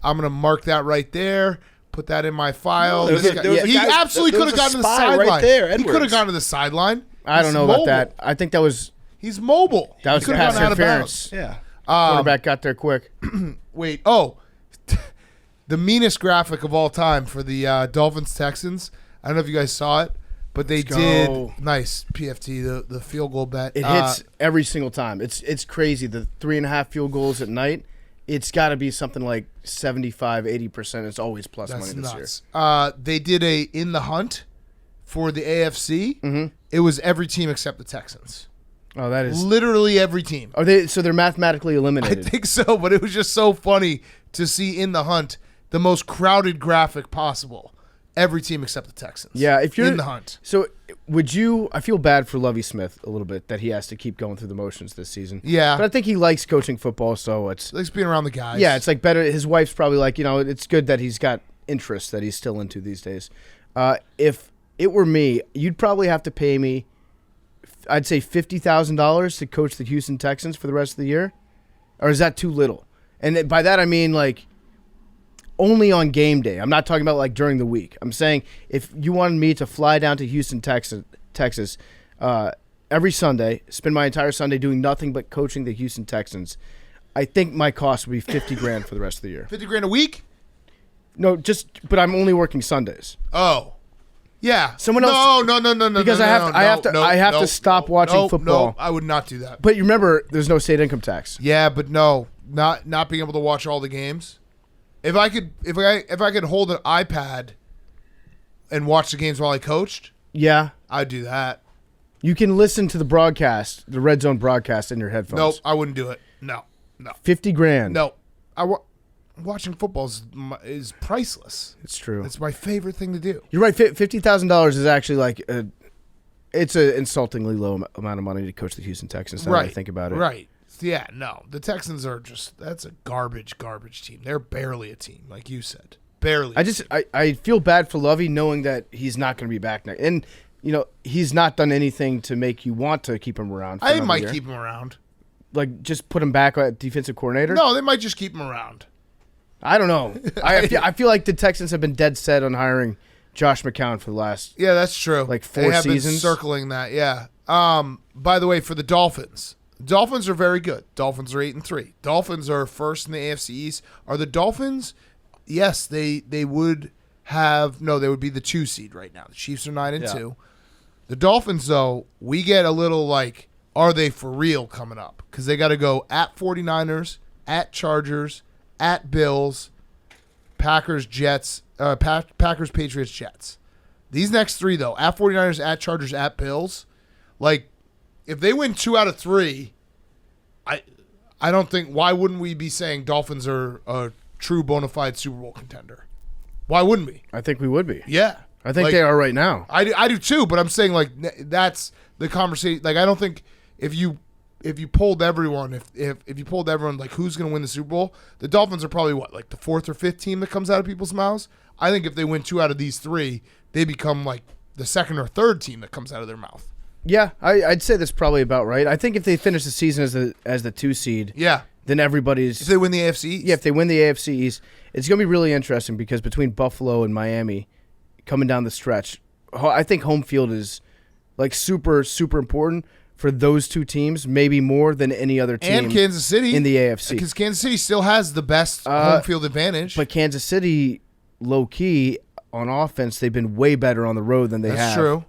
gonna mark that right there. Put that in my file. There was This a- guy- there was a he guy- absolutely there could was have a gotten to the spy right sideline. there, He could have Edwards. gone to the sideline. I don't He's know mobile. about that. I think that was He's mobile. That was He could have pass gone out of interference. bounds. Yeah. quarterback got there quick. Wait. Oh, the meanest graphic of all time for the Dolphins Texans. I don't know if you guys saw it, but they Let's did go. nice PFT the field goal bet. It hits every single time. It's crazy. The 3.5 field goals at night. It's got to be something like 75, 80%. It's always plus That's money this nuts. They did a in the hunt for the AFC. Mm-hmm. It was every team except the Texans. year. Oh, that is. Literally every team. Are they? So they're mathematically I eliminated. think so, but it was just so funny to see in the hunt the most crowded graphic possible. Every team except the Texans. Yeah, if you're in the hunt. So would you? I feel bad for Lovie Smith a little bit that he has to keep going through the motions this season. Yeah. but I think he likes coaching football, so it's Likes being around the guys. yeah, it's like better. His wife's probably like, it's good that he's got interests that he's still into these days. If it were me, you'd probably have to pay me, I'd say $50,000 to coach the Houston Texans for the rest of the year, or is that too little? And by that I mean like only on game day. I'm not talking about like during the week. I'm saying if you wanted me to fly down to Houston, Texas, every Sunday, spend my entire Sunday doing nothing but coaching the Houston Texans, I think my cost would be $50,000 for the rest of the year. $50,000 a week? No, but I'm only working Sundays. Oh. Yeah. Someone else- No. Because I have to stop watching football. No, I would not do that. But you remember, there's no state income tax. Yeah, but no, not being able to watch all the games. If I could hold an iPad and watch the games while I coached, Yeah, I'd do that. you can listen to the broadcast, the Red Zone broadcast, in your headphones. Nope, I wouldn't do it. No. $50,000. No. Watching football is priceless. It's true. It's my favorite thing to do. You're right. $50,000 is actually like it's an insultingly low amount of money to coach the Houston Texans. Now that I think about it. Right. Yeah, no. The Texans are that's a garbage team. They're barely a team, like you said. Barely. I feel bad for Lovey knowing that he's not going to be back next. And, he's not done anything to make you want to keep him around. For I another might year. keep him around. Like, just put him back at defensive coordinator? No, they might just keep him around. I don't know. I feel like the Texans have been dead set on hiring Josh McCown for the last. Yeah, that's true. Like they 4 have seasons? been circling that. Yeah. By the way, for the Dolphins are very good. Dolphins are 8-3. Dolphins are first in the AFC East. Are the Dolphins? Yes, they would have. No, they would be the 2 seed right now. The Chiefs are 9-2. The Dolphins, though, we get a little like, are they for real coming up? Because they got to go at 49ers, at Chargers, at Bills, Packers, Jets, Packers, Patriots, Jets. These next 3, though, at 49ers, at Chargers, at Bills, like, if they win 2 out of 3, I don't think, why wouldn't we be saying Dolphins are a true bona fide Super Bowl contender? Why wouldn't we? I think we would be. Yeah. I think Like, they are right now. I do too, but I'm saying like that's the conversation. Like I don't think if you polled everyone, if you polled everyone like who's going to win the Super Bowl, the Dolphins are probably like the 4th or 5th team that comes out of people's mouths. I think if they win 2 out of these 3, they become like the 2nd or 3rd team that comes out of their mouth. Yeah, I'd say that's probably about right. I think if they finish the season as the 2 seed, Yeah. then everybody's. If they win the AFC East. Yeah, if they win the AFC East, it's going to be really interesting because between Buffalo and Miami coming down the stretch, I think home field is like super, super important for those 2 teams, maybe more than any other team. And Kansas City in the AFC. because Kansas City still has the best home field advantage. But Kansas City, low key on offense, they've been way better on the road than they That's have. true.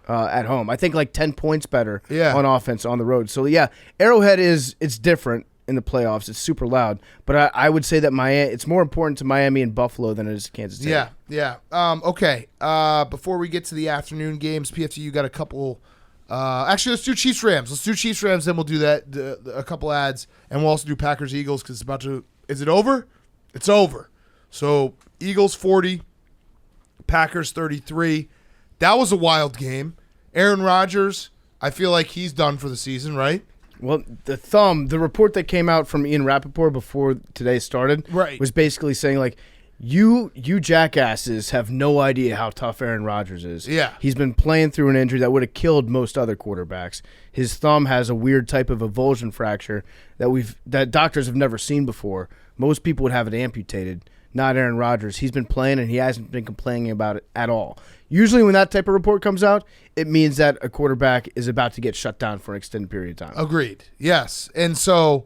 At home, I think like 10 points better Yeah. on offense on the road. So yeah, Arrowhead it's different in the playoffs. It's super loud, but I would say that it's more important to Miami and Buffalo than it is to Kansas City. Yeah. Okay. Before we get to the afternoon games, PFT, you got a couple. Actually, let's do Chiefs Rams. Then we'll do a couple ads, and we'll also do Packers Eagles because it's about to. Is it over? It's over. So Eagles 40, Packers 33. That was a wild game. Aaron Rodgers, I feel like he's done for the season, right? Well, the report that came out from Ian Rappaport before today started was basically saying, like, you jackasses have no idea how tough Aaron Rodgers is. Yeah. He's been playing through an injury that would have killed most other quarterbacks. His thumb has a weird type of avulsion fracture that doctors have never seen before. Most people would have it amputated, not Aaron Rodgers. He's been playing, and he hasn't been complaining about it at all. Usually when that type of report comes out, it means that a quarterback is about to get shut down for an extended period of time. Agreed. Yes. And so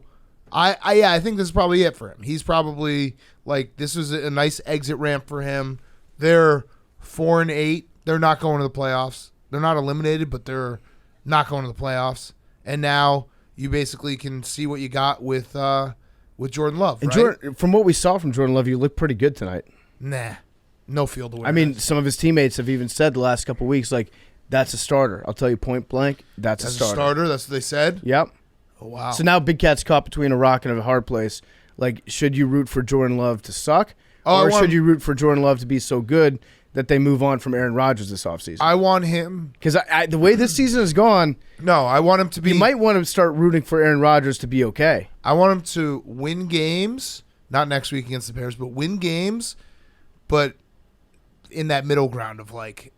I think this is probably it for him. He's probably like, this was a nice exit ramp for him. They're 4-8. They're not going to the playoffs. They're not eliminated, but they're not going to the playoffs. And now you basically can see what you got with Jordan Love. And right? From what we saw from Jordan Love, you looked pretty good tonight. Nah. No field to win. I mean, some of his teammates have even said the last couple of weeks, like, that's a starter. I'll tell you point blank, that's a starter. That's what they said? Yep. Oh, wow. So now Big Cat's caught between a rock and a hard place. Like, should you root for Jordan Love to suck? Or should you root for Jordan Love to be so good that they move on from Aaron Rodgers this offseason? I want him. Because the way this season has gone, no, I want him to be. You might want to start rooting for Aaron Rodgers to be okay. I want him to win games, not next week against the Bears, but win games, but in that middle ground of like,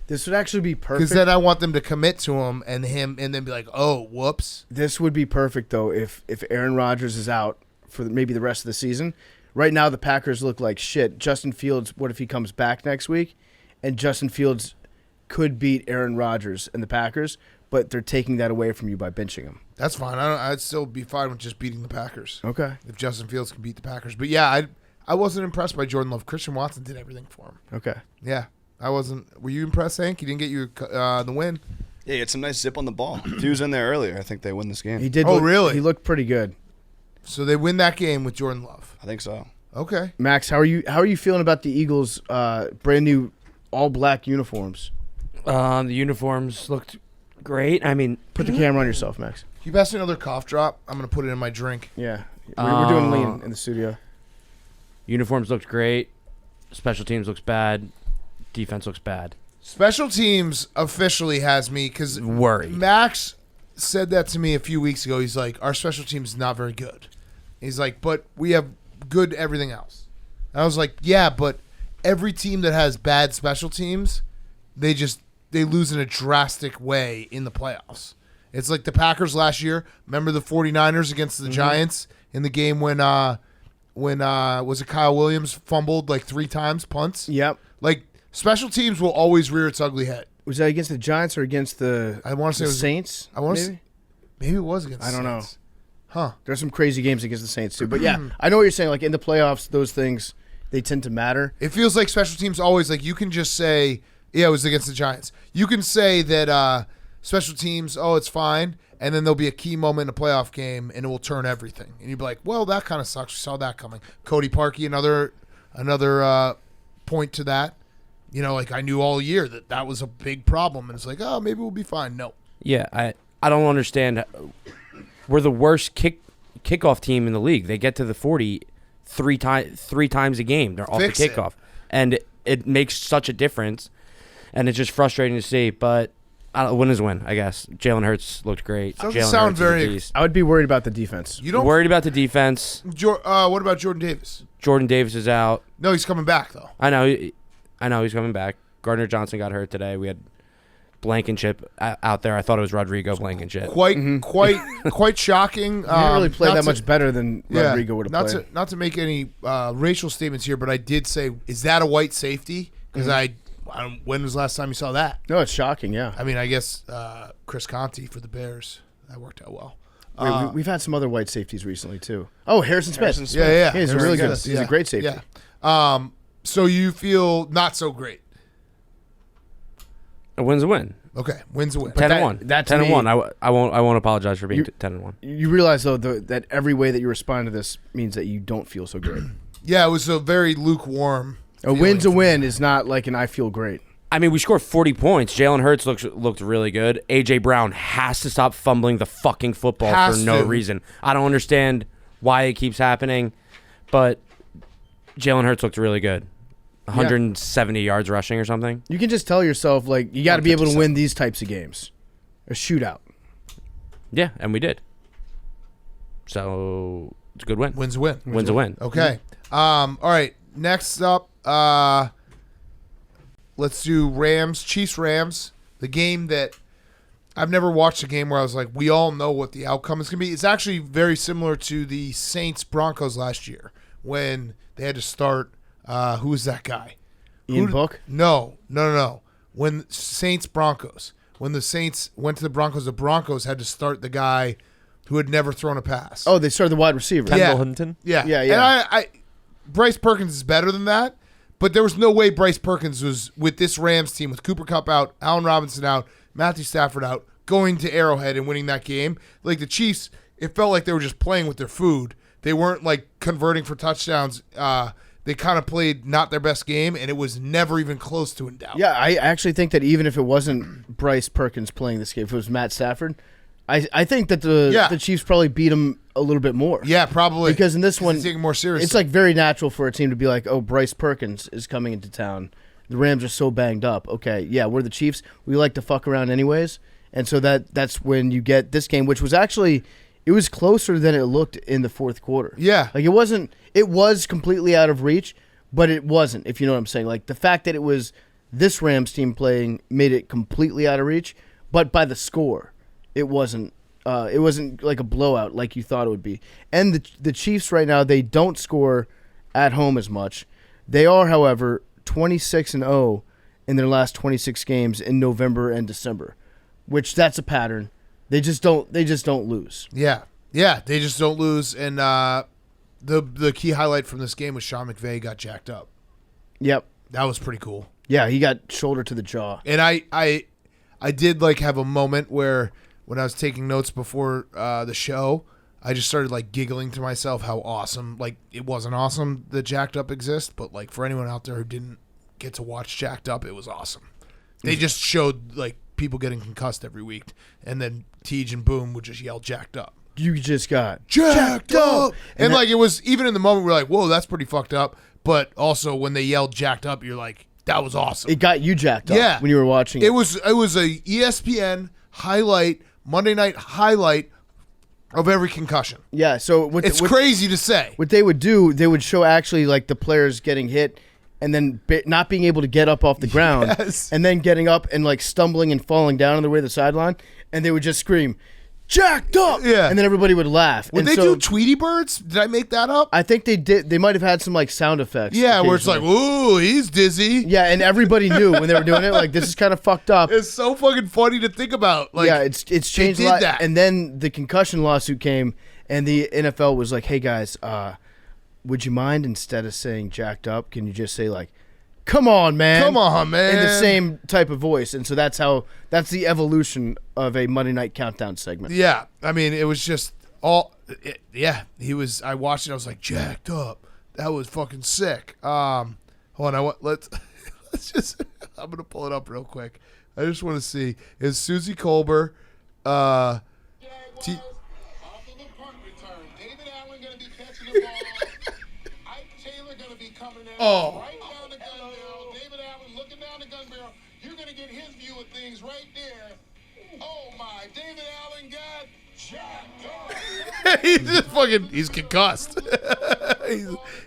This would actually be perfect. Because then I want them to commit to him and then be like, oh, whoops. This would be perfect, though, if Aaron Rodgers is out for maybe the rest of the season. Right now, the Packers look like shit. Justin Fields, what if he comes back next week? And Justin Fields could beat Aaron Rodgers and the Packers, but they're taking that away from you by benching him. That's fine. I'd still be fine with just beating the Packers. Okay. If Justin Fields can beat the Packers. But, yeah, I wasn't impressed by Jordan Love. Christian Watson did everything for him. Okay. Yeah. I wasn't. Were you impressed, Hank? He didn't get you the win. Yeah, he had some nice zip on the ball. If he was in there earlier, I think they win this game. He did. Oh, really? He looked pretty good. So they win that game with Jordan Love. I think so. Okay. Max, how are you feeling about the Eagles' brand new all black uniforms? The uniforms looked great. I mean, Put the camera on yourself, Max. Can you pass me another cough drop? I'm going to put it in my drink. Yeah. We're doing lean in the studio. Uniforms looked great. Special teams looks bad. Defense looks bad. Special teams officially has me because Worried. Max said that to me a few weeks ago. He's like, our special teams is not very good. He's like, but we have good everything else. And I was like, yeah, but every team that has bad special teams, they lose in a drastic way in the playoffs. It's like the Packers last year. Remember the 49ers against the Giants in the game when was it Kyle Williams fumbled like 3 times, punts? Yep. Like, special teams will always rear its ugly head. Was that against the Giants or against the I want to say it was Saints? I want to maybe it was against. I don't the know. Saints. Huh? There's some crazy games against the Saints too. But yeah, I know what you're saying. Like in the playoffs, those things they tend to matter. It feels like special teams always like you can just say, yeah, it was against the Giants. You can say that special teams, oh, it's fine, and then there'll be a key moment in a playoff game, and it will turn everything. And you'd be like, well, that kind of sucks. We saw that coming. Cody Parkey, another point to that. You know, like I knew all year that was a big problem, and it's like, oh, maybe we'll be fine. No. Yeah, I don't understand. We're the worst kickoff team in the league. They get to the 40 three times a game. They're off the kickoff, and it makes such a difference. And it's just frustrating to see. But win is win, I guess. Jalen Hurts looked great. Doesn't sound very. I would be worried about the defense. You don't worried about the defense. What about Jordan Davis? Jordan Davis is out. No, he's coming back though. I know he's coming back. Gardner Johnson got hurt today. We had Blankenship out there. I thought it was Rodrigo Blankenship. Quite shocking. He didn't really play that much better than Rodrigo would have played. Not to make any racial statements here, but I did say, is that a white safety? Because when was the last time you saw that? No, it's shocking, yeah. I mean, I guess Chris Conte for the Bears. That worked out well. We've had some other white safeties recently, too. Oh, Harrison Smith. Yeah. He's really good. He's a great safety. Yeah. So you feel not so great. A win's a win. Okay, win's a win. 10-1. That's 10-1. I won't apologize for being 10-1. You realize though that every way that you respond to this means that you don't feel so great. Yeah, it was a very lukewarm. A win's a win is not like an I feel great. I mean, we scored 40 points. Jalen Hurts looked really good. A.J. Brown has to stop fumbling the fucking football for no reason. I don't understand why it keeps happening, but Jalen Hurts looked really good. 170 yards rushing or something. You can just tell yourself, like, you got to be able to win these types of games. A shootout. Yeah, and we did. So it's a good win. Win's a win. Win's a win. Okay. All right. Next up, let's do Rams, Chiefs, Rams. The game that I've never watched a game where I was like, we all know what the outcome is going to be. It's actually very similar to the Saints Broncos last year when they had to start. Who was that guy? Ian Book? No. When Saints Broncos. When the Saints went to the Broncos had to start the guy who had never thrown a pass. Oh, they started the wide receiver. Kendall Hinton? Yeah. Yeah. And I Bryce Perkins is better than that, but there was no way Bryce Perkins was with this Rams team with Cooper Kupp out, Allen Robinson out, Matthew Stafford out, going to Arrowhead and winning that game. Like the Chiefs, it felt like they were just playing with their food. They weren't like converting for touchdowns. They kind of played not their best game, and it was never even close to in doubt. Yeah, I actually think that even if it wasn't Bryce Perkins playing this game, if it was Matt Stafford, I think that the Chiefs probably beat him a little bit more. Yeah, probably. Because in this one, taking more seriously. it's like very natural for a team to be like, oh, Bryce Perkins is coming into town. The Rams are so banged up. Okay, yeah, we're the Chiefs. We like to fuck around anyways. And so that's when you get this game, which was actually – it was closer than it looked in the fourth quarter. Yeah. Like it was completely out of reach, but it wasn't, if you know what I'm saying. Like the fact that it was this Rams team playing made it completely out of reach, but by the score, it wasn't like a blowout like you thought it would be. And the Chiefs right now, they don't score at home as much. They are, however, 26-0 in their last 26 games in November and December, which that's a pattern. They just don't lose. Yeah, they just don't lose. And the key highlight from this game was Sean McVay got jacked up. Yep. That was pretty cool. Yeah, he got shoulder to the jaw. And I did like have a moment where when I was taking notes before the show, I just started like giggling to myself how awesome. Like it wasn't awesome that jacked up exists, but like for anyone out there who didn't get to watch jacked up, it was awesome. They just showed like people getting concussed every week, and then Tej and Boom would just yell jacked up. You just got jacked up. And like it was even in the moment we're like, whoa, that's pretty fucked up. But also when they yelled jacked up, you're like, that was awesome. It got you jacked up when you were watching it. It was a ESPN highlight, Monday night highlight of every concussion. Yeah, so it's crazy to say. What they would do, they would show actually like the players getting hit and then not being able to get up off the ground, and then getting up and like stumbling and falling down on the way to the sideline, and they would just scream, jacked up! Yeah. And then everybody would laugh. Would they do Tweety Birds? Did I make that up? I think they did. They might have had some like sound effects. Yeah, where it's like, ooh, he's dizzy. Yeah, and everybody knew when they were doing it, like, this is kind of fucked up. It's so fucking funny to think about. Like, yeah, it's changed a lot. That. And then the concussion lawsuit came, and the NFL was like, hey guys, would you mind, instead of saying jacked up, can you just say like, come on, man. Come on, man. In the same type of voice. And so that's the evolution of a Monday Night Countdown segment. Yeah. I mean, it was just he was, I watched it, I was like, jacked up. That was fucking sick. Hold on, let's just, I'm going to pull it up real quick. I just want to see, is Susie Colbert, Jaguars, off of the punt return. David Allen going to be catching the ball. Ike Taylor going to be coming in right down the gun barrel. David Allen looking down the gun barrel. You're going to get his view of things right there. Oh, my. David Allen got jacked up. he's just fucking, he's concussed.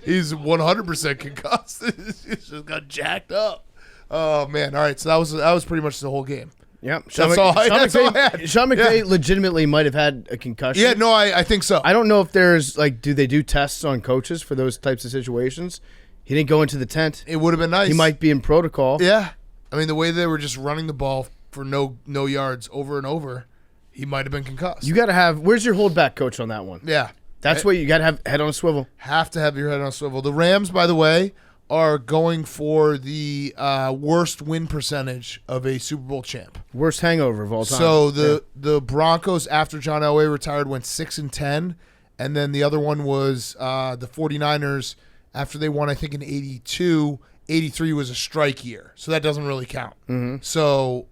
he's 100% concussed. He's just got jacked up. Oh, man. All right, so that was pretty much the whole game. Yep. That's all I had. Sean McVay legitimately might have had a concussion. Yeah, no, I think so. I don't know if there's, like, do they do tests on coaches for those types of situations? He didn't go into the tent. It would have been nice. He might be in protocol. Yeah. I mean, the way they were just running the ball for no yards over and over, he might have been concussed. You got to have – where's your holdback coach on that one? Yeah. That's what you got to have head on a swivel. Have to have your head on a swivel. The Rams, by the way, are going for the worst win percentage of a Super Bowl champ. Worst hangover of all time. So the Broncos, after John Elway retired, went 6-10, and then the other one was the 49ers after they won, I think, in 82. 83 was a strike year, so that doesn't really count. Mm-hmm. So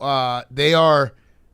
they are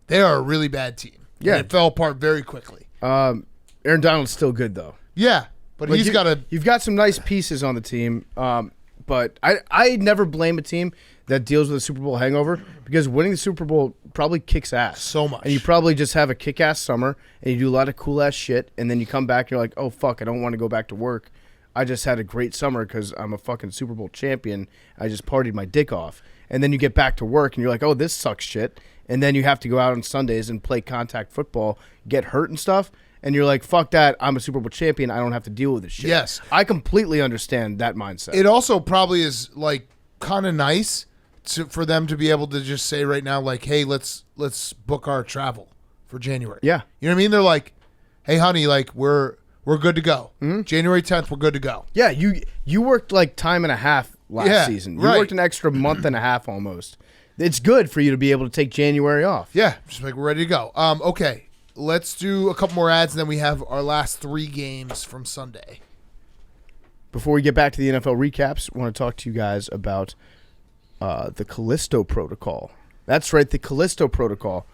a really bad team. Yeah, and it fell apart very quickly. Aaron Donald's still good though. Yeah, But Like, he's got to. You've got some nice pieces on the team, but I never blame a team that deals with a Super Bowl hangover because winning the Super Bowl probably kicks ass So much. and you probably just have a kick-ass summer and you do a lot of cool-ass shit, and then you come back and you're like, oh fuck, I don't want to go back to work. I just had a great summer because I'm a fucking Super Bowl champion. I just partied my dick off. And then you get back to work and you're like, oh, this sucks shit. And then you have to go out on Sundays and play contact football, get hurt and stuff. And you're like, fuck that. I'm a Super Bowl champion. I don't have to deal with this shit. Yes. I completely understand that mindset. It also probably is like kind of nice for them to be able to just say right now, like, hey, let's book our travel for January. Yeah. You know what I mean? They're like, hey, honey, like we're good to go. January 10th, we're good to go. Yeah, you worked like time and a half last season. You right. worked an extra month and a half almost. It's good for you to be able to take January off. Yeah, just like we're ready to go. Okay, let's do a couple more ads, and then we have our last 3 games from Sunday. Before we get back to the NFL recaps, I want to talk to you guys about the Callisto Protocol. That's right, the Callisto Protocol.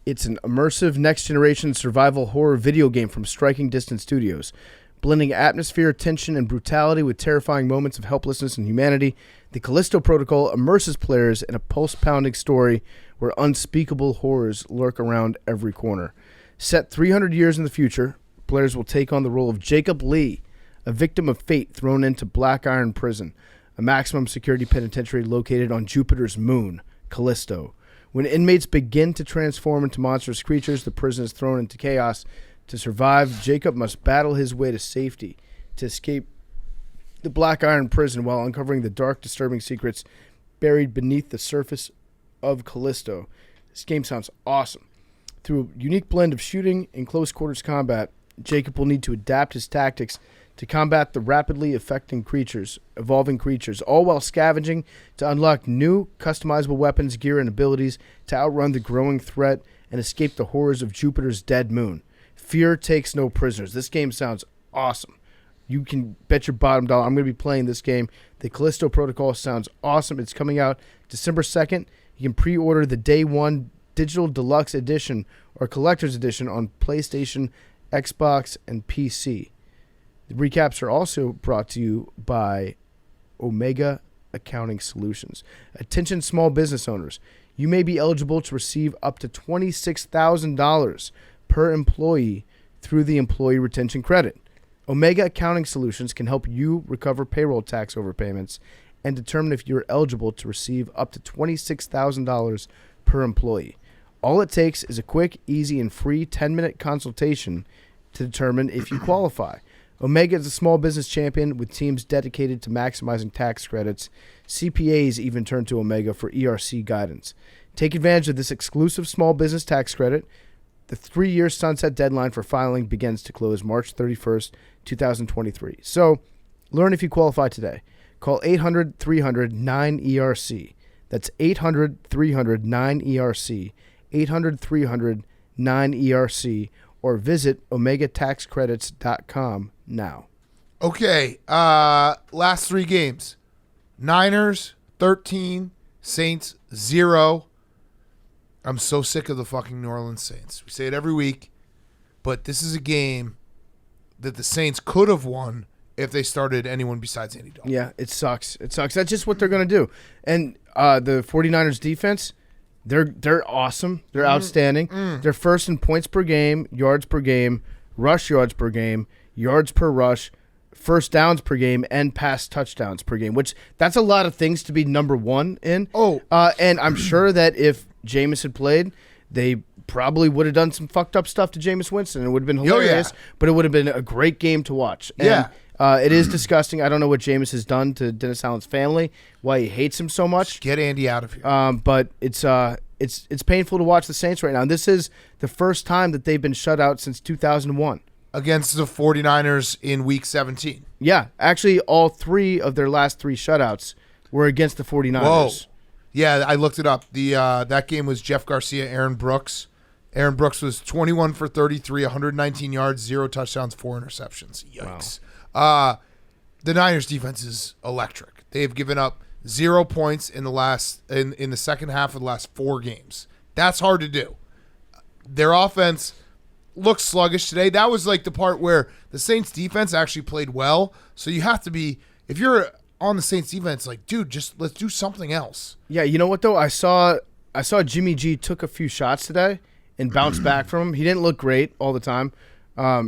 It's an immersive next-generation survival horror video game from Striking Distance Studios. Blending atmosphere, tension, and brutality with terrifying moments of helplessness and humanity, the Callisto Protocol immerses players in a pulse-pounding story where unspeakable horrors lurk around every corner. Set 300 years in the future, players will take on the role of Jacob Lee, a victim of fate thrown into Black Iron Prison, a maximum security penitentiary located on Jupiter's moon, Callisto. When inmates begin to transform into monstrous creatures, the prison is thrown into chaos. To survive, Jacob must battle his way to safety to escape the Black Iron Prison while uncovering the dark, disturbing secrets buried beneath the surface of Callisto. This game sounds awesome. Through a unique blend of shooting and close quarters combat, Jacob will need to adapt his tactics to combat the rapidly evolving creatures, all while scavenging to unlock new, customizable weapons, gear, and abilities to outrun the growing threat and escape the horrors of Jupiter's dead moon. Fear takes no prisoners. This game sounds awesome. You can bet your bottom dollar I'm going to be playing this game. The Callisto Protocol sounds awesome. It's coming out December 2nd. You can pre-order the Day 1 Digital Deluxe Edition or Collector's Edition on PlayStation, Xbox, and PC. The recaps are also brought to you by Omega Accounting Solutions. Attention small business owners. You may be eligible to receive up to $26,000 per employee through the Employee Retention Credit. Omega Accounting Solutions can help you recover payroll tax overpayments and determine if you're eligible to receive up to $26,000 per employee. All it takes is a quick, easy, and free 10-minute consultation to determine if you qualify. Omega is a small business champion with teams dedicated to maximizing tax credits. CPAs even turn to Omega for ERC guidance. Take advantage of this exclusive small business tax credit. The 3-year sunset deadline for filing begins to close March 31st, 2023. So, learn if you qualify today. Call 800-300-9ERC. That's 800-300-9ERC. 800-300-9ERC. Or visit OmegaTaxCredits.com now. Okay, last 3 games. Niners, 13. Saints, 0. I'm so sick of the fucking New Orleans Saints. We say it every week, but this is a game that the Saints could have won if they started anyone besides Andy Dalton. Yeah, it sucks. It sucks. That's just what they're going to do. And the 49ers defense, they're awesome. They're outstanding. They're first in points per game, yards per game, rush yards per game, yards per rush, first downs per game, and pass touchdowns per game, which that's a lot of things to be number 1 in. And I'm sure that if Jameis had played, they probably would have done some fucked up stuff to Jameis Winston. It would have been hilarious, but it would have been a great game to watch. And, it is disgusting. I don't know what Jameis has done to Dennis Allen's family, why he hates him so much. Just get Andy out of here. But it's painful to watch the Saints right now. And this is the first time that they've been shut out since 2001. Against the 49ers in Week 17. Yeah, actually all 3 of their last 3 shutouts were against the 49ers. Whoa. Yeah, I looked it up. That game was Jeff Garcia, Aaron Brooks. Aaron Brooks was 21 for 33, 119 yards, 0 touchdowns, 4 interceptions. Yikes. Wow. The Niners defense is electric. They've given up 0 points in the second half of the last 4 games. That's hard to do. Their offense, looked sluggish today. That was like the part where the Saints defense actually played well. So you have to be, if you're on the Saints defense, like, dude, just let's do something else. Yeah, you know what though? I saw Jimmy G took a few shots today and bounced back from him. He didn't look great all the time.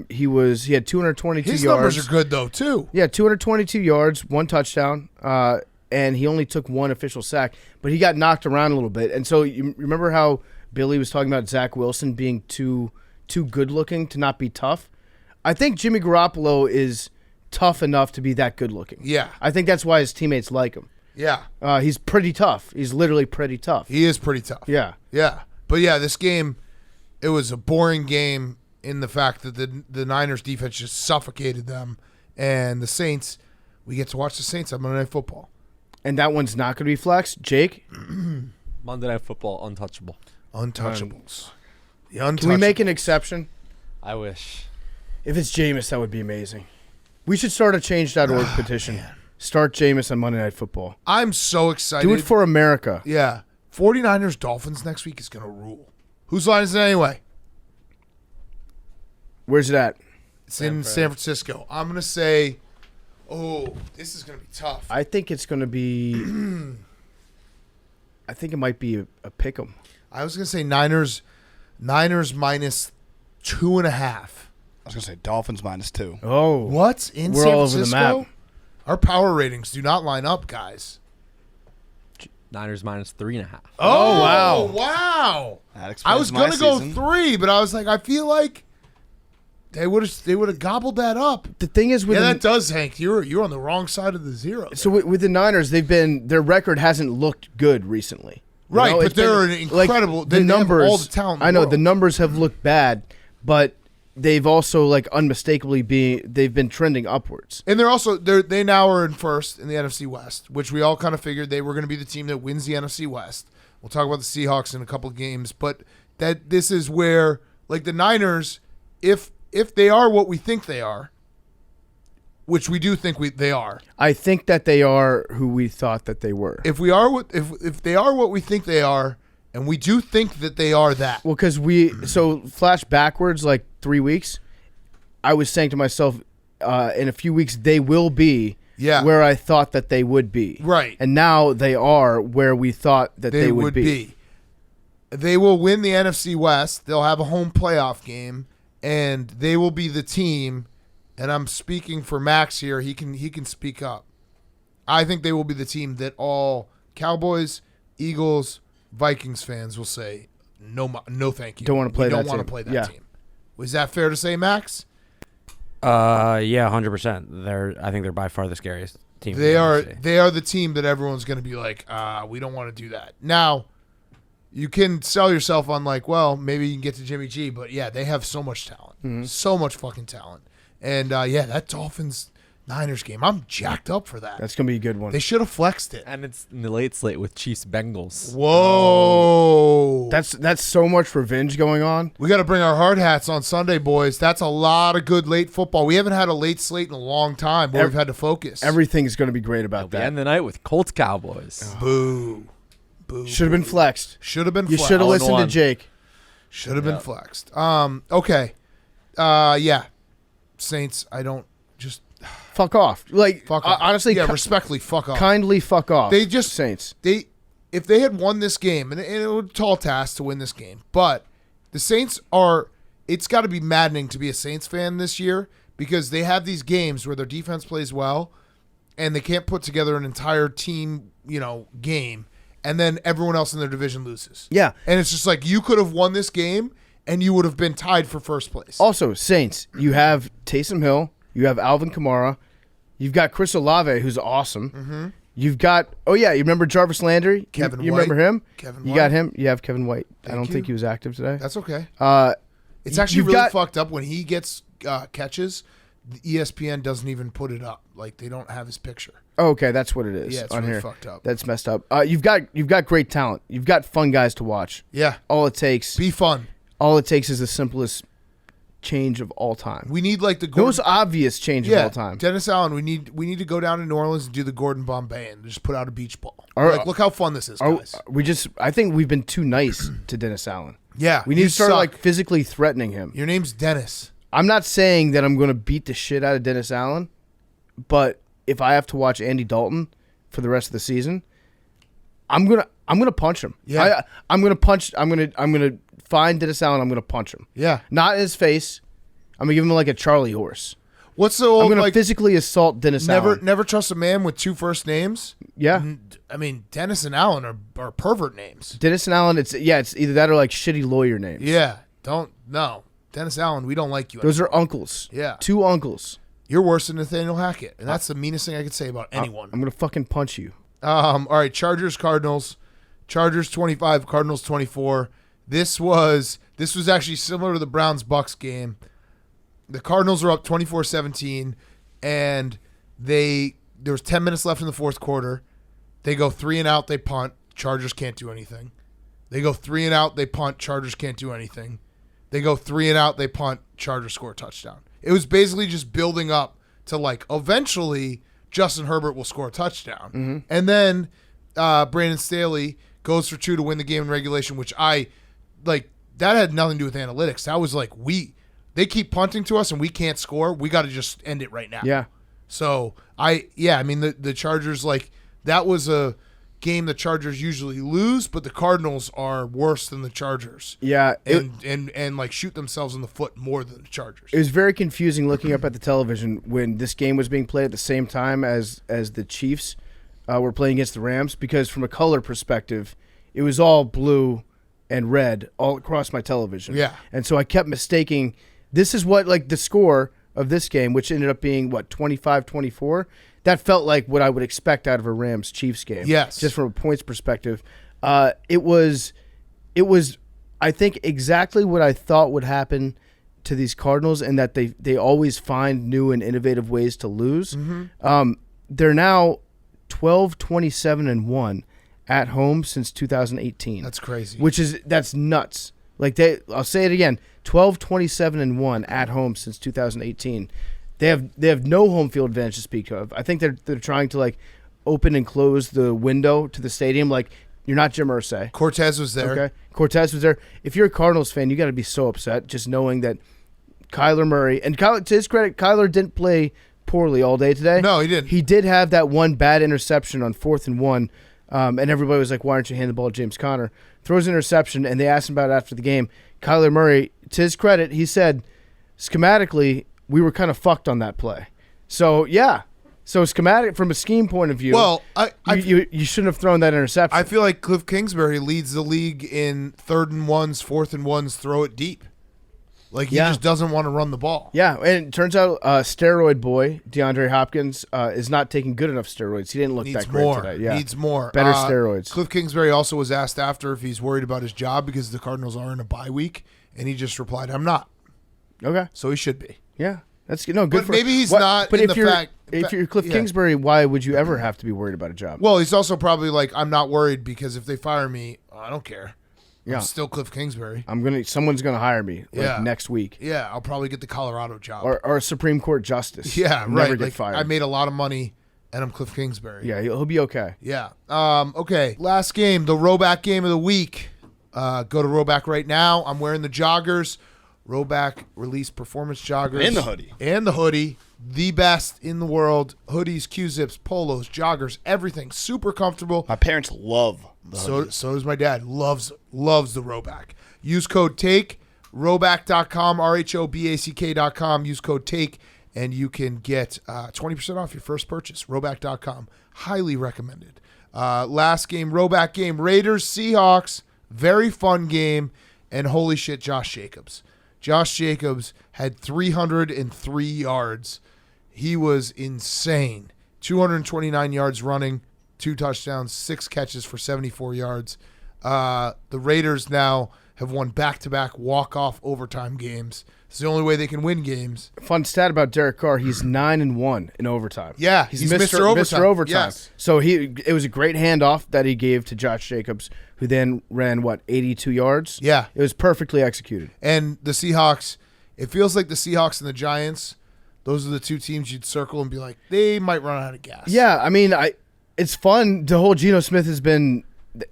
He had 222 His yards. numbers are good though too. Yeah, 222 yards, 1 touchdown, and he only took 1 official sack. But he got knocked around a little bit. And so you remember how Billy was talking about Zach Wilson being too good looking to not be tough? I think Jimmy Garoppolo is tough enough to be that good looking. Yeah. I think that's why his teammates like him. Yeah. He's pretty tough. He's literally pretty tough. He is pretty tough. Yeah. Yeah. But yeah, this game, it was a boring game in the fact that the Niners defense just suffocated them. And the Saints, we get to watch the Saints on Monday Night Football. And that one's not going to be flex. Jake? Monday Night Football, untouchable. Untouchables. The untouchables. Can we make an exception? I wish. If it's Jameis, that would be amazing. We should start a change.org petition. Man. Start Jameis on Monday Night Football. I'm so excited. Do it for America. Yeah. 49ers Dolphins next week is going to rule. Whose line is it anyway? Where's it at? It's in San Francisco. I'm going to say, this is going to be tough. I think it's going to be I think it might be a pick 'em. I was going to say Niners minus 2.5. I was gonna say Dolphins -2. Oh. What? In We're San all over the Francisco? map. Our power ratings do not line up, guys. Niners -3.5. Oh, wow. Wow. That explains I was my going to go season. 3, but I was like, I feel like they would have gobbled that up. The thing is with Yeah, the, that does, Hank. You're on the wrong side of the zero. so with the Niners, their record hasn't looked good recently. You Right, know, but it's been- they're an incredible. like, they the have numbers. all the talent. In I know the the numbers have looked bad, but they've also like unmistakably they've been trending upwards. And they now are in first in the NFC West, which we all kind of figured they were going to be the team that wins the NFC West. We'll talk about the Seahawks in a couple of games, but that this is where like the Niners, if they are what we think they are, which we do think they are. I think that they are who we thought that they were. If they are what we think they are, and we do think that they are that. Well, because flash backwards like 3 weeks, I was saying to myself, in a few weeks they will be where I thought that they would be. Right. And now they are where we thought that they would be. They will win the NFC West. They'll have a home playoff game, and they will be the team. And I'm speaking for Max here. He can speak up. I think they will be the team that all Cowboys, Eagles, Vikings fans will say, no, thank you. Don't want to play that Don't want to team. play that Yeah. team. Was that fair to say, Max? Yeah, 100%. I think they're by far the scariest team. They in the are. NFC. They are the team that everyone's going to be like, we don't want to do that. Now, you can sell yourself on like, well, maybe you can get to Jimmy G, but yeah, they have so much talent, so much fucking talent, and that Dolphins-Niners game, I'm jacked up for that. That's gonna be a good one. They should have flexed it. And it's in the late slate with Chiefs Bengals. Whoa, That's so much revenge going on. we got to bring our hard hats on Sunday, boys. That's a lot of good late football. We haven't had a late slate in a long time where we've had to focus. Everything is going to be great about We that. end the night with Colts Cowboys. Boo. Boo. Should have been flexed. Should have been You flexed. should have All in listened to one. Jake. Should have been flexed. Okay. Yeah. Saints, I don't just Fuck off. Like fuck off. honestly, yeah, respectfully fuck off. kindly fuck off. They just- Saints. If they had won this game, and it was a tall task to win this game, but the Saints it's got to be maddening to be a Saints fan this year because they have these games where their defense plays well and they can't put together an entire team, game, and then everyone else in their division loses. Yeah. And it's just like you could have won this game and you would have been tied for first place. Also, Saints. You have Taysom Hill. You have Alvin Kamara. You've got Chris Olave, who's awesome. Mm-hmm. You've got you remember Jarvis Landry? Kevin You White. remember him? Kevin You White. got him. You have Kevin White. I don't you. think he was active today. That's okay. It's you- actually you've really got- fucked up when he gets catches. The ESPN doesn't even put it up. Like they don't have his picture. Oh, okay, that's what it is. Yeah, it's on really here. fucked up. That's messed up. You've got great talent. You've got fun guys to watch. Yeah, All it takes be fun. is the simplest change of all time. We need like the The Gordon, most obvious change of all time. Dennis Allen. We need to go down to New Orleans and do the Gordon Bombay and just put out a beach ball. Are- Like, look how fun this is, guys. I think we've been too nice to Dennis Allen. Yeah, We need you to start suck. like physically threatening him. Your name's Dennis. I'm not saying that I'm going to beat the shit out of Dennis Allen, but if I have to watch Andy Dalton for the rest of the season, I'm gonna punch him. Yeah. I'm gonna find Dennis Allen. I'm gonna punch him. Yeah. Not in his face. I'm gonna give him like a Charlie horse. What's the I'm old gonna like? physically assault Dennis Allen. Never trust a man with two first names. Yeah. I mean, Dennis and Allen are pervert names. Dennis and Allen. It's either that or like shitty lawyer names. Yeah. No. Dennis Allen, we don't like you. Those are uncles. Yeah. Two uncles. You're worse than Nathaniel Hackett, and that's the meanest thing I could say about anyone. I'm gonna fucking punch you. All right, Chargers, Cardinals. Chargers 25, Cardinals 24. This was actually similar to the Browns Bucs game. The Cardinals were up 24-17, and there was 10 minutes left in the fourth quarter. They go 3 and out, they punt. Chargers can't do anything. They go 3 and out, they punt. Chargers can't do anything. They go 3 and out, they punt. Chargers score a touchdown. It was basically just building up to like eventually Justin Herbert will score a touchdown. Mm-hmm. And then Brandon Staley goes for 2 to win the game in regulation, which I like. That had nothing to do with analytics. That was like they keep punting to us and we can't score. We got to just end it right now. Yeah. So I mean the Chargers, like, that was a game the Chargers usually lose, but the Cardinals are worse than the Chargers. Yeah. And like shoot themselves in the foot more than the Chargers. It was very confusing looking up at the television when this game was being played at the same time as the Chiefs were playing against the Rams, because from a color perspective, it was all blue and red all across my television. Yeah. And so I kept mistaking. This is what, like, the score of this game, which ended up being, 25-24, that felt like what I would expect out of a Rams-Chiefs game. Yes. Just from a points perspective. It was, I think, exactly what I thought would happen to these Cardinals, and that they always find new and innovative ways to lose. Mm-hmm. They're now 12-27-1 at home since 2018. That's crazy. That's nuts. Like, I'll say it again, 12-27-1 at home since 2018. They have no home field advantage to speak of. I think they're trying to, like, open and close the window to the stadium. Like, you're not Jim Irsay. Cortez was there. Okay, Cortez was there. If you're a Cardinals fan, you got to be so upset just knowing that Kyler Murray, and to his credit, Kyler didn't play poorly all day today. No, he didn't. He did have that one bad interception on 4th and 1, and everybody was like, "Why aren't you handing the ball to James Conner?" Throws an interception, and they asked him about it after the game. Kyler Murray, to his credit, he said, schematically, we were kind of fucked on that play. So yeah. So schematic from a scheme point of view, Well, you shouldn't have thrown that interception. I feel like Cliff Kingsbury leads the league in 3rd and 1s, 4th and 1s, throw it deep. Like, he just doesn't want to run the ball. Yeah, and it turns out steroid boy DeAndre Hopkins is not taking good enough steroids. He didn't look Needs that great more. today. Yeah, Needs more. Better steroids. Cliff Kingsbury also was asked after if he's worried about his job because the Cardinals are in a bye week, and he just replied, "I'm not." Okay. So he should be. Yeah, that's good. No, good But for maybe he's what- not But in if the you're fact- if you're Cliff yeah. Kingsbury, why would you ever have to be worried about a job? Well, he's also probably like, "I'm not worried because if they fire me, I don't care. Yeah. I'm still Cliff Kingsbury. Someone's gonna hire me Yeah. next week, Yeah, I'll probably get the Colorado job. or a Supreme Court justice. yeah, and right. Never get Like, fired. I made a lot of money, and I'm Cliff Kingsbury. Yeah, he'll be okay. Yeah. Okay. Last game, the Roback game of the week. Go to Roback right now. I'm wearing the joggers. Roback released performance joggers. And the hoodie. And the hoodie. The best in the world. Hoodies, Q-zips, polos, joggers, everything. Super comfortable. My parents love the hoodie. So does my dad. Loves the Roback. Use code TAKE, roback.com, RHOBACK.com. Use code TAKE, and you can get 20% off your first purchase. Roback.com. Highly recommended. Last game, Roback game, Raiders, Seahawks. Very fun game. And holy shit, Josh Jacobs. Josh Jacobs had 303 yards. He was insane. 229 yards running, 2 touchdowns, 6 catches for 74 yards. The Raiders now have won back-to-back walk-off overtime games. It's the only way they can win games. Fun stat about Derek Carr: he's 9-1 in overtime. Yeah, he's Mr. Overtime. Mr. Overtime. Yes. So it was a great handoff that he gave to Josh Jacobs, who then ran 82 yards. Yeah. It was perfectly executed. And the Seahawks, It feels like the Seahawks and the Giants. Those are the two teams you'd circle and be like, they might run out of gas. Yeah, I mean, it's fun. The whole Geno Smith it's been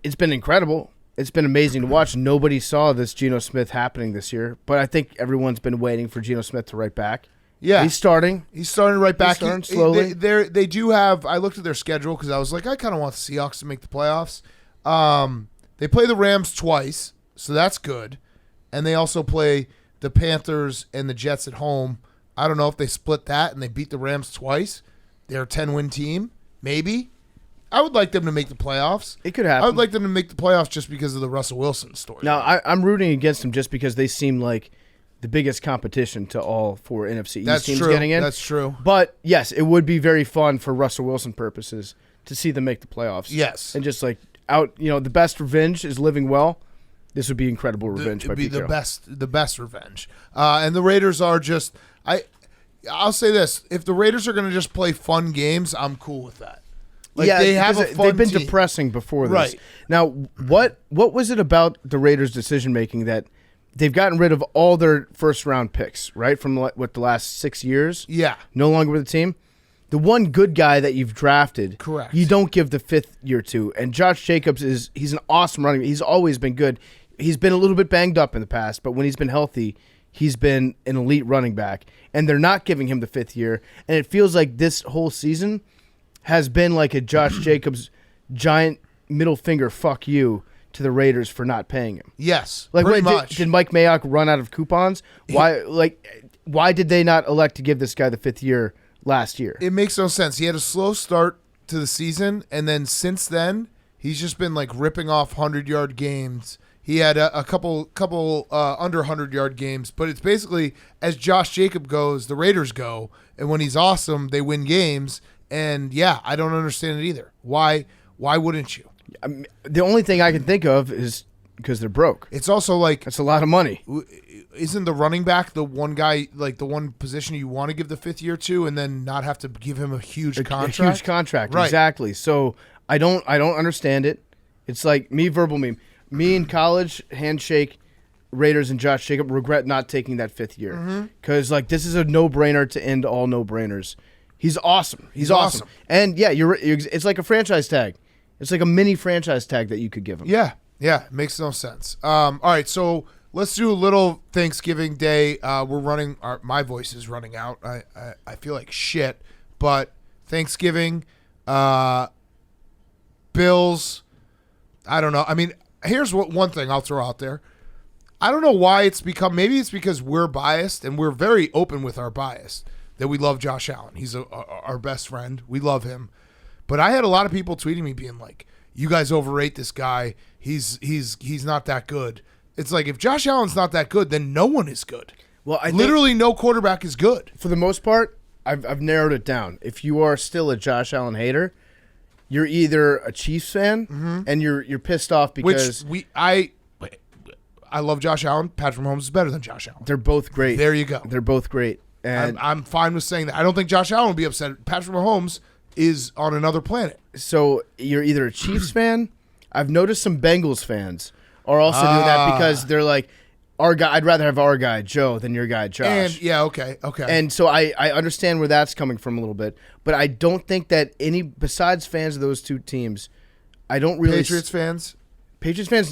incredible. It's been amazing to watch. Nobody saw this Geno Smith happening this year, but I think everyone's been waiting for Geno Smith to right back. Yeah, he's starting. He's starting right back. He's starting slowly. They do have. I looked at their schedule because I was like, I kind of want the Seahawks to make the playoffs. They play the Rams twice, so that's good, and they also play the Panthers and the Jets at home. I don't know if they split that and they beat the Rams twice. They're a 10-win team, maybe. I would like them to make the playoffs. It could happen. I would like them to make the playoffs just because of the Russell Wilson story. Now, I'm rooting against them just because they seem like the biggest competition to all four NFC East teams getting in. That's true. But, yes, it would be very fun for Russell Wilson purposes to see them make the playoffs. Yes. And just like the best revenge is living well. This would be incredible revenge by It'd be Pete Carroll. the best revenge. And the Raiders are just I'll say this: if the Raiders are going to just play fun games, I'm cool with that. Like they have a fun they've been team. depressing before this. Right. Now, what was it about the Raiders' decision making that they've gotten rid of all their first round picks, right? From the last 6 years? Yeah. No longer with the team. The one good guy that you've drafted, correct, you don't give the fifth year to. And Josh Jacobs he's an awesome running back. He's always been good. He's been a little bit banged up in the past, but when he's been healthy, he's been an elite running back. And they're not giving him the fifth year. And it feels like this whole season has been like a Josh Jacobs giant middle finger fuck you to the Raiders for not paying him. Yes, like pretty much. Did Mike Mayock run out of coupons? Why did they not elect to give this guy the fifth year last year? It makes no sense. He had a slow start to the season, and then since then, he's just been like ripping off 100-yard games. He had a couple under 100-yard games, but it's basically as Josh Jacob goes, the Raiders go, and when he's awesome, they win games. And yeah, I don't understand it either. Why wouldn't you? The only thing I can think of is because they're broke. It's also like that's a lot of money. Isn't the running back the one guy, like the one position you want to give the fifth year to, and then not have to give him a huge contract? A huge contract, right. Exactly. So I don't understand it. It's like verbal meme. Me in college, handshake, Raiders and Josh Jacob, regret not taking that fifth year. Because this is a no-brainer to end all no-brainers. He's awesome. He's awesome. And yeah, it's like a franchise tag. It's like a mini franchise tag that you could give him. Yeah. It makes no sense. All right, so let's do a little Thanksgiving Day. We're running. My voice is running out. I feel like shit. But Thanksgiving, Bills. I don't know. I mean, here's one thing I'll throw out there. I don't know why it's become. Maybe it's because we're biased and we're very open with our bias that we love Josh Allen. He's our best friend. We love him. But I had a lot of people tweeting me being like, "You guys overrate this guy. He's not that good." It's like if Josh Allen's not that good, then no one is good. Well, I literally no quarterback is good. For the most part, I've narrowed it down. If you are still a Josh Allen hater, you're either a Chiefs fan and you're pissed off because I love Josh Allen. Patrick Mahomes is better than Josh Allen. They're both great. There you go. They're both great. And I'm fine with saying that. I don't think Josh Allen will be upset. Patrick Mahomes is on another planet. So you're either a Chiefs fan. I've noticed some Bengals fans are also doing that because they're like, our guy. I'd rather have our guy Joe than your guy Josh. And yeah, okay. And so I understand where that's coming from a little bit, but I don't think that any besides fans of those two teams, I don't really Patriots fans.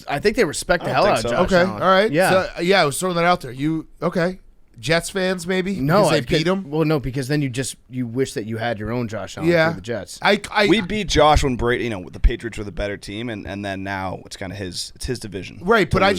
I think they respect the hell out of Josh Allen. All right. Yeah. So, I was throwing that out there. Okay. Jets fans, maybe? No, because they beat him. Well, no, because then you wish that you had your own Josh Allen for the Jets. We beat Josh when Brady, the Patriots were the better team, and then now it's kind of his division. Right, but I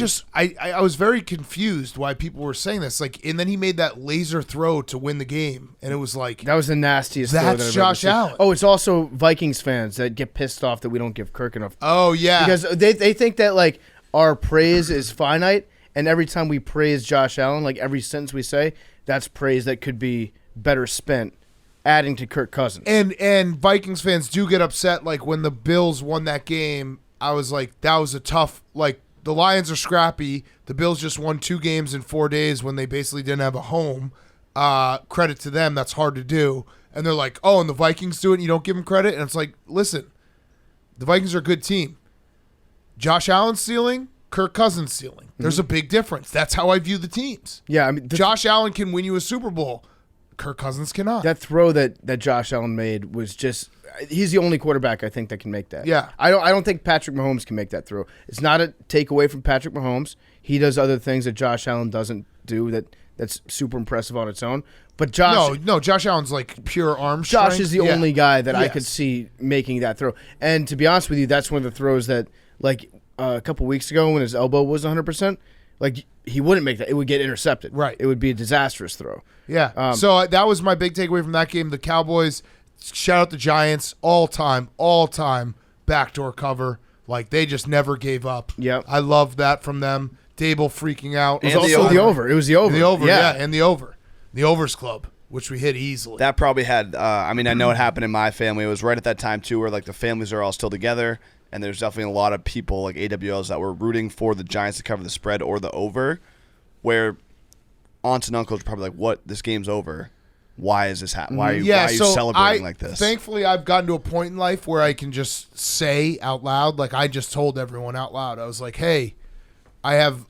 was very confused why people were saying this. And then he made that laser throw to win the game, and it was like that was the nastiest. Throw that I've Josh ever seen. Allen. Oh, it's also Vikings fans that get pissed off that we don't give Kirk enough. Oh yeah, because they think that our praise is finite, and every time we praise Josh Allen, every sentence we say, that's praise that could be better spent adding to Kirk Cousins. And Vikings fans do get upset. When the Bills won that game, I was like, that was a tough. The Lions are scrappy. The Bills just won 2 games in 4 days when they basically didn't have a home. Credit to them. That's hard to do. And they're like, oh, and the Vikings do it and you don't give them credit? And it's like, listen, the Vikings are a good team. Josh Allen's ceiling Kirk Cousins ceiling. There's a big difference. That's how I view the teams. Yeah, I mean, Josh Allen can win you a Super Bowl. Kirk Cousins cannot. that throw that Josh Allen made was just. He's the only quarterback I think that can make that. Yeah. I don't think Patrick Mahomes can make that throw. It's not a takeaway from Patrick Mahomes. He does other things that Josh Allen doesn't do that's super impressive on its own. But Josh no, Josh Allen's like pure arm Josh strength. is the only guy that I could Yes. see making that throw. And to be honest with you, that's one of the throws that, like a couple weeks ago when his elbow was 100%, like he wouldn't make that. It would get intercepted. Right. It would be a disastrous throw. Yeah. So that was my big takeaway from that game. The Cowboys, shout out the Giants, all time backdoor cover. Like they just never gave up. Yep. I love that from them. Dable freaking out. It was also the over. It was the over. The over, yeah, and the over. The overs club, which we hit easily. That probably had. I mean, I know it happened in my family. It was right at that time too, where like the families are all still together, and there's definitely a lot of people like AWLs that were rooting for the Giants to cover the spread or the over. Where aunts and uncles are probably like, "What? This game's over. Why is this happening? Why are you celebrating like this?" Thankfully, I've gotten to a point in life where I can just say out loud, like I just told everyone out loud. I was like, "Hey,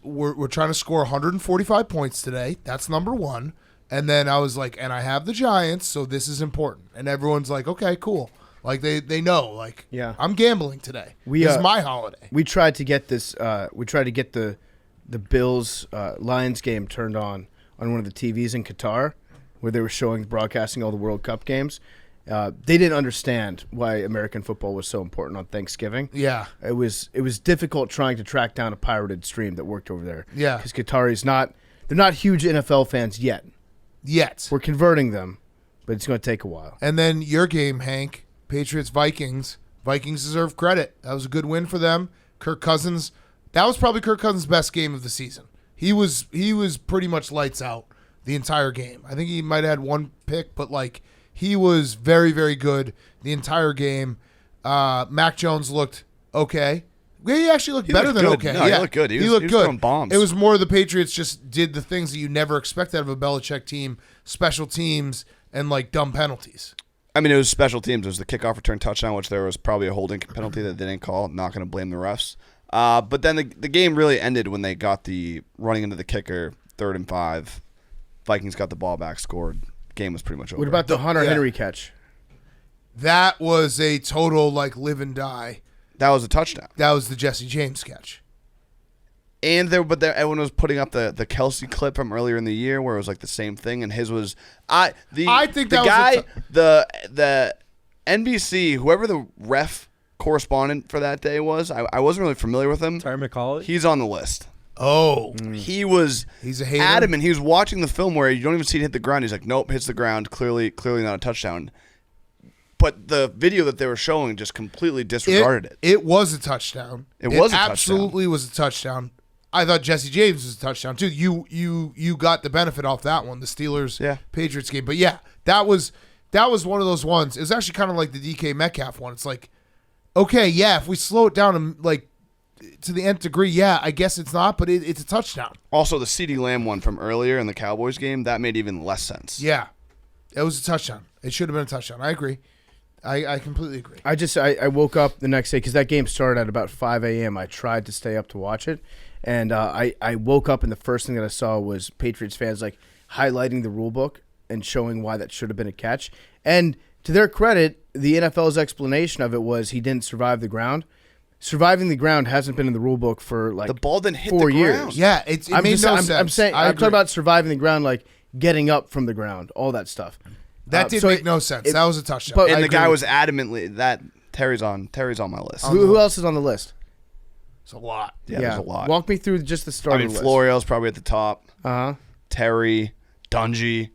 we're trying to score 145 points today. That's number one." And then I was like, and I have the Giants, so this is important. And everyone's like, okay, cool. Like they know, like, Yeah. I'm gambling today. We, It's my holiday. We tried to get this. We tried to get the Bills Lions game turned on one of the TVs in Qatar, where they were broadcasting all the World Cup games. They didn't understand why American football was so important on Thanksgiving. Yeah. It was difficult trying to track down a pirated stream that worked over there. Yeah. Because they're not huge NFL fans yet. Yet. We're converting them, but it's going to take a while. And then your game, Hank, Patriots-Vikings. Vikings deserve credit. That was a good win for them. Kirk Cousins, that was probably Kirk Cousins' best game of the season. He was pretty much lights out the entire game. I think he might have had one pick, but like he was very, very good the entire game. Mac Jones looked okay. He actually looked better looked than good. okay. No, he yeah. looked good. He was looked good. throwing bombs. It was more the Patriots just did the things that you never expect out of a Belichick team, special teams, and like dumb penalties. I mean, it was special teams. It was the kickoff return touchdown, which there was probably a holding penalty that they didn't call. Not going to blame the refs. But then the game really ended when they got the running into the kicker, 3rd and 5. Vikings got the ball back, scored. Game was pretty much over. What about the Hunter Henry catch? That was a total like live and die. That was a touchdown. That was the Jesse James catch. And everyone was putting up the Kelsey clip from earlier in the year where it was like the same thing, and his was I think the that guy the NBC, whoever the ref correspondent for that day was. I wasn't really familiar with him. Terry McCauley? He's on the list. Oh, He was he's a hater. adamant. He was watching the film where you don't even see it hit the ground. He's like, nope, hits the ground. Clearly not a touchdown. But the video that they were showing just completely disregarded it. It was a touchdown. It was a touchdown. absolutely was a touchdown. I thought Jesse James was a touchdown too. You got the benefit off that one, the Steelers Patriots game. But yeah, that was one of those ones. It was actually kind of like the DK Metcalf one. It's like, okay, yeah, if we slow it down and like to the nth degree, yeah, I guess it's not, but it's a touchdown. Also, the CeeDee Lamb one from earlier in the Cowboys game, that made even less sense. Yeah, it was a touchdown. It should have been a touchdown. I agree. I completely agree. I woke up the next day because that game started at about 5 a.m. I tried to stay up to watch it, and I woke up and the first thing that I saw was Patriots fans like highlighting the rule book and showing why that should have been a catch. And to their credit, the NFL's explanation of it was he didn't survive the ground. Surviving the ground hasn't been in the rule book for like The ball didn't hit 4 the years. ground. Yeah, it made no sense. I'm saying I'm talking about surviving the ground, like getting up from the ground, all that stuff. That did so make it- no sense. it- That was a touchdown. but- And I the guy agree. was adamantly that Terry's on my list. Who else is on the list? It's a lot. Yeah, there's a lot. Walk me through just the start I mean, of the list. Florio's probably at the top. Uh-huh. Terry, Dungy,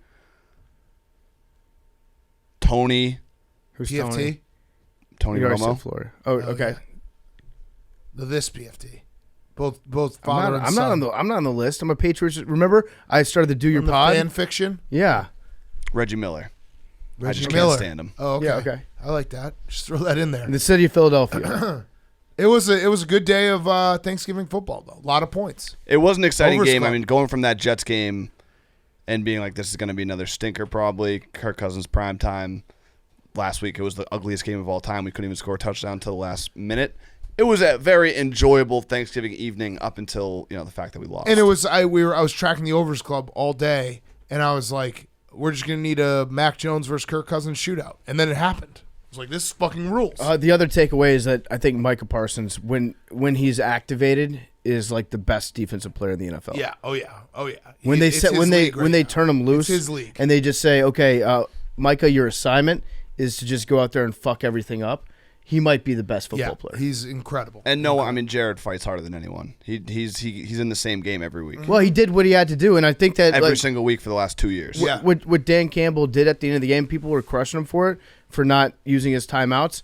Tony Who's PFT. Tony You already Romo. said Florio. Oh, okay. This PFT. Both I'm father not, and I'm son. not on the list. I'm a Patriots. Remember, I started the Do Your From the Pod. fan fiction. Yeah. Reggie Miller. I Reggie just Miller. can't stand him. Oh, okay. Yeah, okay. I like that. Just throw that in there. In the city of Philadelphia. It was a good day of Thanksgiving football though. A lot of points. It was an exciting Overs game. club. I mean, going from that Jets game and being like, this is going to be another stinker probably. Kirk Cousins prime time. Last week, it was the ugliest game of all time. We couldn't even score a touchdown until the last minute. it was a very enjoyable Thanksgiving evening up until the fact that we lost. And it was I was tracking the overs club all day, and I was like, we're just gonna need a Mac Jones versus Kirk Cousins shootout, and then it happened. I was like, this fucking rules. The other takeaway is that I think Micah Parsons, when he's activated, is like the best defensive player in the NFL. Yeah. Oh yeah. When they turn him loose, it's his league. and they just say, okay, Micah, your assignment is to just go out there and fuck everything up. He might be the best football player. He's incredible. And Jared fights harder than anyone. He's in the same game every week. Well, he did what he had to do, and I think that Every single week for the last 2 years. Yeah. What Dan Campbell did at the end of the game, people were crushing him for it, for not using his timeouts.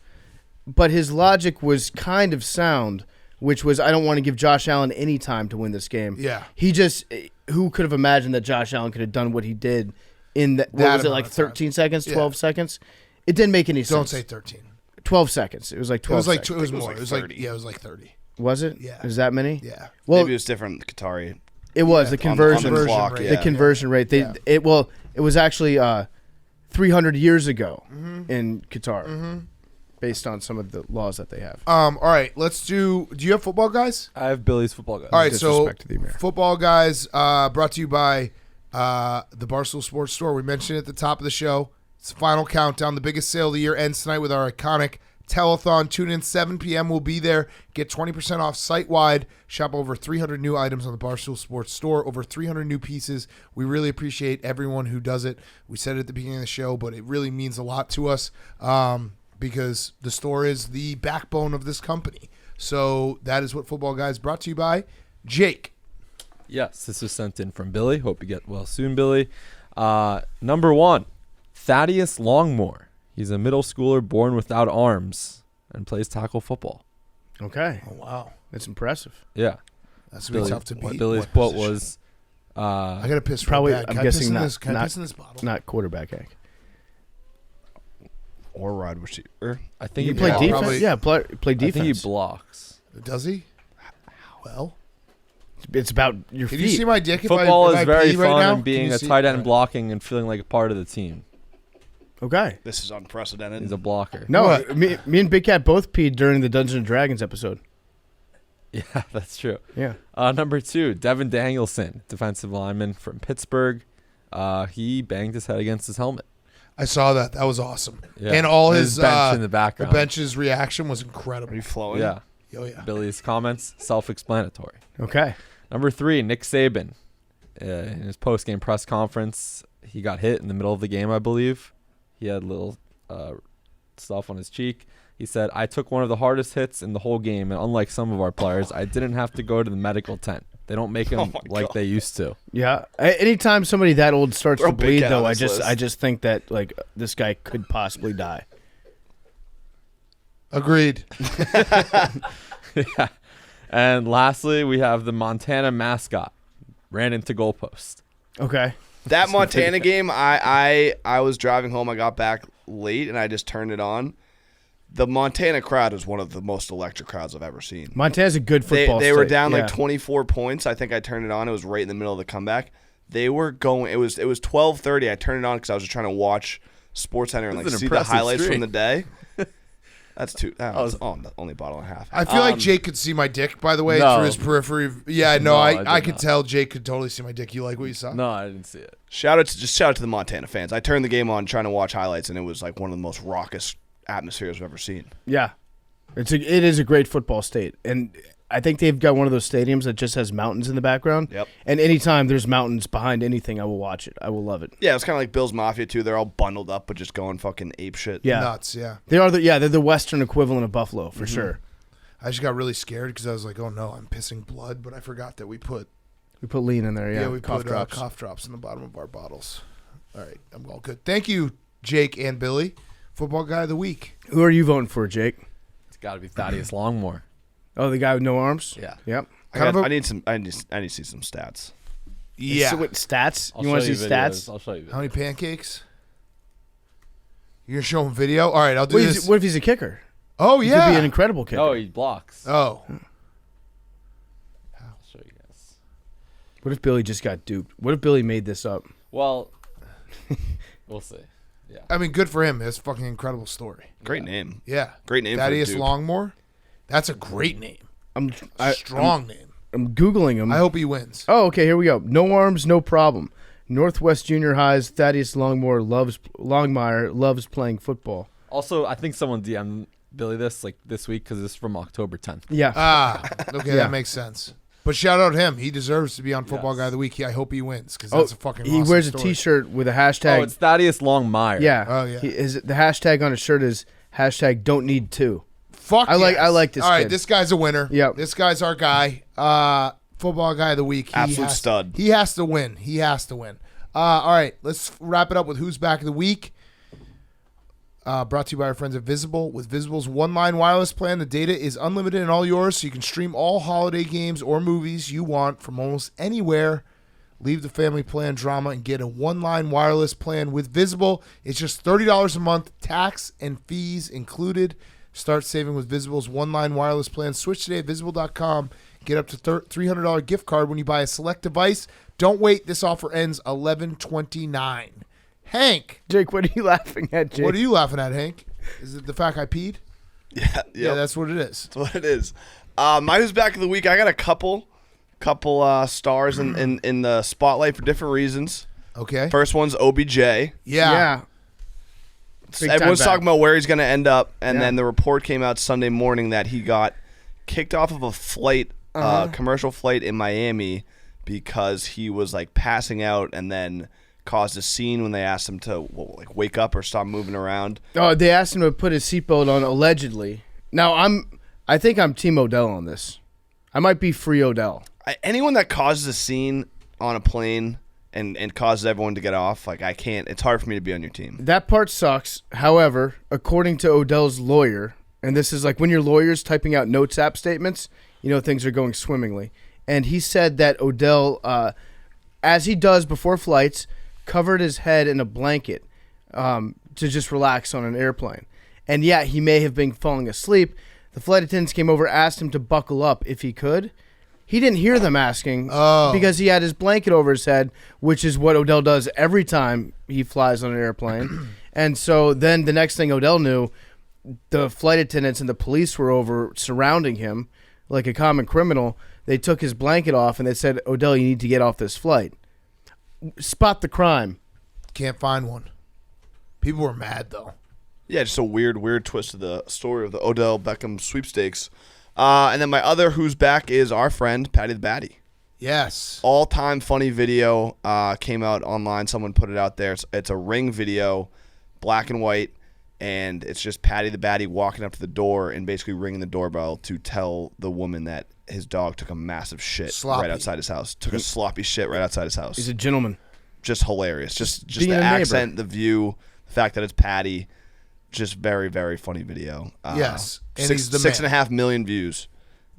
But his logic was kind of sound, which was, I don't want to give Josh Allen any time to win this game. Yeah. He just, who could have imagined that Josh Allen could have done what he did in what was it, like 13 seconds, 12 seconds? It didn't make any sense. Don't say 13. 12 seconds. It was like 12 seconds. It was more. like It was like 30. it was like 30. Was it? Yeah. It was that many? Yeah. Well, Maybe it was different Qatari. it was. The conversion. On the clock, rate. yeah. The conversion rate. It was actually 300 years ago in Qatar, based on some of the laws that they have. All right. Let's do you have football guys? I have Billy's football guys. All right. So Disrespect to the American. football guys brought to you by the Barstool Sports store. We mentioned it at the top of the show. It's the final countdown. The biggest sale of the year ends tonight with our iconic telethon. Tune in 7 p.m. We'll be there. Get 20% off site-wide. Shop over 300 new items on the Barstool Sports store. Over 300 new pieces. We really appreciate everyone who does it. We said it at the beginning of the show, but it really means a lot to us because the store is the backbone of this company. So that is what Football Guys brought to you by Jake. Yes, this was sent in from Billy. Hope you get well soon, Billy. Number 1, Thaddeus Longmore. He's a middle schooler born without arms and plays tackle football. Okay. Oh, wow. That's impressive. Yeah. That's going to be tough to beat. Billy's What quote position? was, I got to piss Probably, real bad. I'm Can I piss guessing in not- this? Can I not- piss in this bottle? Not quarterback hack. Or wide receiver. I think You he play blocks. defense? probably- Yeah, play I defense. think he blocks. Does he? Well, It's about your can feet. you see my dick? Football if is I very pee right fun now? and being Can you a see? tight end Right. blocking and feeling like a part of the team. Okay. This is unprecedented. He's a blocker. No, What? me and Big Cat both peed during the Dungeons and Dragons episode. Yeah, that's true. Yeah. Number 2, Devin Danielson, defensive lineman from Pittsburgh. He banged his head against his helmet. I saw that. That was awesome. Yeah. And all And his bench in the the background. bench's reaction was incredible. Are you flowing? Yeah. Oh yeah. Billy's comments, self-explanatory. Okay. Number 3, Nick Saban. In his post-game press conference, he got hit in the middle of the game, I believe. He had little stuff on his cheek. He said, I took one of the hardest hits in the whole game, and unlike some of our players, I didn't have to go to the medical tent. They don't make them my like God. they used to. Yeah. Anytime somebody that old starts Throw to Big bleed, Cat though, on I this list. just think that like this guy could possibly die. Agreed. Yeah. And lastly, we have the Montana mascot. Ran into goalpost. Okay. That Montana game, I was driving home. I got back late, and I just turned it on. The Montana crowd is one of the most electric crowds I've ever seen. Montana's a good football They were state, down yeah. like 24 points. I think I turned it on. It was right in the middle of the comeback. They were going. It was 12:30. I turned it on because I was just trying to watch SportsCenter and This like is an see the impressive highlights streak. from the day. That was only a bottle and a half. I feel like Jake could see my dick, by the way, No. through his periphery. Yeah, no, No, I I did could not. tell Jake could totally see my dick. You like what you saw? No, I didn't see it. Shout out to the Montana fans. I turned the game on trying to watch highlights, and it was like one of the most raucous atmospheres I've ever seen. Yeah. It is a great football state. And I think they've got one of those stadiums that just has mountains in the background. Yep. And anytime there's mountains behind anything, I will watch it. I will love it. Yeah, it's kind of like Bill's Mafia too. They're all bundled up, but just going fucking ape shit. Yeah. Nuts, yeah. They're the Western equivalent of Buffalo, for sure. I just got really scared because I was like, oh no, I'm pissing blood, but I forgot that we put We put lean in there, yeah. we cough put drops. cough drops in the bottom of our bottles. All right, I'm all good. Thank you, Jake and Billy. Football guy of the week. Who are you voting for, Jake? It's got to be Thaddeus Longmore. Oh, the guy with no arms? Yeah. Yep. I need to see some stats. Yeah. So what, stats? I'll You want show to see videos. stats? I'll show you. How many pancakes? You're gonna show him video? All right, I'll do What this. if he's a kicker? Oh He yeah. could be an incredible kicker. Oh, he blocks. Oh. I'll show you guys. What if Billy just got duped? What if Billy made this up? Well, we'll see. Yeah. I mean, good for him. It's a fucking incredible story. Great name. Yeah. Great name for a Thaddeus dude. Longmore. That's a great name. Strong name. I'm Googling him. I hope he wins. Oh, okay, here we go. No arms, no problem. Northwest Junior High's Thaddeus Longmire loves playing football. Also, I think someone DM'd Billy this week because this is from October 10th. Yeah. Okay, Yeah. that makes sense. But shout out him. He deserves to be on Football Guy of the Week. I hope he wins because that's a fucking He awesome wears story. a T-shirt with a hashtag. Oh, it's Thaddeus Longmire. Yeah. Oh, yeah. The hashtag on his shirt is hashtag don't need two. Fuck I like yes. this All right, kid. this guy's a winner. Yep. This guy's our guy. Football Guy of the Week. Absolute stud. He has to win. He has to win. All right, let's wrap it up with Who's Back of the Week. Brought to you by our friends at Visible. With Visible's one-line wireless plan, the data is unlimited and all yours, so you can stream all holiday games or movies you want from almost anywhere. Leave the family plan drama and get a one-line wireless plan with Visible. It's just $30 a month, tax and fees included. Start saving with Visible's one-line wireless plan. Switch today at Visible.com. Get up to $300 gift card when you buy a select device. Don't wait. This offer ends 11/29. Hank. Jake, what are you laughing at, Jake? What are you laughing at, Hank? Is it the fact I peed? Yeah, Yeah, that's what it is. That's what it is. My Who's Back of the Week, I got a couple stars in the spotlight for different reasons. Okay. First one's OBJ. Yeah. Big time Everyone's back. talking about where he's going to end up, and Yeah. then the report came out Sunday morning that he got kicked off of a flight, commercial flight in Miami because he was like passing out and then caused a scene when they asked him to wake up or stop moving around. Oh, they asked him to put his seatbelt on allegedly. Now I think I'm Team Odell on this. I might be free Odell. Anyone that causes a scene on a plane and causes everyone to get off, I can't. It's hard for me to be on your team. That part sucks. However, according to Odell's lawyer, and this is like when your lawyer's typing out notes app statements, things are going swimmingly. And he said that Odell, as he does before flights, covered his head in a blanket to just relax on an airplane. And yeah, he may have been falling asleep. The flight attendants came over, asked him to buckle up if he could. He didn't hear them asking because he had his blanket over his head, which is what Odell does every time he flies on an airplane. And so then the next thing Odell knew, the flight attendants and the police were over surrounding him like a common criminal. They took his blanket off and they said, Odell, you need to get off this flight. Spot the crime. Can't find one. People were mad, though. Yeah, just a weird twist to the story of the Odell Beckham sweepstakes. And then my other Who's Back is our friend, Patty the Batty. Yes. All-time funny video came out online. Someone put it out there. It's a Ring video, black and white, and it's just Patty the Batty walking up to the door and basically ringing the doorbell to tell the woman that his dog took a massive shit Sloppy. right outside his house. Took a sloppy shit right outside his house. He's a gentleman. Just hilarious. Just being the a neighbor. accent, the view, the fact that it's Patty. Just very, very funny video. Yes. And he's the man. 6.5 million views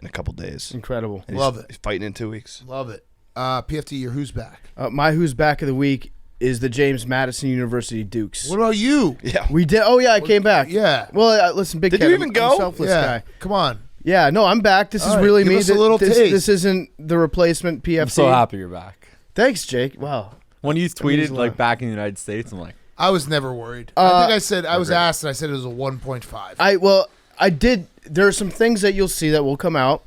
in a couple days. Incredible. And Love he's it. Fighting in 2 weeks. Love it. PFT, your Who's Back? My Who's Back of the Week is the James Madison University Dukes. What about you? Yeah. We did. Oh, yeah, I came back. Yeah. Well, listen, Big Did Cat, you even I'm go? a selfless Yeah. guy. Come on. Yeah, no, I'm back. This All is right, really give me. us a little taste. This isn't the replacement PFT. I'm so happy you're back. Thanks, Jake. Wow. When you means tweeted a lot. back in the United States, I'm like, I was never worried. I think I said, I was asked, and I said it was a 1.5. I did. There are some things that you'll see that will come out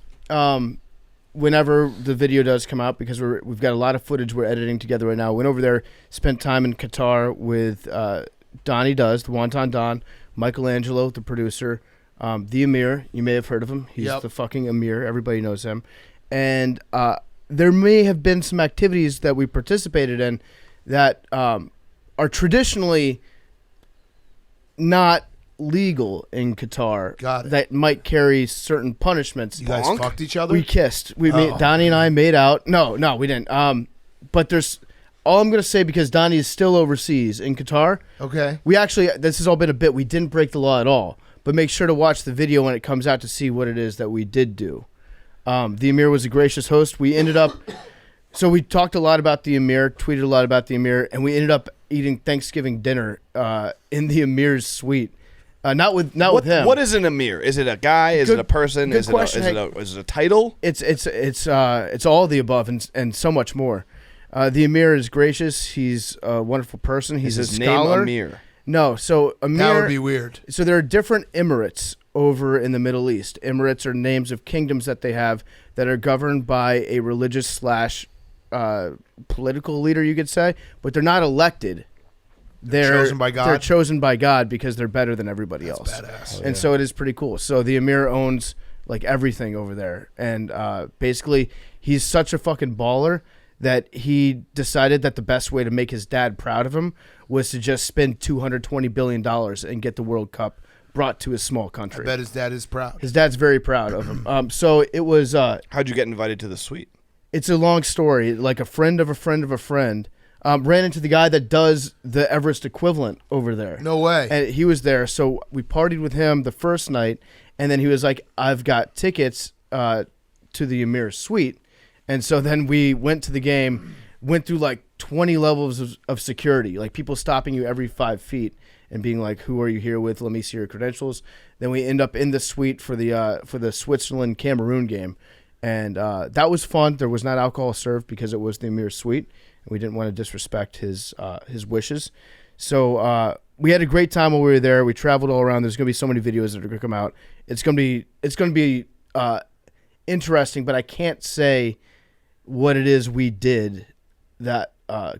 whenever the video does come out because we've got a lot of footage we're editing together right now. Went over there, spent time in Qatar with Donnie Does, the Wonton Don, Michelangelo, the producer, the Emir. You may have heard of him. He's Yep. the fucking Emir. Everybody knows him. And there may have been some activities that we participated in that are traditionally not legal in Qatar. Got it. That might carry certain punishments. You guys fucked each other? We kissed. Oh. Donnie and I made out. No, we didn't. But there's all I'm gonna say because Donnie is still overseas in Qatar. Okay. We actually, this has all been a bit. We didn't break the law at all. But make sure to watch the video when it comes out to see what it is that we did do. The Emir was a gracious host. We ended up. So we talked a lot about the Emir, tweeted a lot about the Emir, and we ended up eating Thanksgiving dinner in the Emir's suite. Not with him. What is an Emir? Is it a guy? Is Good- it a person? good Is question. it a title? It's all of the above and so much more. The Emir is gracious. He's a wonderful person. He's Is a his name scholar. Emir? No, so Emir. That would be weird. So there are different emirates over in the Middle East. Emirates are names of kingdoms that they have that are governed by a religious / political leader, you could say, but they're not elected. They're chosen by God? They're chosen by God because they're better than everybody else. Badass. And so it is pretty cool. So the Emir owns like everything over there. And basically he's such a fucking baller that he decided that the best way to make his dad proud of him was to just spend $220 billion and get the World Cup brought to his small country. I bet his dad is proud. His dad's very proud of him. So it was... How'd you get invited to the suite? It's a long story. Like a friend of a friend of a friend ran into the guy that does the Everest equivalent over there. No way. And he was there. So we partied with him the first night. And then he was like, I've got tickets to the Emir suite. And so then we went to the game, went through like 20 levels of security, like people stopping you every 5 feet and being like, who are you here with? Let me see your credentials. Then we end up in the suite for the Switzerland-Cameroon game. And that was fun. There was not alcohol served because it was the Emir suite. And we didn't want to disrespect his wishes. So we had a great time while we were there. We traveled all around. There's going to be so many videos that are going to come out. It's going to be interesting, but I can't say what it is we did that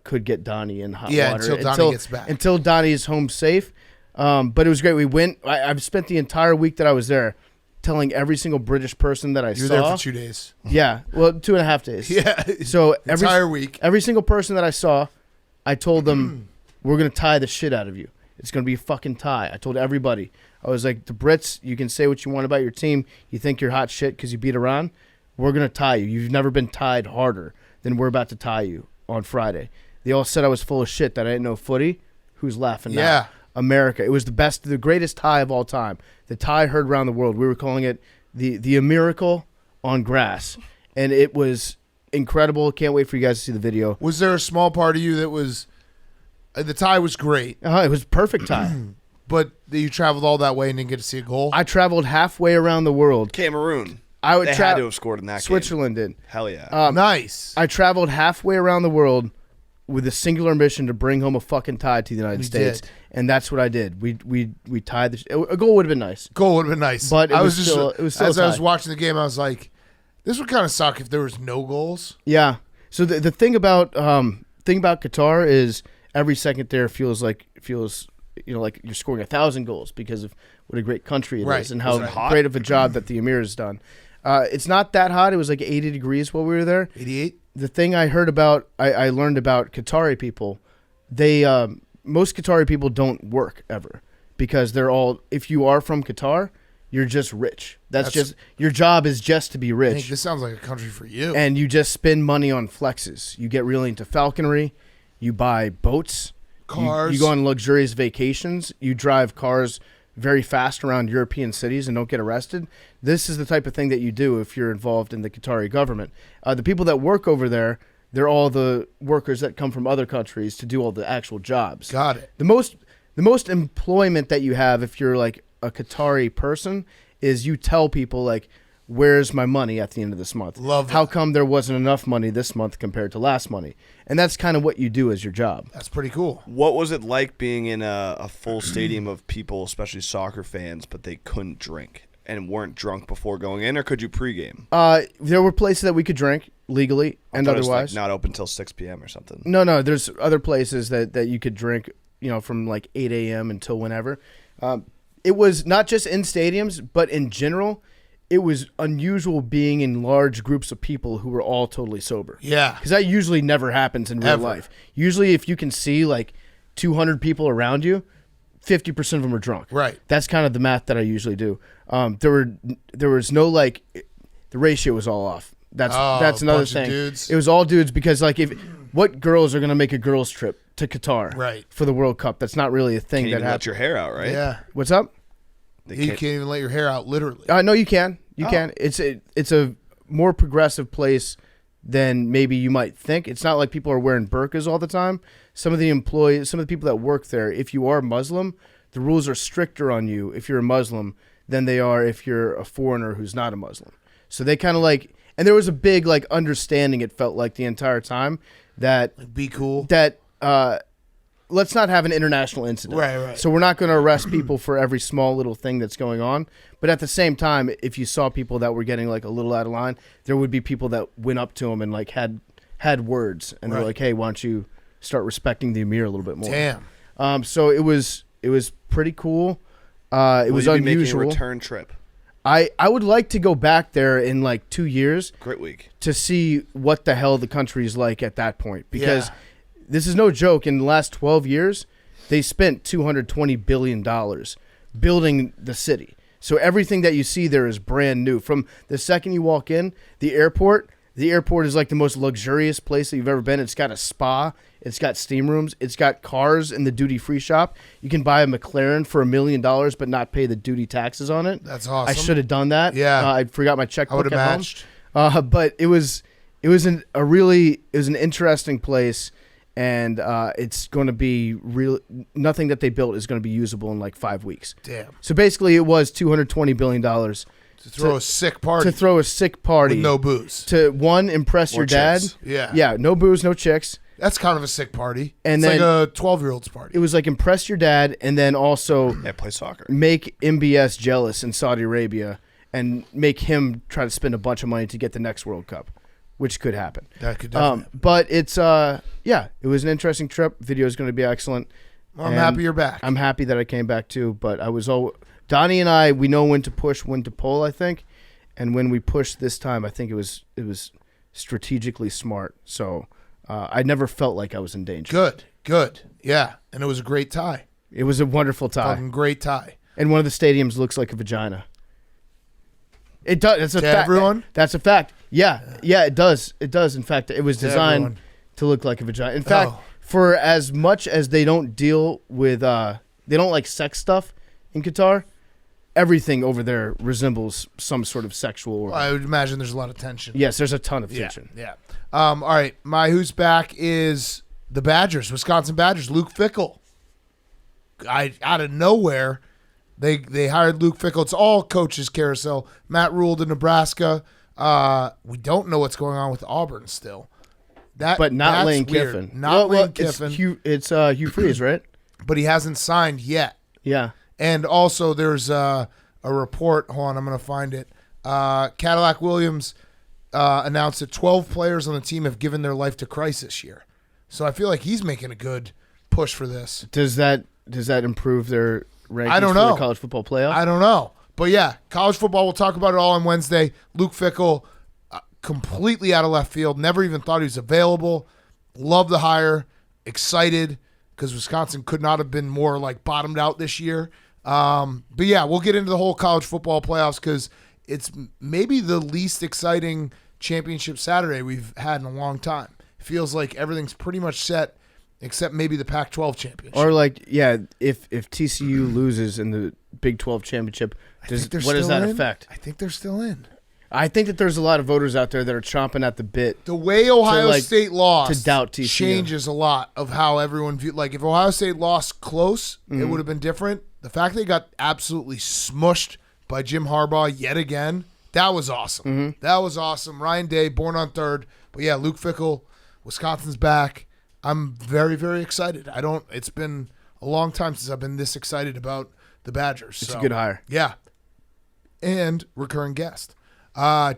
could get Donnie in hot water. Until Donnie gets back. Until Donnie is home safe. But it was great. We went. I've spent the entire week that I was there telling every single British person that I saw. You were there for 2 days. Yeah. Well, 2.5 days. Yeah. So entire week. Every single person that I saw, I told them, we're going to tie the shit out of you. It's going to be a fucking tie. I told everybody. I was like, the Brits, you can say what you want about your team. You think you're hot shit because you beat Iran. We're going to tie you. You've never been tied harder than we're about to tie you on Friday. They all said I was full of shit, that I didn't know footy. Who's laughing now? Yeah. America. It was the greatest tie of all time. The tie heard around the world. We were calling it the miracle on grass. And it was incredible. Can't wait for you guys to see the video. Was there a small part of you that was... the tie was great. It was a perfect tie. But you traveled all that way and didn't get to see a goal? I traveled halfway around the world. Cameroon. I would They had to have scored in that game. Switzerland did. Hell yeah. Nice. I traveled halfway around the world with a singular mission to bring home a fucking tie to the United States. did. And that's what I did. We tied a goal would have been nice. Goal would have been nice. But it I was just, still- it was still as a I was tie. watching the game, I was like, this would kind of suck if there was no goals. Yeah. So the thing about Qatar is every second there feels like like you're scoring 1,000 goals because of what a great country it is Right. and Was how it hot? great of a job that the Emir has done. It's not that hot. It was like 80 degrees while we were there. 88? The thing I learned about Qatari people, most Qatari people don't work ever because they're all, if you are from Qatar, you're just rich. That's just, your job is just to be I rich. think this sounds like a country for you. And you just spend money on flexes. You get really into falconry. You buy boats. Cars. You go on luxurious vacations. You drive cars very fast around European cities and don't get arrested. This is the type of thing that you do if you're involved in the Qatari government. The people that work over there, they're all the workers that come from other countries to do all the actual jobs. Got it. The most employment that you have if you're like a Qatari person is you tell people like, where's my money at the end of this month? Love How that. come there wasn't enough money this month compared to last money? And that's kind of what you do as your job. That's pretty cool. What was it like being in a full stadium of people, especially soccer fans, but they couldn't drink and weren't drunk before going in, or could you pregame? There were places that we could drink legally and I thought it was, otherwise. like, not open till 6 p.m. or something. No, there's other places that you could drink, from like 8 a.m. until whenever. It was not just in stadiums, but in general, it was unusual being in large groups of people who were all totally sober. Yeah. Because that usually never happens in real Ever. life. Usually if you can see like 200 people around you, 50% of them are drunk. Right. That's kind of the math that I usually do. There was no like, the ratio was all off. That's another bunch of thing. dudes. It was all dudes because like what girls are going to make a girls trip to Qatar Right. for the World Cup? That's not really a thing Can't that even let happens. your hair out, right? Yeah. What's up? They You can't even let your hair out, literally. No, you can. You Oh. can. It's a more progressive place than maybe you might think. It's not like people are wearing burqas all the time. Some of the people that work there, if you are Muslim, the rules are stricter on you if you're a Muslim than they are if you're a foreigner who's not a Muslim. So they kind of like, and there was a big like understanding. It felt like the entire time that Be cool. that let's not have an international incident. Right. So we're not going to arrest people for every small little thing that's going on. But at the same time, if you saw people that were getting like a little out of line, there would be people that went up to them and like had words and they're like, "Hey, why don't you start respecting the Emir a little bit more?" Damn. So it was pretty cool. It was Will you be unusual. making a return trip? I would like to go back there in like 2 years Great week. to see what the hell the country is like at that point. Because this is no joke. In the last 12 years, they spent $220 billion building the city. So everything that you see there is brand new. From the second you walk in, the airport is like the most luxurious place that you've ever been. It's got a spa. It's got steam rooms. It's got cars in the duty-free shop. You can buy a McLaren for $1 million but not pay the duty taxes on it. That's awesome. I should have done that. Yeah. I forgot my I checkbook would have at matched. home. But it was an interesting place, and it's going to be real. Nothing that they built is going to be usable in like 5 weeks. Damn. So basically, it was $220 billion To throw a sick party. to throw a sick party with no booze. to impress Or your dad. chicks. Yeah. No booze, no chicks. That's kind of a sick party. And it's then- like a 12-year-old's It party. was like impress your dad, and then also Yeah, play soccer. make MBS jealous in Saudi Arabia, and make him try to spend a bunch of money to get the next World Cup, which could happen. That could definitely. But it's it was an interesting trip. Video is going to be excellent. I'm And happy you're back. I'm happy that I came back too. But I was Donnie and I. We know when to push, when to pull. I think, and when we pushed this time, I think it was strategically smart. So I never felt like I was in danger. Good. Yeah. And it was a great tie. It was a wonderful tie, Fucking great tie. and one of the stadiums looks like a vagina. It does. That's a To fact. everyone? That's a fact. Yeah, it does. It does. In fact, it was To designed everyone. to look like a vagina. In fact, Oh. for as much as they don't deal with, they don't like sex stuff in Qatar. Everything over there resembles some sort of sexual organ. I would imagine there's a lot of tension. Yes, there's a ton of tension. Yeah. All right. My who's back is the Badgers, Wisconsin Badgers. Luke Fickell. Out of nowhere, they hired Luke Fickell. It's all coaches carousel. Matt Rule to Nebraska. We don't know what's going on with Auburn still. But not that's Lane weird. Kiffin. Not Lane Kiffin. It's Hugh Freeze, right? But he hasn't signed yet. Yeah. And also, there's a report. Hold on, I'm going to find it. Cadillac Williams announced that 12 players on the team have given their life to Christ this year. So I feel like he's making a good push for this. Does that improve their rankings I don't for know. the college football playoff? I don't know. But yeah, college football, we'll talk about it all on Wednesday. Luke Fickell, completely out of left field. Never even thought he was available. Love the hire. Excited because Wisconsin could not have been more like bottomed out this year. But yeah, we'll get into the whole college football playoffs because it's maybe the least exciting championship Saturday we've had in a long time. It feels like everything's pretty much set except maybe the Pac-12 championship. Or like, yeah, if TCU loses in the Big 12 championship, I think they're what does still that in. affect? I think they're still in. I think that there's a lot of voters out there that are chomping at the bit. The way Ohio like, State lost to doubt TCU. changes a lot of how everyone viewed. Like if Ohio State lost close, it would have been different. The fact they got absolutely smushed by Jim Harbaugh yet again, that was awesome. That was awesome. Ryan Day, born on third. But yeah, Luke Fickell, Wisconsin's back. I'm very, very excited. It's been a long time since I've been this excited about the Badgers. It's a good hire. Yeah. And recurring guest.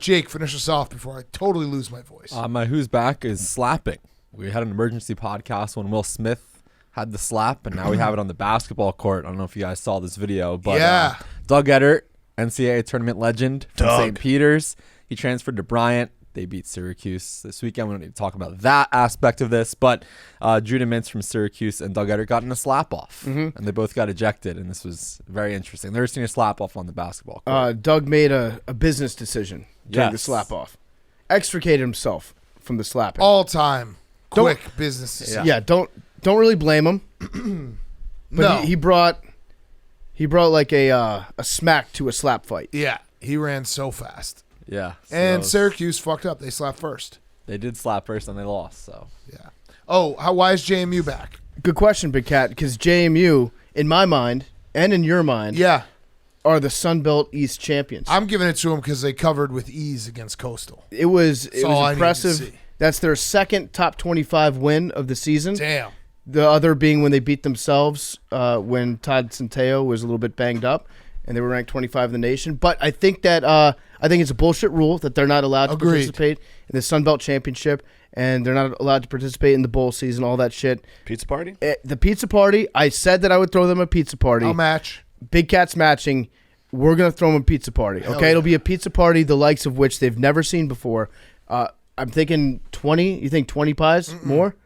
Jake, finish us off before I totally lose my voice. My who's back is slapping. We had an emergency podcast when Will Smith had the slap, and now we have it on the basketball court. I don't know if you guys saw this video, but Yeah. Doug Edert, NCAA tournament legend from Doug. St. Peter's, he transferred to Bryant. They beat Syracuse this weekend. We don't need to talk about that aspect of this, but Judah Mintz from Syracuse and Doug Edert got in a slap off, and they both got ejected, and this was very interesting. Never seen a slap off on the basketball court. Doug made a business decision during the Yes. slap off. Extricated himself from the slapping. All-time quick business decision. yeah, don't really blame him. But No. he brought like a smack to a slap fight. Yeah, he ran so fast. Yeah, so And Syracuse fucked up. They slapped first. they did slap first, and they lost. So Yeah. Oh, why is JMU back? Good question, Big Cat, because JMU, in my mind and in your mind, Yeah, are the Sun Belt East champions. I'm giving it to them because they covered with ease against Coastal. It was all I needed to impressive. see. That's their second top 25 win of the season. Damn. The other being when they beat themselves when Todd Centeio was a little bit banged up, and they were ranked 25 in the nation. But I think that it's a bullshit rule that they're not allowed to participate in the Sun Belt Championship, and they're not allowed to participate in the bowl season, all that shit. Pizza party? The pizza party, I said that I would throw them a pizza party. I'll match. Big Cat's matching. We're going to throw them a pizza party. Hell Okay, yeah. It'll be a pizza party, the likes of which they've never seen before. I'm thinking 20. You think 20 pies? More?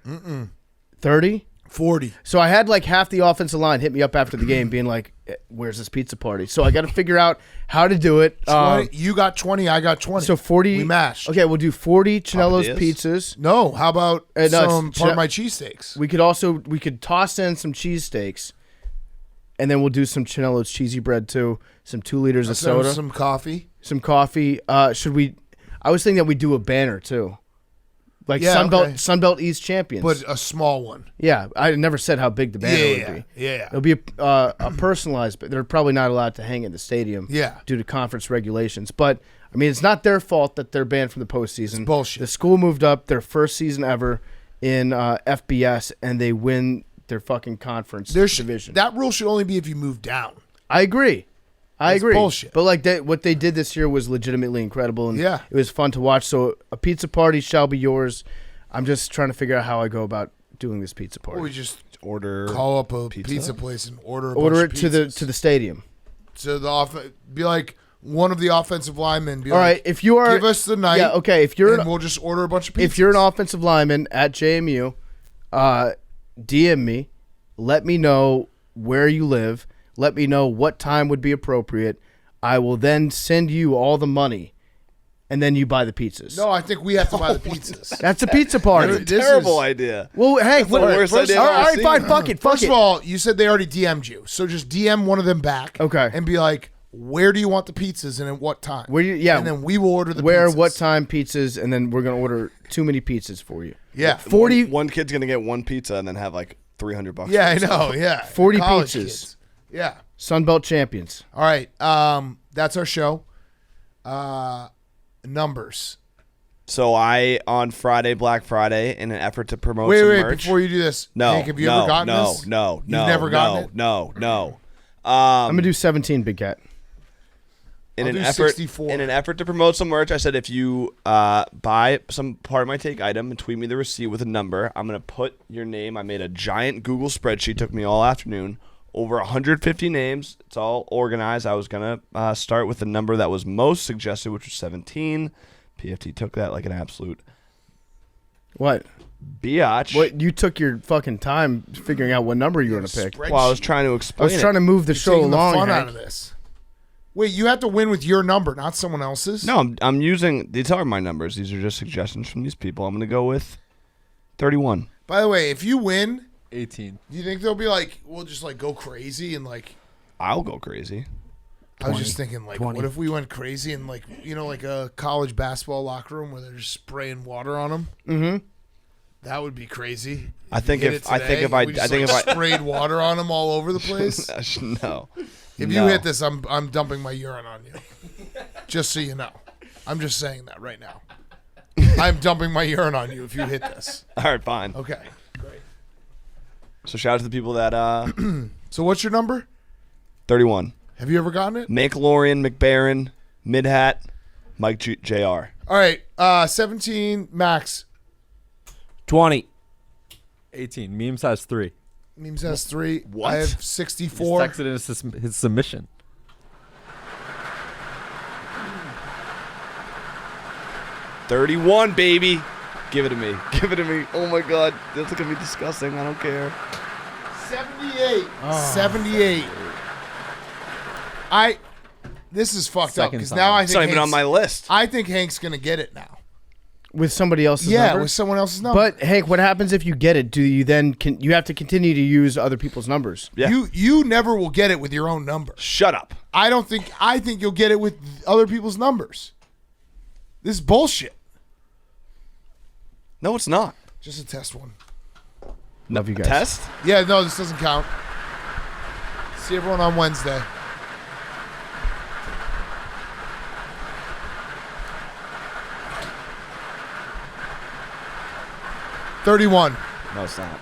30? 40. So I had like half the offensive line hit me up after the game being like, where's this pizza party? So I got to figure out how to do it. 20, you got 20, I got 20. So 40. We mashed. Okay, we'll do 40 Chinello's Papadillas? pizzas. No, how about No, some part of Chine- my cheesesteaks? We could toss in some cheesesteaks, and then we'll do some Chinello's cheesy bread too, some 2 liters of soda, Some coffee. some coffee. Should we? I was thinking that we do a banner too, like Yeah, okay. Sunbelt East champions. But a small one. yeah, I never said how big the banner would Yeah. be. Yeah. It'll be a personalized, but they're probably not allowed to hang in the stadium. Yeah. Due to conference regulations. But I mean, it's not their fault that they're banned from the postseason. It's bullshit. The school moved up their first season ever in FBS, and they win their fucking conference division. That rule should only be if you move down. I agree. I It's agree. bullshit. But like what they did this year was legitimately incredible, and Yeah. it was fun to watch. So a pizza party shall be yours. I'm just trying to figure out how I go about doing this pizza party. Or we just Order. call up a pizza place and order Order bunch it of pizzas. to the stadium. So be like one of the offensive linemen. Be All like, right, if you are give us the night. yeah, okay. If you're and we'll just order a bunch of pizzas. if you're an offensive lineman at JMU, DM me. Let me know where you live. Let me know what time would be appropriate. I will then send you all the money, and then you buy the pizzas. No, I think we have to buy the pizzas. That's a pizza party. This is- Terrible idea. Well, hey, the worst idea all I've ever right, seen. fine, fuck it, fuck First it. of all, you said they already DM'd you. So just DM one of them back. Okay. And be like, where do you want the pizzas and at what time? Yeah. And then we will order the Where, pizzas. what time pizzas, and then we're gonna order too many pizzas for you. Yeah. 40 One kid's gonna get one pizza and then have like $300. Yeah, I for himself. know. Yeah. 40 College pizzas. kids. Yeah. Sunbelt champions. All right. That's our show. Numbers. So I on Friday, Black Friday, in an effort to promote Wait, some wait. merch. Before you do this, no, Hank, have you no, ever gotten no, this? no, no, You've never gotten no, it? no. I'm gonna do 17, Big Cat. In I'll an do effort, 64. in an effort to promote some merch, I said if you buy some part of my take item and tweet me the receipt with a number, I'm gonna put your name. I made a giant Google spreadsheet. Took me all afternoon. Over 150 names. It's all organized. I was gonna start with the number that was most suggested, which was 17. PFT took that like an absolute What? biatch. What? You took your fucking time figuring out what number you were gonna pick. Spreadsheet. Well, I was trying to I explain. was trying to move the show Taking along. the fun Hank. out of this. Wait, you have to win with your number, not someone else's? No, I'm using. These are my numbers. These are just suggestions from these people. I'm gonna go with 31. By the way, if you win, 18. do you think they'll be like, we'll just like go crazy and like, I'll go crazy. I was just thinking like, 20. what if we went crazy and like, like a college basketball locker room where they're just spraying water on them? Mm-hmm. That would be crazy. I think You if hit it I think today, if I we just, I think like, if I sprayed water on them all over the place. no. If you hit this, I'm dumping my urine on you. Just so you know. I'm just saying that right now. I'm dumping my urine on you if you hit this. All right, fine. Okay. Great. So shout out to the people that So what's your number? 31. Have you ever gotten it? McLaurin, McBaron, Midhat, Mike Jr. All right. 17, Max. 20. 18. Memes has 3. Memes has 3. What? I have He 64. texted in his submission. 31, baby. Give it to me. Give it to me. Oh my God, that's gonna be disgusting. I don't care. 78. Oh. 78. This is fucked up Second because time. now I It's think not even on my list. I think Hank's gonna get it now. With somebody else's Yeah, number? with someone else's number. But Hank, what happens if you get it? Do you then you have to continue to use other people's numbers? Yeah. you never will get it with your own number. Shut up. I think you'll get it with other people's numbers. This is bullshit. No, it's not. Just a test one. Love you guys. Test? Yeah, no, this doesn't count. See everyone on Wednesday. $31. No, it's not.